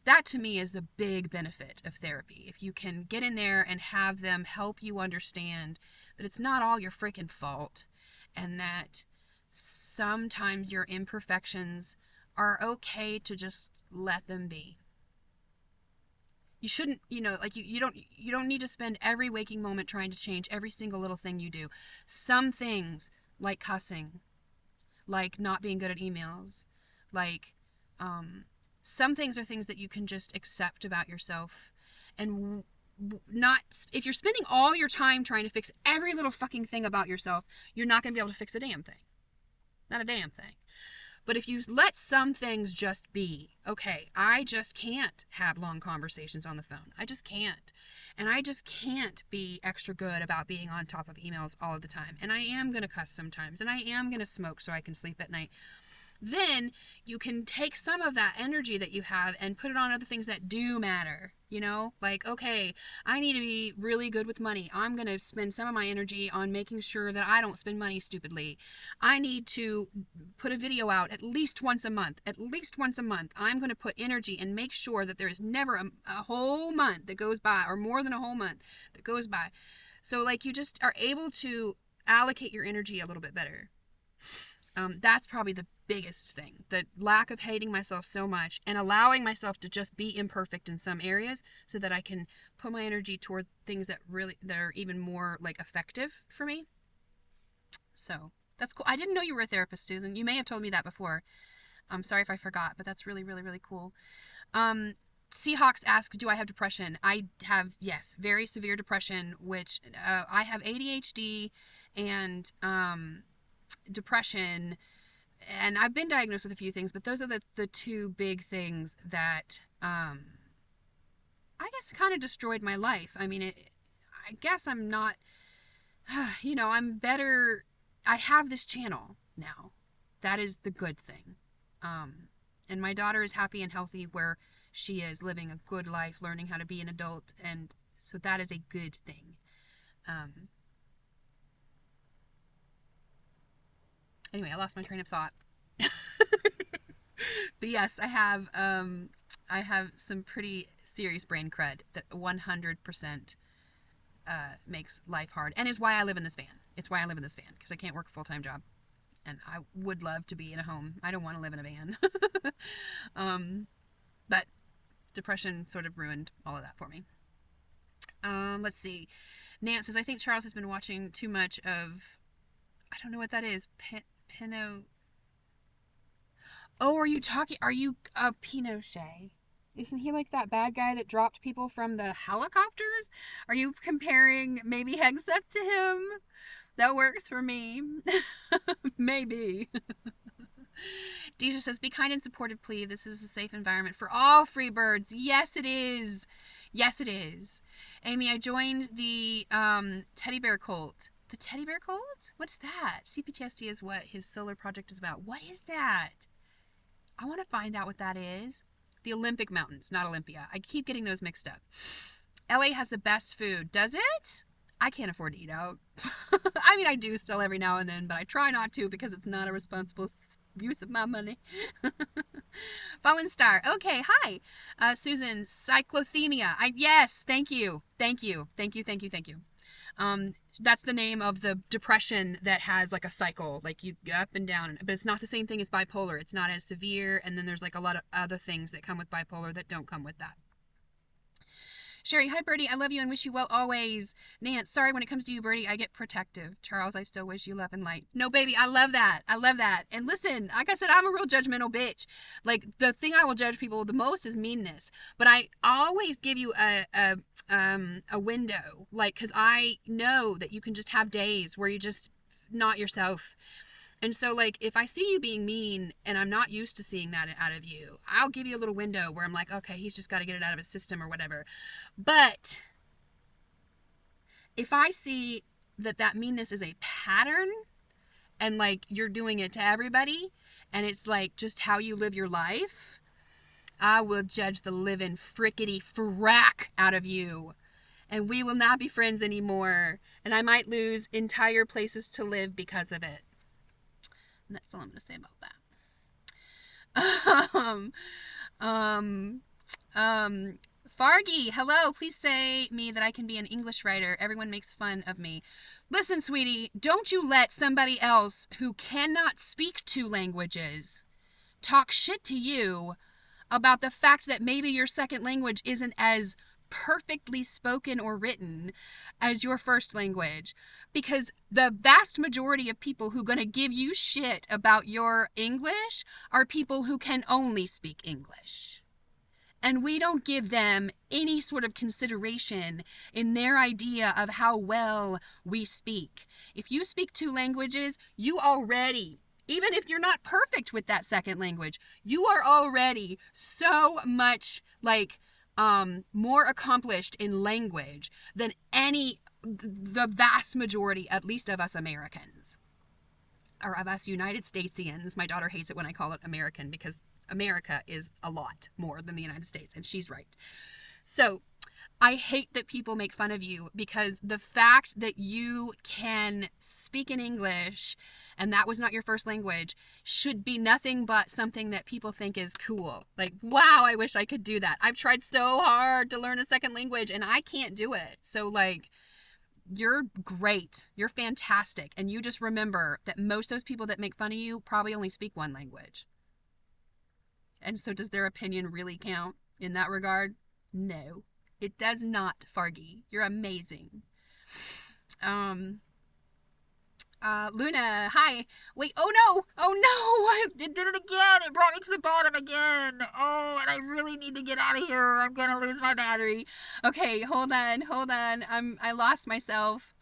That to me is the big benefit of therapy. If you can get in there and have them help you understand that it's not all your freaking fault, and that sometimes your imperfections are okay to just let them be. You shouldn't, you know, like you don't need to spend every waking moment trying to change every single little thing you do. Some things, like cussing, like not being good at emails, like some things are things that you can just accept about yourself, and not, if you're spending all your time trying to fix every little fucking thing about yourself, you're not going to be able to fix a damn thing. Not a damn thing. But if you let some things just be, okay, I just can't have long conversations on the phone. I just can't. And I just can't be extra good about being on top of emails all the time. And I am going to cuss sometimes. And I am going to smoke so I can sleep at night. Then you can take some of that energy that you have and put it on other things that do matter. You know, like, okay, I need to be really good with money. I'm going to spend some of my energy on making sure that I don't spend money stupidly. I need to put a video out at least once a month. At least once a month. I'm going to put energy and make sure that there is never a whole month that goes by, or more than a whole month that goes by. So, like, you just are able to allocate your energy a little bit better. That's probably the biggest thing. The lack of hating myself so much and allowing myself to just be imperfect in some areas so that I can put my energy toward things that are even more like effective for me. So that's cool. I didn't know you were a therapist, Susan. You may have told me that before. I'm sorry if I forgot, but that's really, really, really cool. Seahawks asks, do I have depression? I have, yes, very severe depression, which I have ADHD and depression, and I've been diagnosed with a few things, but those are the two big things that I guess kind of destroyed my life. I mean, I guess I'm not, you know, I'm better. I have this channel now. That is the good thing. And my daughter is happy and healthy where she is, living a good life, learning how to be an adult, and so that is a good thing. Anyway, I lost my train of thought. But yes, I have some pretty serious brain crud that 100% makes life hard, and is why I live in this van. It's why I live in this van, because I can't work a full-time job, and I would love to be in a home. I don't want to live in a van. But depression sort of ruined all of that for me. Let's see. Nance says, I think Charles has been watching too much of, I don't know what that is. Pinot. Oh, are you Pinochet? Isn't he like that bad guy that dropped people from the helicopters? Are you comparing maybe Hegseth to him? That works for me. Maybe. Deja says, be kind and supportive, please. This is a safe environment for all free birds. Yes, it is. Yes, it is. Amy, I joined the teddy bear cult. The teddy bear cult? What's that? CPTSD is what his solar project is about. What is that? I want to find out what that is. The Olympic Mountains, not Olympia. I keep getting those mixed up. LA has the best food. Does it? I can't afford to eat out. I mean, I do still every now and then, but I try not to because it's not a responsible use of my money. Fallen Star. Okay, hi. Susan, cyclothemia. Yes, thank you. Thank you. Thank you, thank you, thank you. That's the name of the depression that has like a cycle, like you go up and down, but it's not the same thing as bipolar. It's not as severe, and then there's like a lot of other things that come with bipolar that don't come with that. Sherry, hi, Birdie. I love you and wish you well always. Nance, sorry, when it comes to you, Birdie, I get protective. Charles, I still wish you love and light. No, baby, I love that. I love that. And listen, like I said, I'm a real judgmental bitch. Like, the thing I will judge people the most is meanness. But I always give you a window, like, because I know that you can just have days where you just not yourself. And so, like, if I see you being mean and I'm not used to seeing that out of you, I'll give you a little window where I'm like, okay, he's just got to get it out of his system or whatever. But if I see that that meanness is a pattern and, like, you're doing it to everybody and it's, like, just how you live your life, I will judge the living frickety frack out of you. And we will not be friends anymore. And I might lose entire places to live because of it. And that's all I'm going to say about that. Fargy, hello. Please say me that I can be an English writer. Everyone makes fun of me. Listen, sweetie, don't you let somebody else who cannot speak two languages talk shit to you about the fact that maybe your second language isn't as perfectly spoken or written as your first language, because the vast majority of people who are going to give you shit about your English are people who can only speak English, and we don't give them any sort of consideration in their idea of how well we speak. If you speak two languages, you already, even if you're not perfect with that second language, you are already so much, like, more accomplished in language than the vast majority, at least of us Americans, or of us United Statesians. My daughter hates it when I call it American because America is a lot more than the United States, and she's right. So I hate that people make fun of you because the fact that you can speak in English and that was not your first language should be nothing but something that people think is cool. Like, wow, I wish I could do that. I've tried so hard to learn a second language and I can't do it. So, like, you're great. You're fantastic. And you just remember that most of those people that make fun of you probably only speak one language. And so does their opinion really count in that regard? No. It does not, Fargy. You're amazing. Luna, hi. Wait, oh no! It did it again! It brought me to the bottom again! Oh, and I really need to get out of here or I'm gonna lose my battery. Okay, hold on. I lost myself.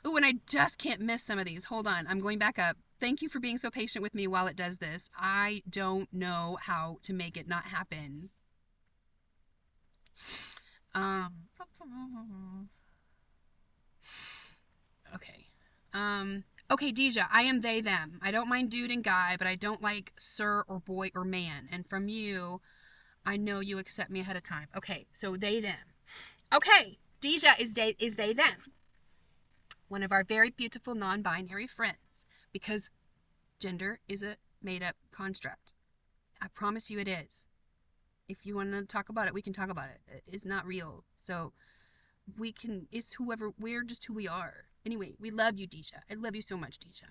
Ooh, and I just can't miss some of these. Hold on, I'm going back up. Thank you for being so patient with me while it does this. I don't know how to make it not happen. Okay. Okay, Deja, I am they, them. I don't mind dude and guy, but I don't like sir or boy or man. And from you, I know you accept me ahead of time. Okay, so they, them. Okay, Deja is they, them. One of our very beautiful non-binary friends, because gender is a made-up construct. I promise you it is. If you want to talk about it, we can talk about it. It's not real. So we can, it's whoever, we're just who we are. Anyway, we love you, Deja. I love you so much, Deja.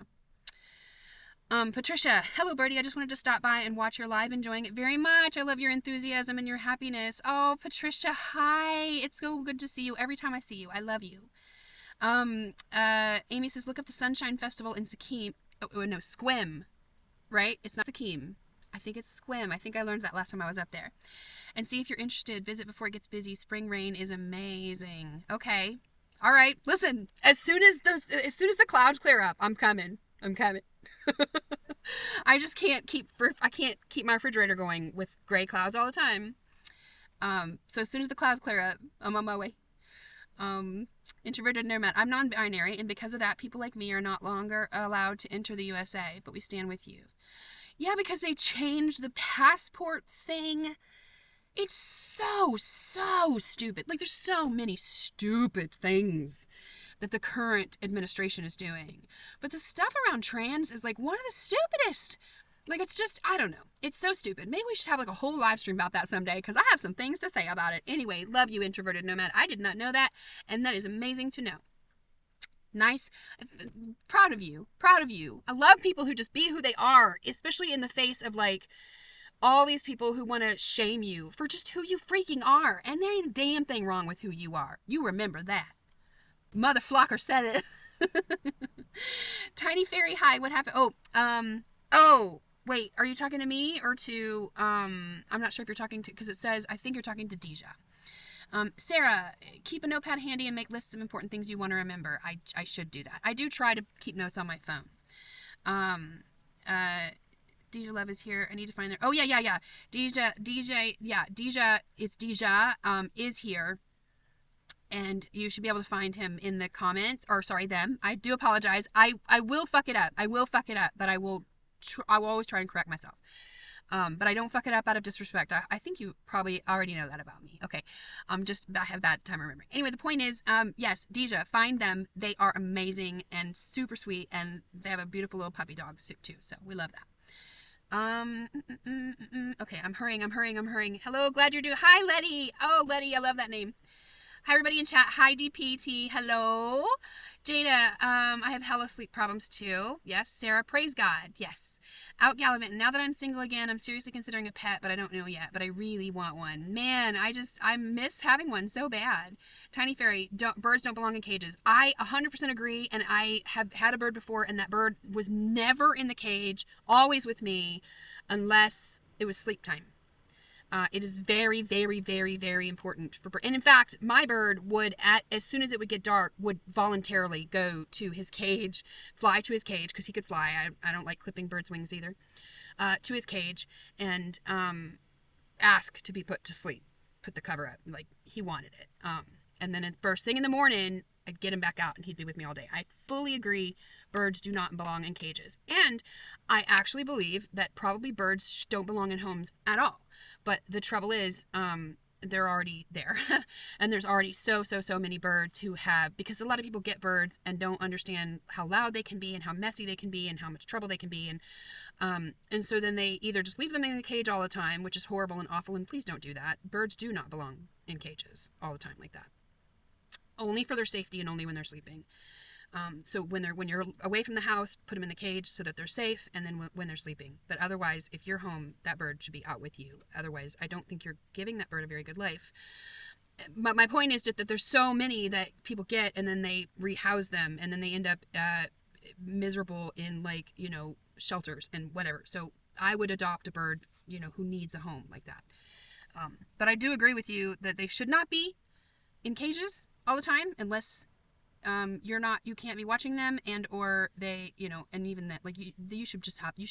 Patricia, hello, Birdie. I just wanted to stop by and watch your live, enjoying it very much. I love your enthusiasm and your happiness. Oh, Patricia, hi. It's so good to see you every time I see you. I love you. Amy says, look up the Sunshine Festival in Sikkim. Oh, no, Squim, right? It's not Sikkim. I think it's Squim. I think I learned that last time I was up there. And see if you're interested. Visit before it gets busy. Spring rain is amazing. Okay. All right. Listen, as soon as the clouds clear up, I'm coming. I just can't keep my refrigerator going with gray clouds all the time. So as soon as the clouds clear up, I'm on my way. Introverted nomad. I'm non-binary, and because of that, people like me are not longer allowed to enter the USA, but we stand with you. Yeah, because they changed the passport thing. It's so stupid. Like, there's so many stupid things that the current administration is doing. But the stuff around trans is, like, one of the stupidest. Like, it's just, I don't know. It's so stupid. Maybe we should have, like, a whole live stream about that someday, because I have some things to say about it. Anyway, love you, introverted nomad. I did not know that, and that is amazing to know. Nice. Proud of you. I love people who just be who they are, especially in the face of, like, all these people who want to shame you for just who you freaking are. And there ain't a damn thing wrong with who you are. You remember that. Mother Flocker said it. Tiny Fairy, hi, what happened? Oh, wait, are you talking to me or to, I'm not sure if you're talking to, because it says, I think you're talking to Deja. Sarah, keep a notepad handy and make lists of important things you want to remember. I should do that. I do try to keep notes on my phone. Deja Love is here. I need to find their, oh yeah. Deja, it's Deja, is here. And you should be able to find him in the comments, or sorry, them. I do apologize. I will fuck it up. But I will always try and correct myself. But I don't fuck it up out of disrespect. I think you probably already know that about me. Okay. I have bad time remembering. Anyway, the point is, yes, Deja, find them. They are amazing and super sweet, and they have a beautiful little puppy dog too. So we love that. Okay, I'm hurrying. Hello, glad you're doing. Hi, Letty. Oh, Letty, I love that name. Hi, everybody in chat. Hi, DPT. Hello. Jada, I have hella sleep problems too. Yes. Sarah, praise God. Yes. Out gallivanting. Now that I'm single again, I'm seriously considering a pet, but I don't know yet. But I really want one. Man, I miss having one so bad. Tiny Fairy, birds don't belong in cages. I 100% agree, and I have had a bird before, and that bird was never in the cage, always with me, unless it was sleep time. It is very, very, very, very important for birds. And in fact, my bird would, as soon as it would get dark, would voluntarily go to his cage, fly to his cage, because he could fly. I don't like clipping birds' wings either. To his cage and ask to be put to sleep. Put the cover up. Like, he wanted it. And then first thing in the morning, I'd get him back out and he'd be with me all day. I fully agree. Birds do not belong in cages. And I actually believe that probably birds don't belong in homes at all. But the trouble is, they're already there. And there's already so many birds who have, because a lot of people get birds and don't understand how loud they can be and how messy they can be and how much trouble they can be. And so then they either just leave them in the cage all the time, which is horrible and awful, and please don't do that. Birds do not belong in cages all the time like that. Only for their safety and only when they're sleeping. So when you're away from the house, put them in the cage so that they're safe, and then when they're sleeping. But otherwise, if you're home, that bird should be out with you. Otherwise, I don't think you're giving that bird a very good life. But my point is just that there's so many that people get, and then they rehouse them, and then they end up miserable in, like, shelters and whatever. So I would adopt a bird, who needs a home like that. But I do agree with you that they should not be in cages all the time, unless you can't be watching them, and or they, and even that, like, you should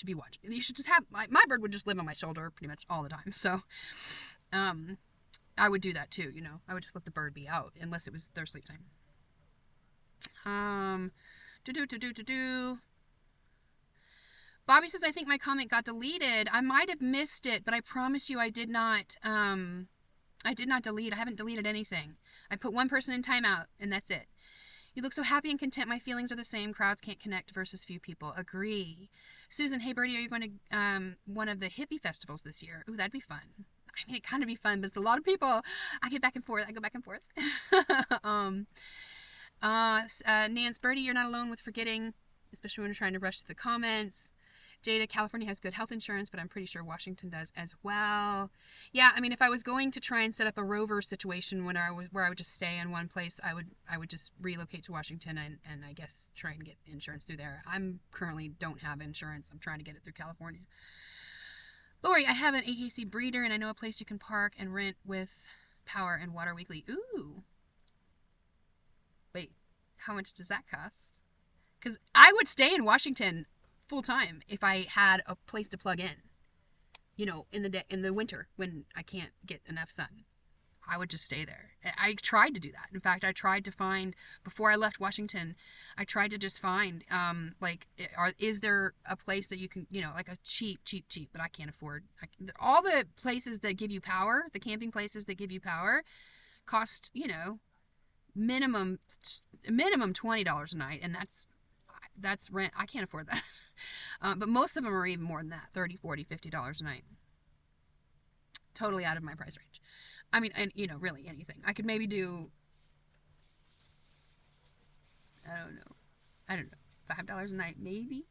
be watching. You should just have, my bird would just live on my shoulder pretty much all the time. So I would do that too. I would just let the bird be out unless it was their sleep time. Bobby says, I think my comment got deleted. I might have missed it, but I promise you I did not delete. I haven't deleted anything. I put one person in timeout, and that's it. You look so happy and content. My feelings are the same. Crowds can't connect versus few people. Agree. Susan, hey, Birdie, are you going to one of the hippie festivals this year? Ooh, that'd be fun. I mean, it kind of be fun, but it's a lot of people. I go back and forth. Nance, Birdie, you're not alone with forgetting, especially when you're trying to rush through the comments. Jada, California has good health insurance, but I'm pretty sure Washington does as well. Yeah, I mean, if I was going to try and set up a rover situation where I would just stay in one place, I would just relocate to Washington and I guess try and get insurance through there. I'm currently don't have insurance. I'm trying to get it through California. Lori, I have an AKC breeder, and I know a place you can park and rent with power and water weekly. Ooh. Wait, how much does that cost? Because I would stay in Washington full time if I had a place to plug in. In the winter when I can't get enough sun, I would just stay there. I tried to do that. In fact, I tried to find, before I left Washington, I tried to just find, is there a place that you can, like a cheap, but I can't afford. All the places that give you power, the camping places that give you power, cost, minimum $20 a night, and that's rent. I can't afford that. But most of them are even more than that, $30, $40, $50 a night. Totally out of my price range. I mean, and really anything. I could maybe do, I don't know, $5 a night, maybe.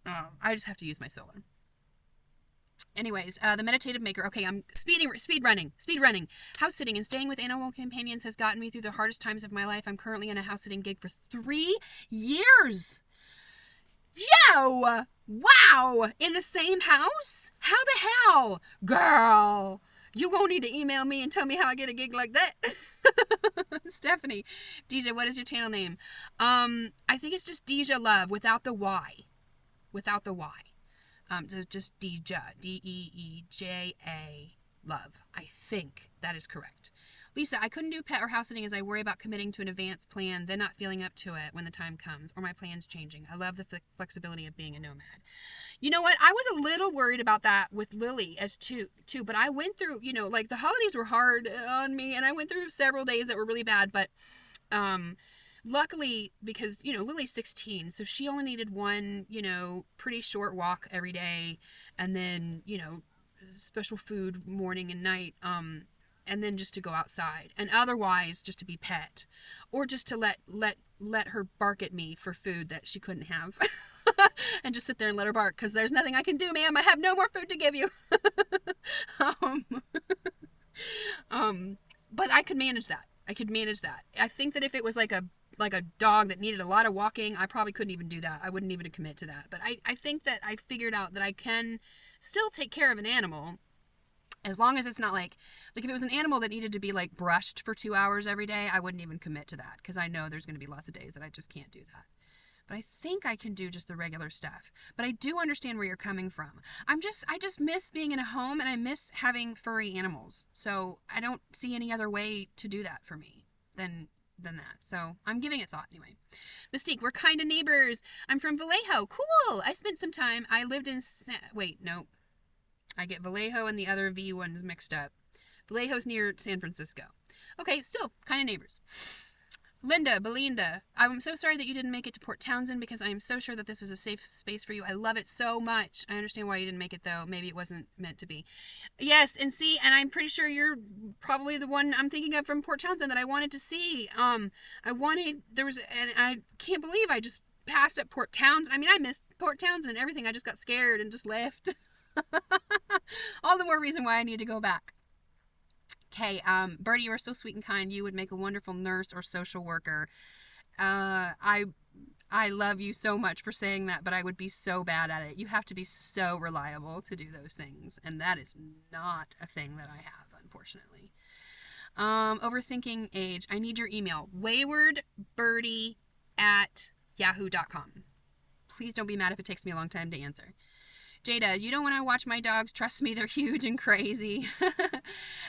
I just have to use my solar. Anyways, the meditative maker. Okay, I'm speed running. House sitting and staying with animal companions has gotten me through the hardest times of my life. I'm currently in a house sitting gig for 3 years. Yo! Wow! In the same house? How the hell? Girl, you won't need to email me and tell me how I get a gig like that. Stephanie, Deja, what is your channel name? I think it's just Deja Love without the Y. Without the Y. Just Deja, Deeja Love. I think that is correct. Lisa, I couldn't do pet or house sitting as I worry about committing to an advanced plan, then not feeling up to it when the time comes, or my plans changing. I love the flexibility of being a nomad. You know what? I was a little worried about that with Lily as too, but I went through, like the holidays were hard on me, and I went through several days that were really bad, but luckily, because, Lily's 16, so she only needed one, pretty short walk every day, and then, special food morning and night, and then just to go outside, and otherwise just to be pet, or just to let her bark at me for food that she couldn't have. And just sit there and let her bark, because there's nothing I can do, ma'am. I have no more food to give you. But I could manage that. I think that if it was like a dog that needed a lot of walking, I probably couldn't even do that. I wouldn't even commit to that. But I think that I figured out that I can still take care of an animal, as long as it's not like if it was an animal that needed to be like brushed for 2 hours every day, I wouldn't even commit to that, because I know there's going to be lots of days that I just can't do that. But I think I can do just the regular stuff. But I do understand where you're coming from. I just miss being in a home, and I miss having furry animals. So I don't see any other way to do that for me than that. So I'm giving it thought anyway. Mystique, we're kind of neighbors. I'm from Vallejo. Cool. I spent some time. I lived in I get Vallejo and the other V ones mixed up. Vallejo's near San Francisco. Okay, still kind of neighbors. Belinda, I'm so sorry that you didn't make it to Port Townsend, because I am so sure that this is a safe space for you. I love it so much. I understand why you didn't make it, though. Maybe it wasn't meant to be. Yes, and I'm pretty sure you're probably the one I'm thinking of from Port Townsend that I wanted to see. And I can't believe I just passed up Port Townsend. I mean, I missed Port Townsend and everything. I just got scared and just left. All the more reason why I need to go back. Okay, Bertie, you are so sweet and kind. You would make a wonderful nurse or social worker. I love you so much for saying that, but I would be so bad at it. You have to be so reliable to do those things, and that is not a thing that I have, unfortunately. Overthinking age. I need your email. waywardbirdie@yahoo.com. Please don't be mad if it takes me a long time to answer. Jada, you don't want to watch my dogs. Trust me, they're huge and crazy.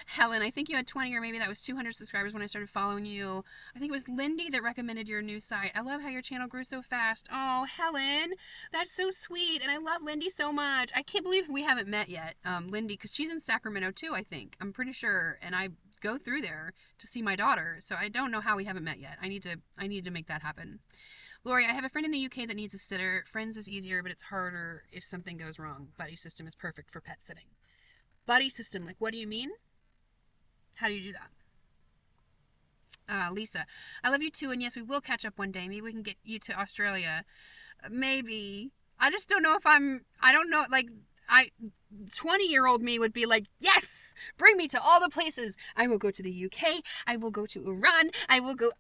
Helen, I think you had 20, or maybe that was 200 subscribers when I started following you. I think it was Lindy that recommended your new site. I love how your channel grew so fast. Oh, Helen, that's so sweet. And I love Lindy so much. I can't believe we haven't met yet, Lindy, because she's in Sacramento too, I think. I'm pretty sure. And I go through there to see my daughter. So I don't know how we haven't met yet. I need to make that happen. Lori, I have a friend in the UK that needs a sitter. Friends is easier, but it's harder if something goes wrong. Buddy system is perfect for pet sitting. Buddy system, like, what do you mean? How do you do that? Lisa, I love you too, and yes, we will catch up one day. Maybe we can get you to Australia. Maybe. I just don't know if I don't know, 20-year-old me would be like, yes, bring me to all the places. I will go to the UK. I will go to Iran. I will go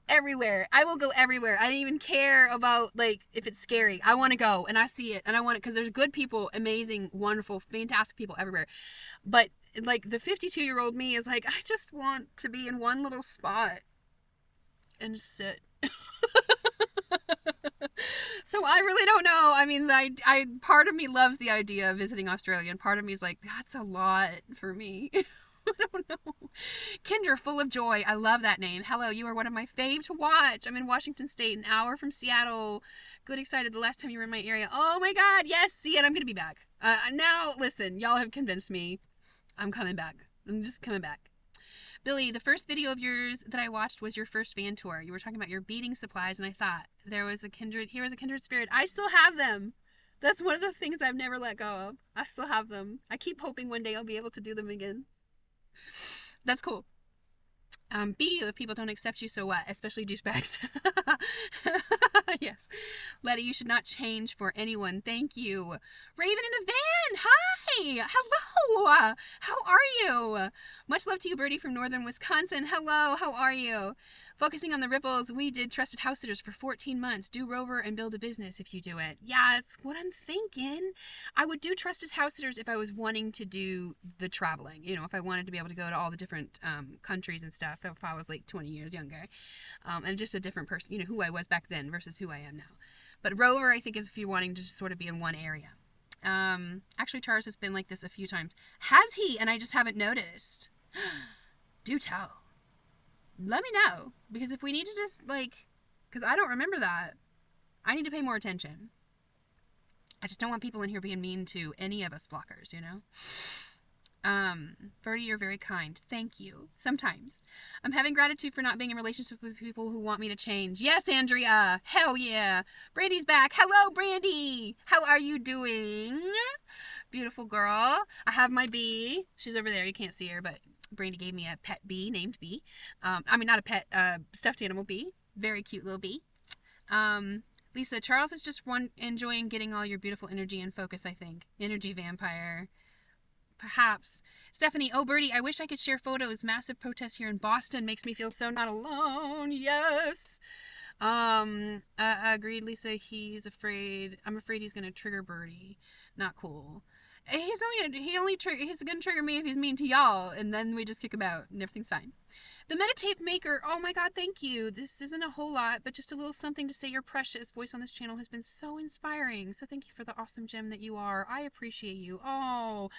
everywhere. I don't even care about, if it's scary. I want to go, and I see it, and I want it, because there's good people, amazing, wonderful, fantastic people everywhere. But, the 52-year-old me is like, I just want to be in one little spot and sit. So I really don't know. I mean, part of me loves the idea of visiting Australia, and part of me is like, that's a lot for me. I don't know. Kendra, full of joy. I love that name. Hello, you are one of my faves to watch. I'm in Washington State, an hour from Seattle. Good, excited. The last time you were in my area. Oh my God, yes. See it. I'm going to be back. Now, listen, y'all have convinced me. I'm coming back. I'm just coming back. Billy, the first video of yours that I watched was your first van tour. You were talking about your beading supplies, and I thought here was a kindred spirit. I still have them. That's one of the things I've never let go of. I still have them. I keep hoping one day I'll be able to do them again. That's cool. Be you if people don't accept you, so what? Especially douchebags. Yes. Letty, you should not change for anyone. Thank you. Raven in a van. Hi. Hi. Hello. How are you? Much love to you, Birdie from northern Wisconsin. Hello. How are you? Focusing on the ripples, we did trusted house sitters for 14 months. Do Rover and build a business if you do it. Yeah, it's what I'm thinking. I would do trusted house sitters if I was wanting to do the traveling. You know, if I wanted to be able to go to all the different countries and stuff. If I was like 20 years younger, and just a different person. You know, who I was back then versus who I am now. But Rover, I think, is if you're wanting to just sort of be in one area. Actually, Charles has been like this a few times. Has he? And I just haven't noticed. Do tell. Let me know, because if we need to just because I don't remember that, I need to pay more attention. I just don't want people in here being mean to any of us blockers, you know. Birdie, you're very kind. Thank you. Sometimes I'm having gratitude for not being in relationships with people who want me to change. Yes, Andrea. Hell yeah. Brandy's back. Hello, Brandy. How are you doing? Beautiful girl. I have my bee. She's over there. You can't see her, but Brandy gave me a pet bee named Bee. I mean, not a pet, stuffed animal bee. Very cute little bee. Lisa, Charles is just enjoying getting all your beautiful energy and focus, I think. Energy vampire. Perhaps. Stephanie, oh, Birdie, I wish I could share photos. Massive protest here in Boston makes me feel so not alone. Yes. Agreed, Lisa. He's afraid. I'm afraid he's going to trigger Birdie. Not cool. He's gonna trigger me if he's mean to y'all, and then we just kick him out, and everything's fine. The Meditate Maker, oh my god, thank you. This isn't a whole lot, but just a little something to say you're precious. Voice on this channel has been so inspiring, so thank you for the awesome gem that you are. I appreciate you. Oh,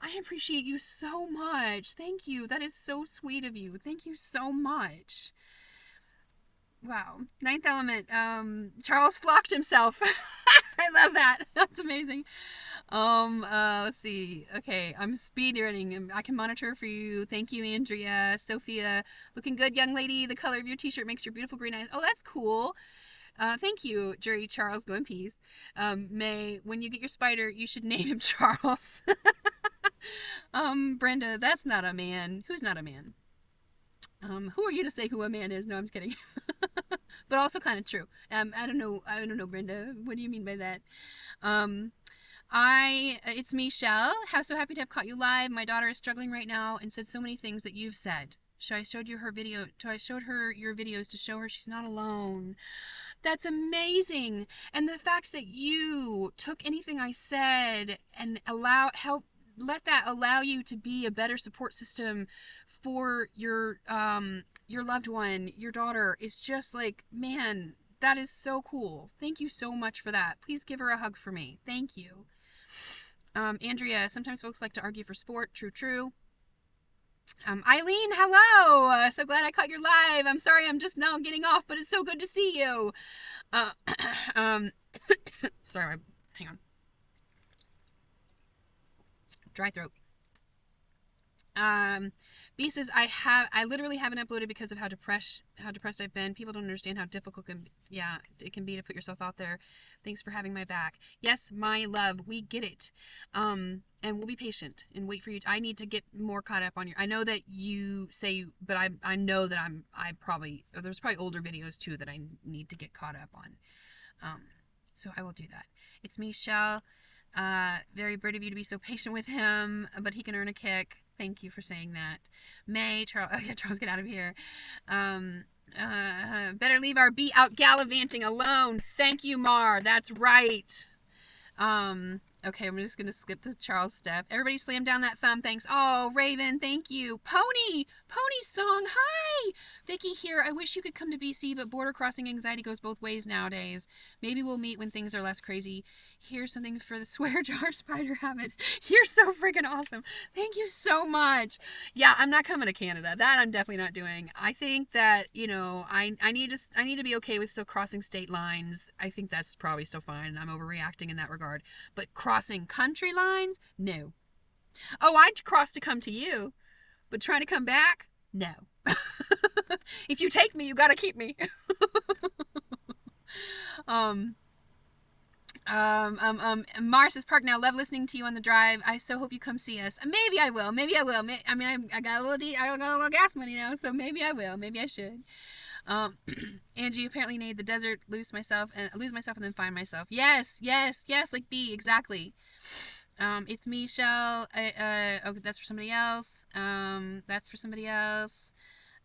I appreciate you so much. Thank you. That is so sweet of you. Thank you so much. Wow. Ninth element. Charles flocked himself. I love that. That's amazing. Let's see. Okay, I'm speed running. I can monitor for you. Thank you, Andrea. Sophia, looking good, young lady. The color of your t-shirt makes your beautiful green eyes. Oh, that's cool. Thank you, Jerry Charles. Go in peace. May, when you get your spider, you should name him Charles. Brenda, that's not a man. Who's not a man? Who are you to say who a man is? No, I'm just kidding. But also kind of true. I don't know, Brenda. What do you mean by that? It's me, Shell. How so happy to have caught you live. My daughter is struggling right now and said so many things that you've said. I showed her your videos to show her she's not alone. That's amazing. And the fact that you took anything I said and let that allow you to be a better support system for your loved one, your daughter, is just like, man, that is so cool. Thank you so much for that. Please give her a hug for me. Thank you. Andrea, sometimes folks like to argue for sport. True. Eileen, hello. So glad I caught your live. I'm sorry I'm just now getting off, but it's so good to see you. Sorry, hang on. Dry throat. B says, I literally haven't uploaded because of how depressed I've been. People don't understand how difficult it can be to put yourself out there. Thanks for having my back. Yes, my love, we get it. And we'll be patient and wait for you. I need to get more caught up on your, I know that you say, but I know that there's probably older videos too that I need to get caught up on. So I will do that. It's me, Shell. Very brave of you to be so patient with him, but he can earn a kick. Thank you for saying that. May, Charles, Charles, get out of here. Better leave our bee out gallivanting alone. Thank you, Mar. That's right. Okay, I'm just going to skip the Charles step. Everybody slam down that thumb. Thanks. Oh, Raven, thank you. Pony song. Hi. Vicky here. I wish you could come to BC, but border crossing anxiety goes both ways nowadays. Maybe we'll meet when things are less crazy. Here's something for the swear jar spider habit. You're so freaking awesome. Thank you so much. Yeah, I'm not coming to Canada. That I'm definitely not doing. I think that, I need to be okay with still crossing state lines. I think that's probably still fine. I'm overreacting in that regard. But crossing country lines? No. Oh, I'd cross to come to you. But trying to come back? No. If you take me, you gotta keep me. Mars says, Park now. Love listening to you on the drive. I so hope you come see us. Maybe I will. I got a little gas money now, so maybe I will. Maybe I should. Angie, apparently need the desert, lose myself and then find myself. Yes, like B, exactly. It's Michelle. Okay, that's for somebody else. That's for somebody else.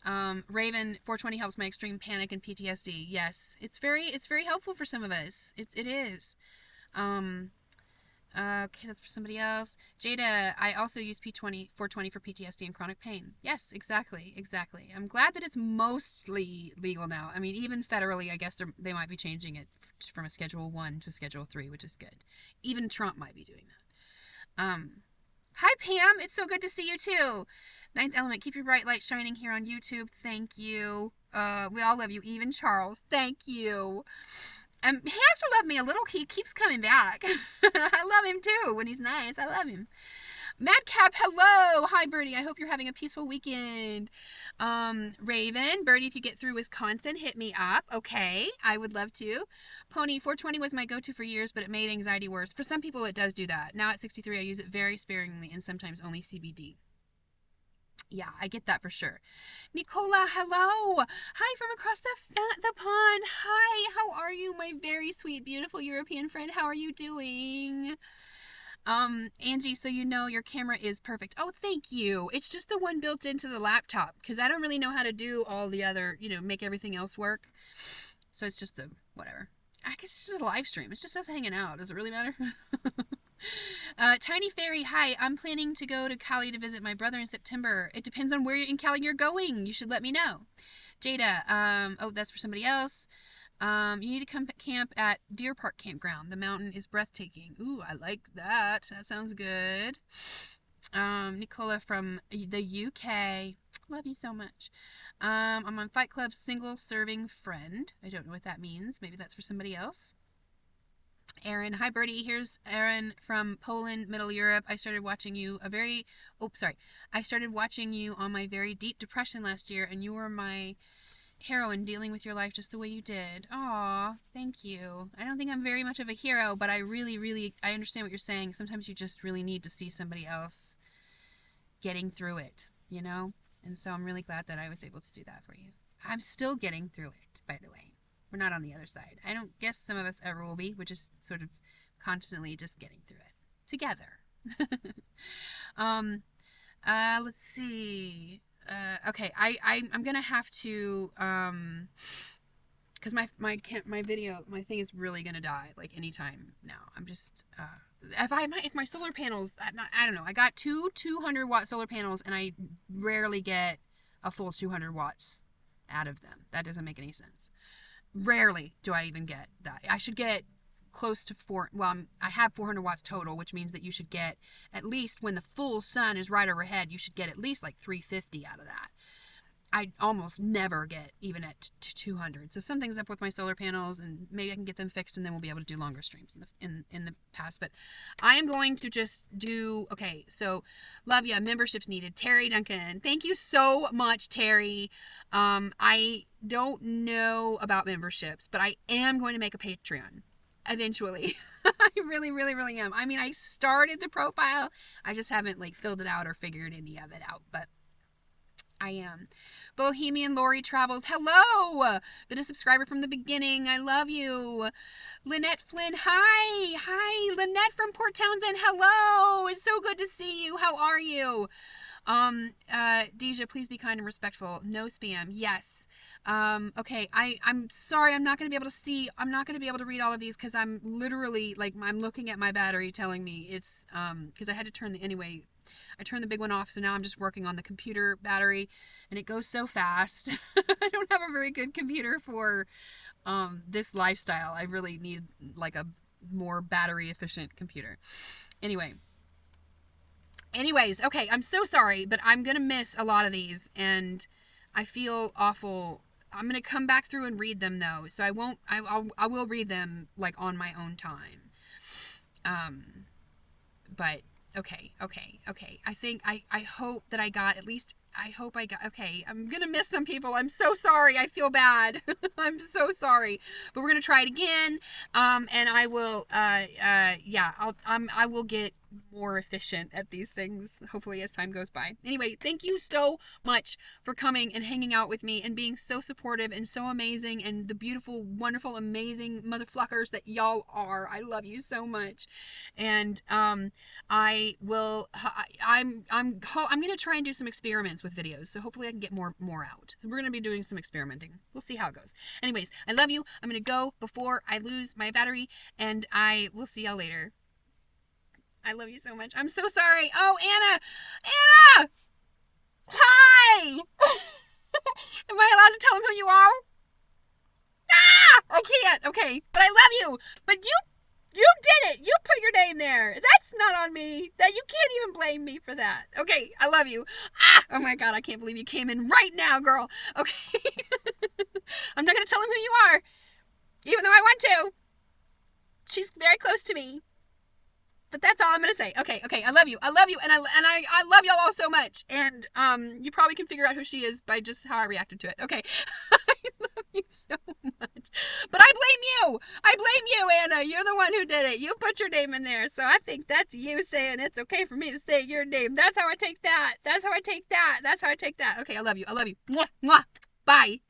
Raven 420 helps my extreme panic and PTSD. Yes, it's very helpful for some of us. It is. Um, okay, that's for somebody else. Jada, I also use P20 420 for PTSD and chronic pain. Yes, exactly. I'm glad that it's mostly legal now. I mean, even federally, I guess they might be changing it from a Schedule 1 to a Schedule 3, which is good. Even Trump might be doing that. Hi Pam, it's so good to see you too. Ninth Element, keep your bright light shining here on YouTube. Thank you. We all love you, even Charles. Thank you. He actually loved me a little. He keeps coming back. I love him too. When he's nice, I love him. Madcap, hello. Hi, Birdie. I hope you're having a peaceful weekend. Raven, Birdie, if you get through Wisconsin, hit me up. Okay, I would love to. Pony, 420 was my go-to for years, but it made anxiety worse. For some people, it does do that. Now at 63, I use it very sparingly and sometimes only CBD. Yeah, I get that for sure. Nicola, hello. Hi from across the pond. Hi, how are you, my very sweet, beautiful European friend? How are you doing? Angie, so you know your camera is perfect. Oh, thank you. It's just the one built into the laptop because I don't really know how to do all the other, make everything else work. So it's just the whatever. I guess it's just a live stream. It's just us hanging out. Does it really matter? Tiny Fairy, hi. I'm planning to go to Cali to visit my brother in September. It depends on where in Cali you're going. You should let me know. Jada, oh, that's for somebody else. You need to come camp at Deer Park Campground. The mountain is breathtaking. Ooh, I like that. That sounds good. Nicola from the UK. Love you so much. I'm on Fight Club's single serving friend. I don't know what that means. Maybe that's for somebody else. Aaron, hi Birdie. Here's Aaron from Poland, Middle Europe. I started watching you I started watching you on my very deep depression last year, and you were my hero in dealing with your life just the way you did. Aw, thank you. I don't think I'm very much of a hero, but I really, I understand what you're saying. Sometimes you just really need to see somebody else getting through it, And so I'm really glad that I was able to do that for you. I'm still getting through it, by the way. We're not on the other side. I don't guess some of us ever will be. We're just sort of constantly just getting through it together. Let's see. Okay, I'm gonna have to because my thing is really gonna die like anytime now. I'm just if my solar panels, I don't know. I got two 200-watt solar panels and I rarely get a full 200 watts out of them. That doesn't make any sense. Rarely do I even get that. I should get close to I have 400 watts total, which means that you should get at least when the full sun is right overhead, you should get at least like 350 out of that. I almost never get even at 200. So something's up with my solar panels, and maybe I can get them fixed, and then we'll be able to do longer streams in the past. But I am going to just do okay. So, love ya. Memberships needed. Terry Duncan, thank you so much, Terry. I don't know about memberships, but I am going to make a Patreon eventually. I really am. I mean, I started the profile. I just haven't filled it out or figured any of it out, but I am. Bohemian Lori Travels, hello! Been a subscriber from the beginning. I love you. Lynette Flynn, hi, Lynette from Port Townsend, hello! It's so good to see you. How are you? Deja, please be kind and respectful. No spam. Yes. Okay. I'm sorry. I'm not going to be able to read all of these because I'm literally I'm looking at my battery telling me it's, because I had to I turned the big one off, so now I'm just working on the computer battery, and it goes so fast. I don't have a very good computer for this lifestyle. I really need a more battery efficient computer. Anyways, okay, I'm so sorry, but I'm gonna miss a lot of these, and I feel awful. I'm gonna come back through and read them though, so I will read them on my own time. But okay. I hope that I got okay. I'm gonna miss some people. I'm so sorry. I feel bad. I'm so sorry. But we're gonna try it again. And I will, I will get more efficient at these things, hopefully, as time goes by. Anyway, thank you so much for coming and hanging out with me and being so supportive and so amazing, and the beautiful, wonderful, amazing motherfuckers that y'all are. I love you so much. And I will I'm going to try and do some experiments with videos, so hopefully I can get more out. So we're going to be doing some experimenting. We'll see how it goes. Anyways, I love you. I'm going to go before I lose my battery, and I will see y'all later. I love you so much. I'm so sorry. Oh, Anna! Anna! Hi! Am I allowed to tell him who you are? Ah! I can't. Okay. But I love you. But you did it. You put your name there. That's not on me. That you can't even blame me for that. Okay. I love you. Ah! Oh my God. I can't believe you came in right now, girl. Okay. I'm not going to tell him who you are. Even though I want to. She's very close to me. But that's all I'm gonna say. Okay, I love you, and I love y'all all so much. And you probably can figure out who she is by just how I reacted to it. Okay, I love you so much. But I blame you, Anna. You're the one who did it. You put your name in there, so I think that's you saying it's okay for me to say your name. That's how I take that. That's how I take that. Okay, I love you. Mwah, mwah. Bye.